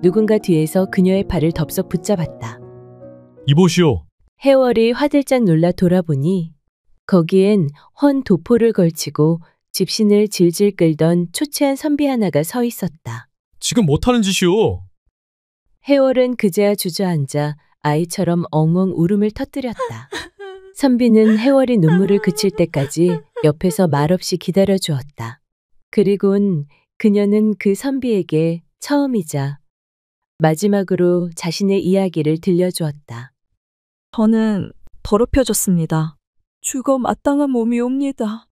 누군가 뒤에서 그녀의 발을 덥석 붙잡았다. 이보시오. 해월이 화들짝 놀라 돌아보니 거기엔 헌 도포를 걸치고 집신을 질질 끌던 초췌한 선비 하나가 서 있었다. 지금 못하는 짓이오. 해월은 그제야 주저앉아 아이처럼 엉엉 울음을 터뜨렸다. 선비는 해월이 눈물을 그칠 때까지 옆에서 말없이 기다려 주었다. 그리곤 그녀는 그 선비에게 처음이자 마지막으로 자신의 이야기를 들려주었다. 저는 더럽혀졌습니다. 죽어 마땅한 몸이옵니다.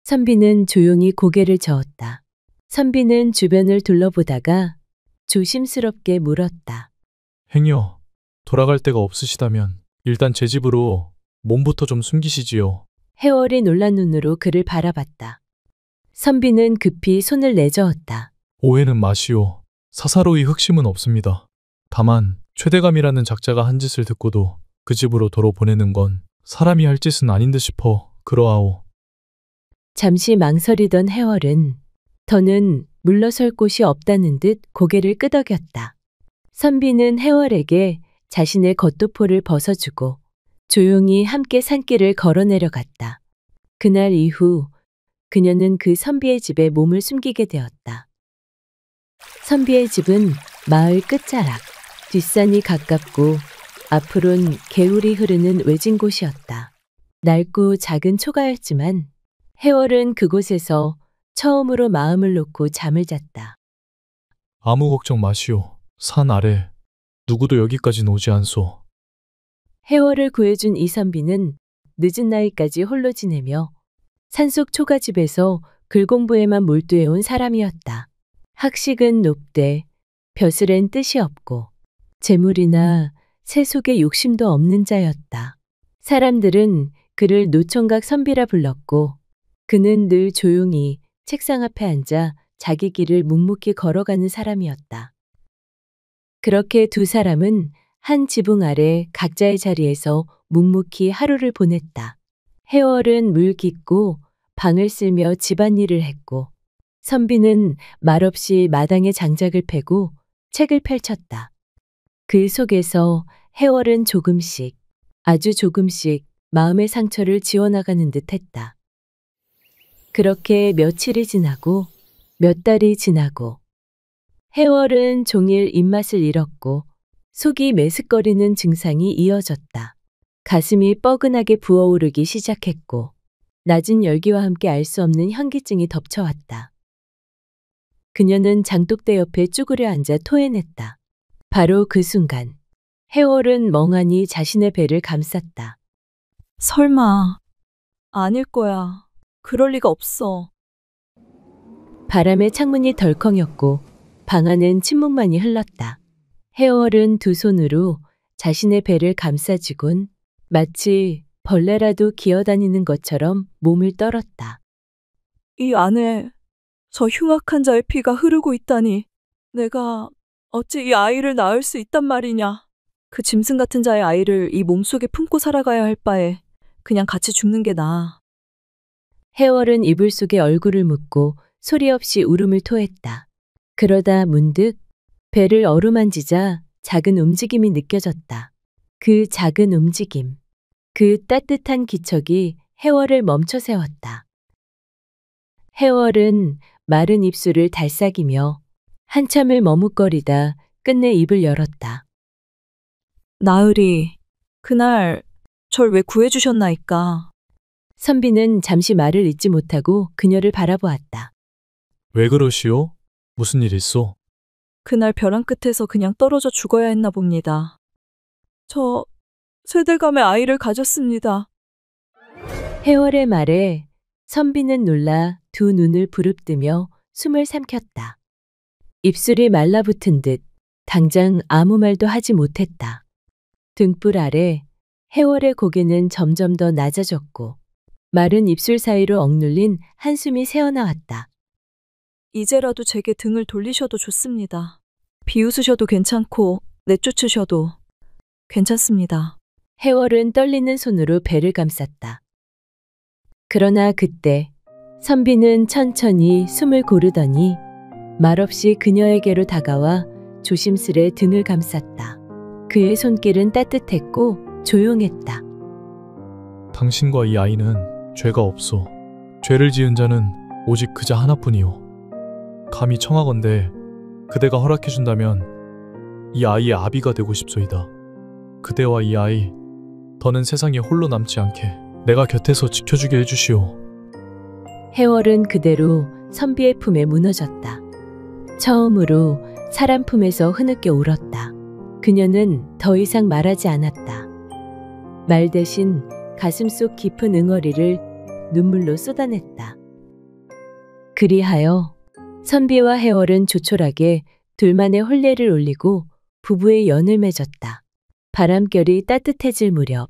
선비는 조용히 고개를 저었다. 선비는 주변을 둘러보다가 조심스럽게 물었다. 행여 돌아갈 데가 없으시다면 일단 제 집으로 몸부터 좀 숨기시지요. 해월이 놀란 눈으로 그를 바라봤다. 선비는 급히 손을 내저었다. 오해는 마시오. 사사로이 흑심은 없습니다. 다만 최대감이라는 작자가 한 짓을 듣고도 그 집으로 도로 보내는 건 사람이 할 짓은 아닌 듯 싶어 그러하오. 잠시 망설이던 해월은 더는 물러설 곳이 없다는 듯 고개를 끄덕였다. 선비는 해월에게 자신의 겉도포를 벗어주고 조용히 함께 산길을 걸어 내려갔다. 그날 이후 그녀는 그 선비의 집에 몸을 숨기게 되었다. 선비의 집은 마을 끝자락, 뒷산이 가깝고 앞으론 개울이 흐르는 외진 곳이었다. 낡고 작은 초가였지만 해월은 그곳에서 처음으로 마음을 놓고 잠을 잤다. 아무 걱정 마시오. 산 아래 누구도 여기까진 오지 않소. 해월을 구해준 이선비는 늦은 나이까지 홀로 지내며 산속 초가집에서 글 공부에만 몰두해온 사람이었다. 학식은 높되 벼슬엔 뜻이 없고 재물이나 세속에 욕심도 없는 자였다. 사람들은 그를 노총각 선비라 불렀고 그는 늘 조용히 책상 앞에 앉아 자기 길을 묵묵히 걸어가는 사람이었다. 그렇게 두 사람은 한 지붕 아래 각자의 자리에서 묵묵히 하루를 보냈다. 해월은 물 깃고 방을 쓸며 집안일을 했고 선비는 말없이 마당에 장작을 패고 책을 펼쳤다. 그 속에서 해월은 조금씩, 아주 조금씩 마음의 상처를 지워나가는 듯 했다. 그렇게 며칠이 지나고 몇 달이 지나고 해월은 종일 입맛을 잃었고 속이 메스꺼리는 증상이 이어졌다. 가슴이 뻐근하게 부어오르기 시작했고 낮은 열기와 함께 알 수 없는 현기증이 덮쳐왔다. 그녀는 장독대 옆에 쭈그려 앉아 토해냈다. 바로 그 순간 해월은 멍하니 자신의 배를 감쌌다. 설마 아닐 거야. 그럴 리가 없어. 바람에 창문이 덜컹였고 방 안은 침묵만이 흘렀다. 해월은 두 손으로 자신의 배를 감싸쥐곤 마치 벌레라도 기어다니는 것처럼 몸을 떨었다. 이 안에 저 흉악한 자의 피가 흐르고 있다니 내가 어찌 이 아이를 낳을 수 있단 말이냐. 그 짐승 같은 자의 아이를 이 몸속에 품고 살아가야 할 바에 그냥 같이 죽는 게 나아. 해월은 이불 속에 얼굴을 묻고 소리 없이 울음을 토했다. 그러다 문득 배를 어루만지자 작은 움직임이 느껴졌다. 그 작은 움직임, 그 따뜻한 기척이 해월을 멈춰 세웠다. 해월은 마른 입술을 달싹이며 한참을 머뭇거리다 끝내 입을 열었다. 나으리, 그날 절 왜 구해주셨나이까? 선비는 잠시 말을 잇지 못하고 그녀를 바라보았다. 왜 그러시오? 무슨 일 있소? 그날 벼랑 끝에서 그냥 떨어져 죽어야 했나 봅니다. 저 쇠들감에 아이를 가졌습니다. 해월의 말에 선비는 놀라 두 눈을 부릅뜨며 숨을 삼켰다. 입술이 말라붙은 듯 당장 아무 말도 하지 못했다. 등불 아래 해월의 고개는 점점 더 낮아졌고 마른 입술 사이로 억눌린 한숨이 새어나왔다. 이제라도 제게 등을 돌리셔도 좋습니다. 비웃으셔도 괜찮고 내쫓으셔도 괜찮습니다. 해월은 떨리는 손으로 배를 감쌌다. 그러나 그때 선비는 천천히 숨을 고르더니 말없이 그녀에게로 다가와 조심스레 등을 감쌌다. 그의 손길은 따뜻했고 조용했다. 당신과 이 아이는 죄가 없소. 죄를 지은 자는 오직 그자 하나뿐이오. 감히 청하건대 그대가 허락해준다면 이 아이의 아비가 되고 싶소이다. 그대와 이 아이, 더는 세상에 홀로 남지 않게 내가 곁에서 지켜주게 해주시오. 해월은 그대로 선비의 품에 무너졌다. 처음으로 사람 품에서 흐느껴 울었다. 그녀는 더 이상 말하지 않았다. 말 대신 가슴속 깊은 응어리를 눈물로 쏟아냈다. 그리하여 선비와 해월은 조촐하게 둘만의 혼례를 올리고 부부의 연을 맺었다. 바람결이 따뜻해질 무렵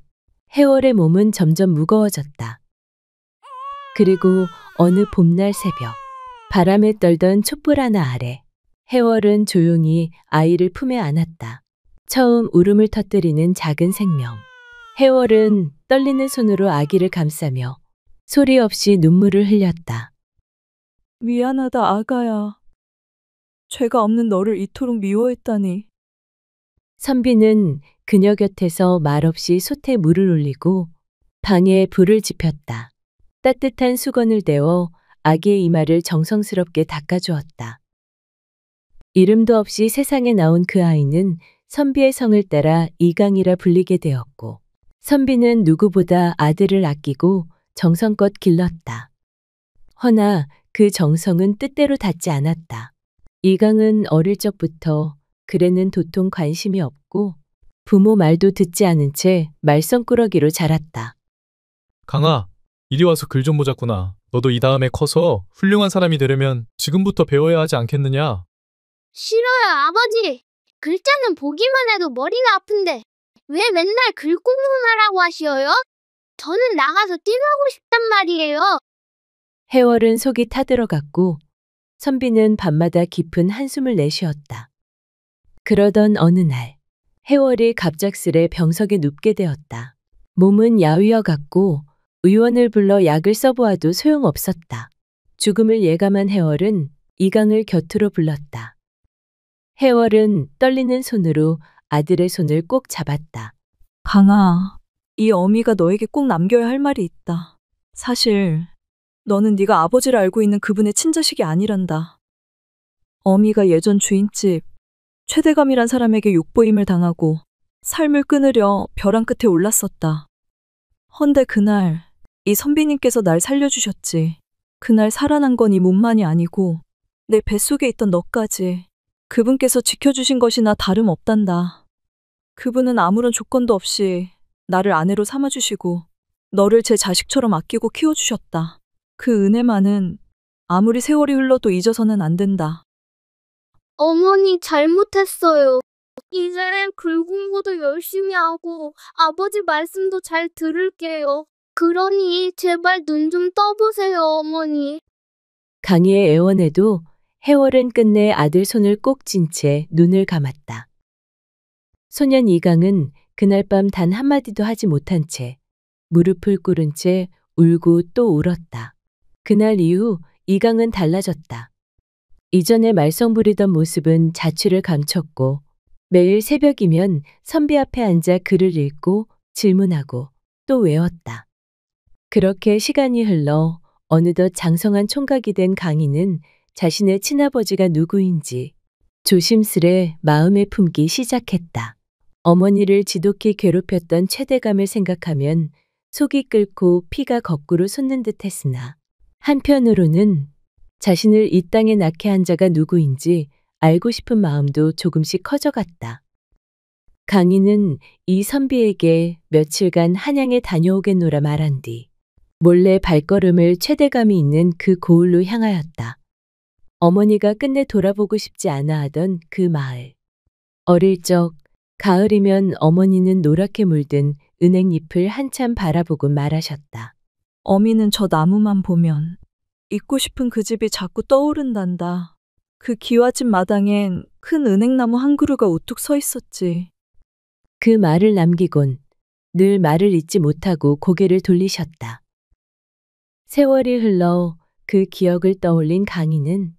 해월의 몸은 점점 무거워졌다. 그리고 어느 봄날 새벽 바람에 떨던 촛불 하나 아래 해월은 조용히 아이를 품에 안았다. 처음 울음을 터뜨리는 작은 생명. 해월은 떨리는 손으로 아기를 감싸며 소리 없이 눈물을 흘렸다. 미안하다 아가야. 죄가 없는 너를 이토록 미워했다니. 선비는 그녀 곁에서 말없이 솥에 물을 올리고 방에 불을 지폈다. 따뜻한 수건을 대어 아기의 이마를 정성스럽게 닦아주었다. 이름도 없이 세상에 나온 그 아이는 선비의 성을 따라 이강이라 불리게 되었고 선비는 누구보다 아들을 아끼고 정성껏 길렀다. 허나 그 정성은 뜻대로 닿지 않았다. 이강은 어릴 적부터 글에는 도통 관심이 없고 부모 말도 듣지 않은 채 말썽꾸러기로 자랐다. 강아, 이리 와서 글 좀 보자꾸나. 너도 이 다음에 커서 훌륭한 사람이 되려면 지금부터 배워야 하지 않겠느냐? 싫어요, 아버지. 글자는 보기만 해도 머리가 아픈데 왜 맨날 글 공부하라고 하시어요? 저는 나가서 뛰놀고 싶단 말이에요. 해월은 속이 타들어갔고 선비는 밤마다 깊은 한숨을 내쉬었다. 그러던 어느 날 해월이 갑작스레 병석에 눕게 되었다. 몸은 야위어갔고 의원을 불러 약을 써보아도 소용없었다. 죽음을 예감한 해월은 이강을 곁으로 불렀다. 해월은 떨리는 손으로 아들의 손을 꼭 잡았다. 강아, 이 어미가 너에게 꼭 남겨야 할 말이 있다. 사실 너는 네가 아버지를 알고 있는 그분의 친자식이 아니란다. 어미가 예전 주인집 최대감이란 사람에게 욕보임을 당하고 삶을 끊으려 벼랑 끝에 올랐었다. 헌데 그날 이 선비님께서 날 살려주셨지. 그날 살아난 건 이 몸만이 아니고 내 뱃속에 있던 너까지 그분께서 지켜주신 것이나 다름없단다. 그분은 아무런 조건도 없이 나를 아내로 삼아주시고 너를 제 자식처럼 아끼고 키워주셨다. 그 은혜만은 아무리 세월이 흘러도 잊어서는 안 된다. 어머니 잘못했어요. 이제 글 공부도 열심히 하고 아버지 말씀도 잘 들을게요. 그러니 제발 눈 좀 떠보세요, 어머니. 강희의 애원에도 해월은 끝내 아들 손을 꼭 쥔 채 눈을 감았다. 소년 이강은 그날 밤 단 한마디도 하지 못한 채 무릎을 꿇은 채 울고 또 울었다. 그날 이후 이강은 달라졌다. 이전에 말썽 부리던 모습은 자취를 감췄고 매일 새벽이면 선비 앞에 앉아 글을 읽고 질문하고 또 외웠다. 그렇게 시간이 흘러 어느덧 장성한 총각이 된 강희는 자신의 친아버지가 누구인지 조심스레 마음에 품기 시작했다. 어머니를 지독히 괴롭혔던 최대감을 생각하면 속이 끓고 피가 거꾸로 솟는 듯 했으나 한편으로는 자신을 이 땅에 낳게 한 자가 누구인지 알고 싶은 마음도 조금씩 커져갔다. 강희는 이 선비에게 며칠간 한양에 다녀오겠노라 말한 뒤 몰래 발걸음을 최대감이 있는 그 고을로 향하였다. 어머니가 끝내 돌아보고 싶지 않아 하던 그 마을. 어릴 적 가을이면 어머니는 노랗게 물든 은행잎을 한참 바라보고 말하셨다. 어미는 저 나무만 보면 잊고 싶은 그 집이 자꾸 떠오른단다. 그 기와집 마당엔 큰 은행나무 한 그루가 우뚝 서 있었지. 그 말을 남기곤 늘 말을 잊지 못하고 고개를 돌리셨다. 세월이 흘러 그 기억을 떠올린 강희는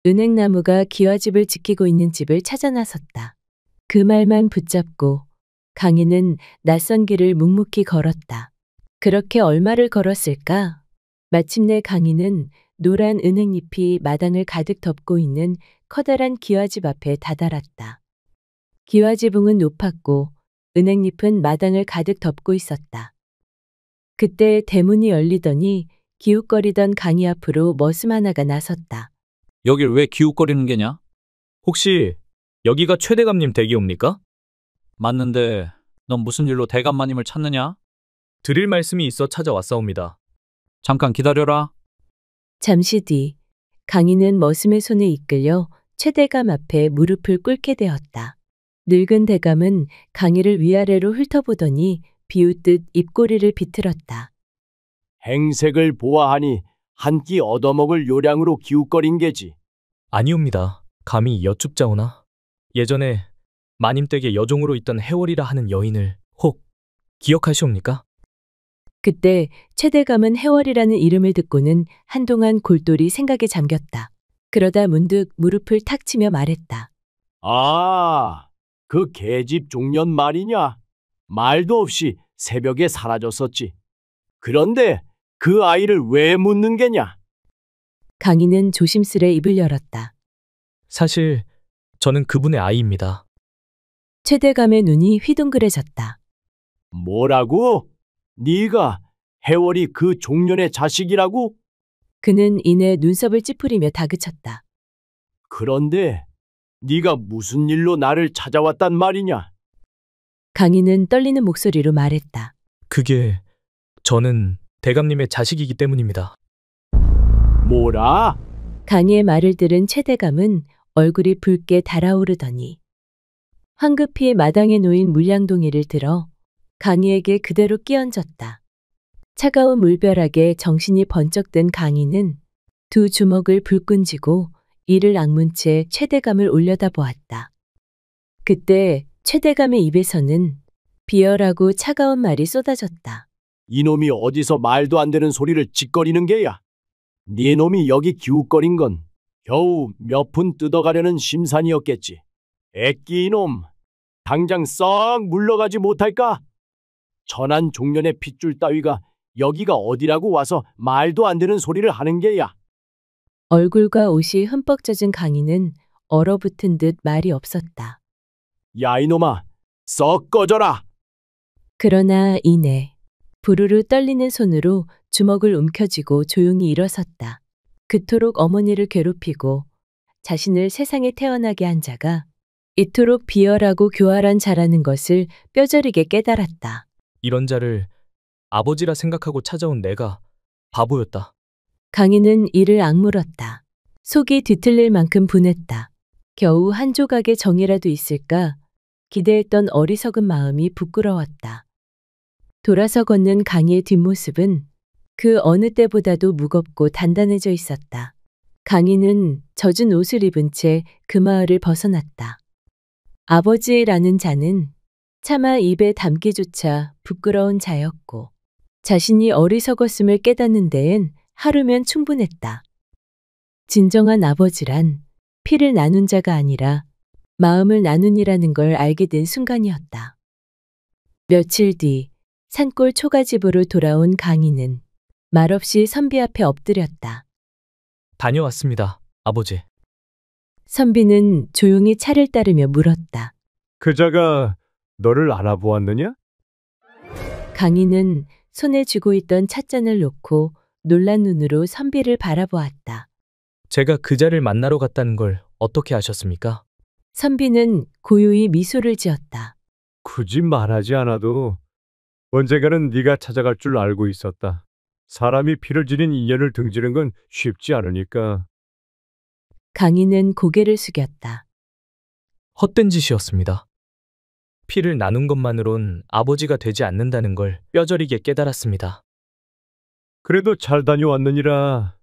은행나무가 기와집을 지키고 있는 집을 찾아 나섰다. 그 말만 붙잡고 강희는 낯선 길을 묵묵히 걸었다. 그렇게 얼마를 걸었을까? 마침내 강희는 노란 은행잎이 마당을 가득 덮고 있는 커다란 기와집 앞에 다다랐다. 기와지붕은 높았고 은행잎은 마당을 가득 덮고 있었다. 그때 대문이 열리더니 기웃거리던 강희 앞으로 머슴 하나가 나섰다. 여길 왜 기웃거리는 게냐? 혹시 여기가 최대감님 댁이옵니까? 맞는데 넌 무슨 일로 대감마님을 찾느냐? 드릴 말씀이 있어 찾아왔사옵니다. 잠깐 기다려라. 잠시 뒤 강희는 머슴의 손에 이끌려 최대감 앞에 무릎을 꿇게 되었다. 늙은 대감은 강희를 위아래로 훑어보더니 비웃듯 입꼬리를 비틀었다. 행색을 보아하니 한 끼 얻어먹을 요량으로 기웃거린 게지. 아니옵니다. 감히 여쭙자오나. 예전에 마님 댁에 여종으로 있던 해월이라 하는 여인을 혹 기억하시옵니까? 그때 최대감은 해월이라는 이름을 듣고는 한동안 골똘히 생각에 잠겼다. 그러다 문득 무릎을 탁 치며 말했다. 아, 그 계집 종년 말이냐? 말도 없이 새벽에 사라졌었지. 그런데 그 아이를 왜 묻는 게냐? 강희는 조심스레 입을 열었다. 사실 저는 그분의 아이입니다. 최대감의 눈이 휘둥그레졌다. 뭐라고? 네가 해월이 그 종년의 자식이라고? 그는 이내 눈썹을 찌푸리며 다그쳤다. 그런데 네가 무슨 일로 나를 찾아왔단 말이냐? 강희는 떨리는 목소리로 말했다. 그게 저는 대감님의 자식이기 때문입니다. 뭐라? 강희의 말을 들은 최대감은 얼굴이 붉게 달아오르더니 황급히 마당에 놓인 물량동이를 들어 강희에게 그대로 끼얹었다. 차가운 물벼락에 정신이 번쩍 든 강희는 두 주먹을 불끈 쥐고 이를 악문 채 최대감을 올려다보았다. 그때 최대감의 입에서는 비열하고 차가운 말이 쏟아졌다. 이놈이 어디서 말도 안 되는 소리를 짓거리는 게야? 네 놈이 여기 기웃거린 건 겨우 몇 푼 뜯어가려는 심산이었겠지. 애끼 이놈, 당장 썩 물러가지 못할까? 천한 종년의 핏줄 따위가 여기가 어디라고 와서 말도 안 되는 소리를 하는 게야. 얼굴과 옷이 흠뻑 젖은 강희는 얼어붙은 듯 말이 없었다. 야 이놈아, 썩 꺼져라! 그러나 이내 부르르 떨리는 손으로 주먹을 움켜쥐고 조용히 일어섰다. 그토록 어머니를 괴롭히고 자신을 세상에 태어나게 한 자가 이토록 비열하고 교활한 자라는 것을 뼈저리게 깨달았다. 이런 자를 아버지라 생각하고 찾아온 내가 바보였다. 강희는 이를 악물었다. 속이 뒤틀릴 만큼 분했다. 겨우 한 조각의 정이라도 있을까 기대했던 어리석은 마음이 부끄러웠다. 돌아서 걷는 강희의 뒷모습은 그 어느 때보다도 무겁고 단단해져 있었다. 강희는 젖은 옷을 입은 채 그 마을을 벗어났다. 아버지라는 자는 차마 입에 담기조차 부끄러운 자였고 자신이 어리석었음을 깨닫는 데엔 하루면 충분했다. 진정한 아버지란 피를 나눈 자가 아니라 마음을 나눈이라는 걸 알게 된 순간이었다. 며칠 뒤 산골 초가집으로 돌아온 강희는 말없이 선비 앞에 엎드렸다. 다녀왔습니다, 아버지. 선비는 조용히 차를 따르며 물었다. 그자가 너를 알아보았느냐? 강희는 손에 쥐고 있던 찻잔을 놓고 놀란 눈으로 선비를 바라보았다. 제가 그자를 만나러 갔다는 걸 어떻게 아셨습니까? 선비는 고요히 미소를 지었다. 굳이 말하지 않아도 언젠가는 네가 찾아갈 줄 알고 있었다. 사람이 피를 지닌 인연을 등지는 건 쉽지 않으니까. 강희는 고개를 숙였다. 헛된 짓이었습니다. 피를 나눈 것만으론 아버지가 되지 않는다는 걸 뼈저리게 깨달았습니다. 그래도 잘 다녀왔느니라.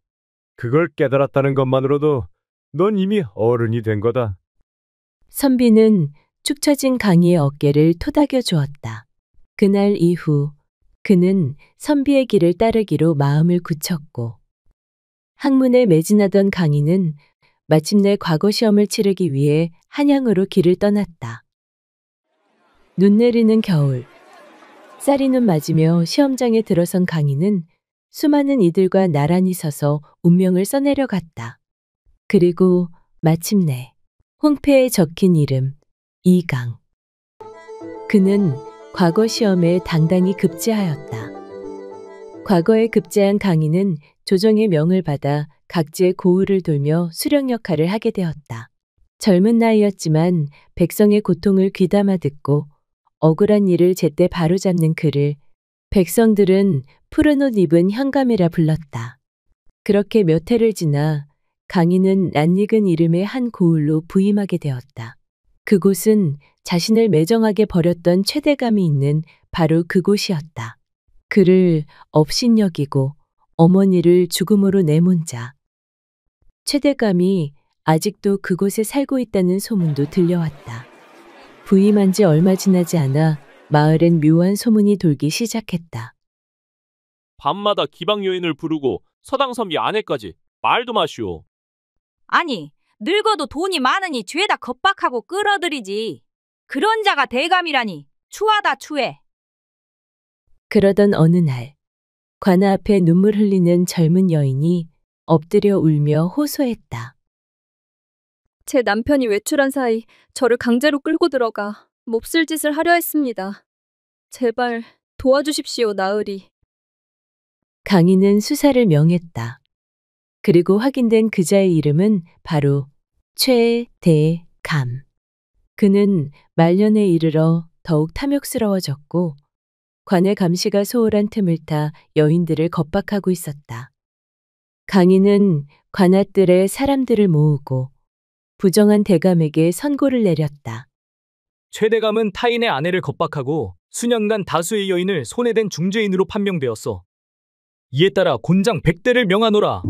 그걸 깨달았다는 것만으로도 넌 이미 어른이 된 거다. 선비는 축 처진 강희의 어깨를 토닥여 주었다. 그날 이후 그는 선비의 길을 따르기로 마음을 굳혔고 학문에 매진하던 강희는 마침내 과거 시험을 치르기 위해 한양으로 길을 떠났다. 눈 내리는 겨울, 쌀이 눈 맞으며 시험장에 들어선 강희는 수많은 이들과 나란히 서서 운명을 써내려 갔다. 그리고 마침내 홍패에 적힌 이름 이강. 그는 과거 시험에 당당히 급제하였다. 과거에 급제한 강희는 조정의 명을 받아 각지의 고을을 돌며 수령 역할을 하게 되었다. 젊은 나이였지만 백성의 고통을 귀담아 듣고 억울한 일을 제때 바로잡는 그를 백성들은 푸른 옷 입은 현감이라 불렀다. 그렇게 몇 해를 지나 강희는 낯익은 이름의 한 고을로 부임하게 되었다. 그곳은 자신을 매정하게 버렸던 최대감이 있는 바로 그곳이었다. 그를 업신여기고 어머니를 죽음으로 내몬 자. 최대감이 아직도 그곳에 살고 있다는 소문도 들려왔다. 부임한 지 얼마 지나지 않아 마을엔 묘한 소문이 돌기 시작했다. 밤마다 기방 여인을 부르고 서당선비 아내까지 말도 마시오. 아니, 늙어도 돈이 많으니 죄다 겁박하고 끌어들이지. 그런 자가 대감이라니 추하다 추해. 그러던 어느 날 관아 앞에 눈물 흘리는 젊은 여인이 엎드려 울며 호소했다. 제 남편이 외출한 사이 저를 강제로 끌고 들어가 몹쓸 짓을 하려 했습니다. 제발 도와주십시오, 나으리. 강희는 수사를 명했다. 그리고 확인된 그자의 이름은 바로 최대감. 그는 말년에 이르러 더욱 탐욕스러워졌고 관의 감시가 소홀한 틈을 타 여인들을 겁박하고 있었다. 강인은 관아뜰에 사람들을 모으고 부정한 대감에게 선고를 내렸다. 최대감은 타인의 아내를 겁박하고 수년간 다수의 여인을 손해댄 중죄인으로 판명되었어. 이에 따라 곤장 100대를 명하노라.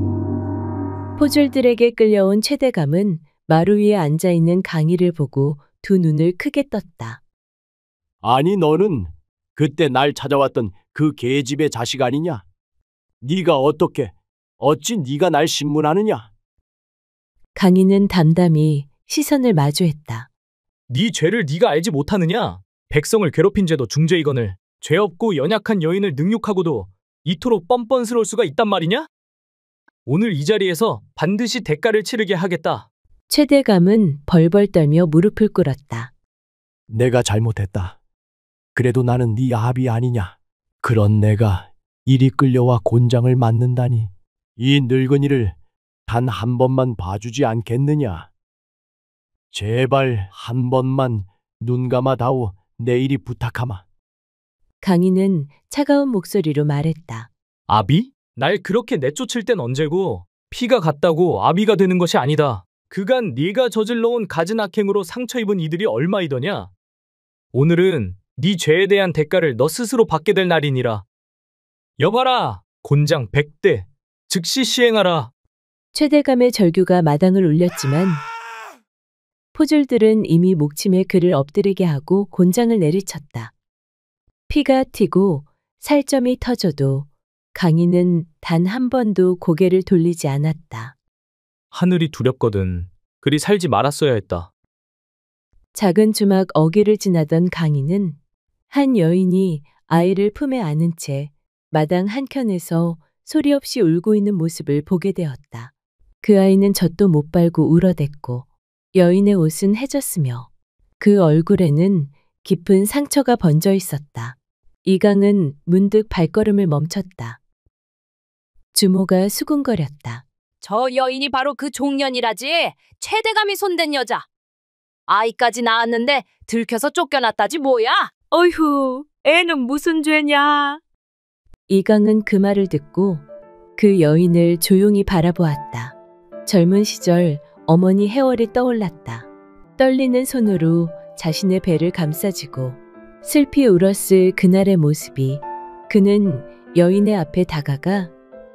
포졸들에게 끌려온 최대감은 마루 위에 앉아있는 강희를 보고 두 눈을 크게 떴다. 아니 너는 그때 날 찾아왔던 그 계집의 자식 아니냐? 네가 어찌 네가 날 신문하느냐? 강희는 담담히 시선을 마주했다. 네 죄를 네가 알지 못하느냐? 백성을 괴롭힌 죄도 중죄이거늘 죄 없고 연약한 여인을 능욕하고도 이토록 뻔뻔스러울 수가 있단 말이냐? 오늘 이 자리에서 반드시 대가를 치르게 하겠다. 최대감은 벌벌 떨며 무릎을 꿇었다. 내가 잘못했다. 그래도 나는 네 아비 아니냐? 그런 내가 이리 끌려와 곤장을 맞는다니. 이 늙은이를 단 한 번만 봐주지 않겠느냐? 제발 한 번만 눈 감아다오. 내일이 부탁하마. 강희는 차가운 목소리로 말했다. 아비? 날 그렇게 내쫓을 땐 언제고 피가 같다고 아비가 되는 것이 아니다. 그간 네가 저질러온 갖은 악행으로 상처 입은 이들이 얼마이더냐? 오늘은 네 죄에 대한 대가를 너 스스로 받게 될 날이니라. 여봐라, 곤장 100대 즉시 시행하라. 최대감의 절규가 마당을 울렸지만 포졸들은 이미 목침에 그를 엎드리게 하고 곤장을 내리쳤다. 피가 튀고 살점이 터져도 강희는 단 한 번도 고개를 돌리지 않았다. 하늘이 두렵거든. 그리 살지 말았어야 했다. 작은 주막 어귀를 지나던 강희는 한 여인이 아이를 품에 안은 채 마당 한켠에서 소리 없이 울고 있는 모습을 보게 되었다. 그 아이는 젖도 못 발고 울어댔고 여인의 옷은 해졌으며 그 얼굴에는 깊은 상처가 번져 있었다. 이강은 문득 발걸음을 멈췄다. 주모가 수군거렸다. 저 여인이 바로 그 종년이라지. 최대감이 손댄 여자. 아이까지 낳았는데 들켜서 쫓겨났다지 뭐야? 어휴, 애는 무슨 죄냐? 이강은 그 말을 듣고 그 여인을 조용히 바라보았다. 젊은 시절 어머니 해월이 떠올랐다. 떨리는 손으로 자신의 배를 감싸쥐고 슬피 울었을 그날의 모습이 그는 여인의 앞에 다가가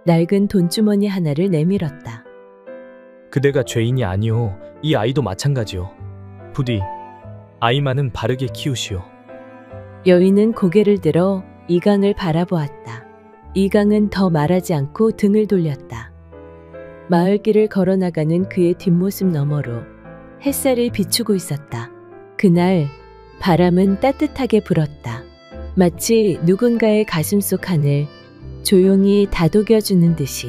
낡은 돈주머니 하나를 내밀었다. 그대가 죄인이 아니오. 이 아이도 마찬가지오. 부디 아이만은 바르게 키우시오. 여인은 고개를 들어 이강을 바라보았다. 이강은 더 말하지 않고 등을 돌렸다. 마을길을 걸어나가는 그의 뒷모습 너머로 햇살이 비추고 있었다. 그날 바람은 따뜻하게 불었다. 마치 누군가의 가슴속 하늘 조용히 다독여주는 듯이.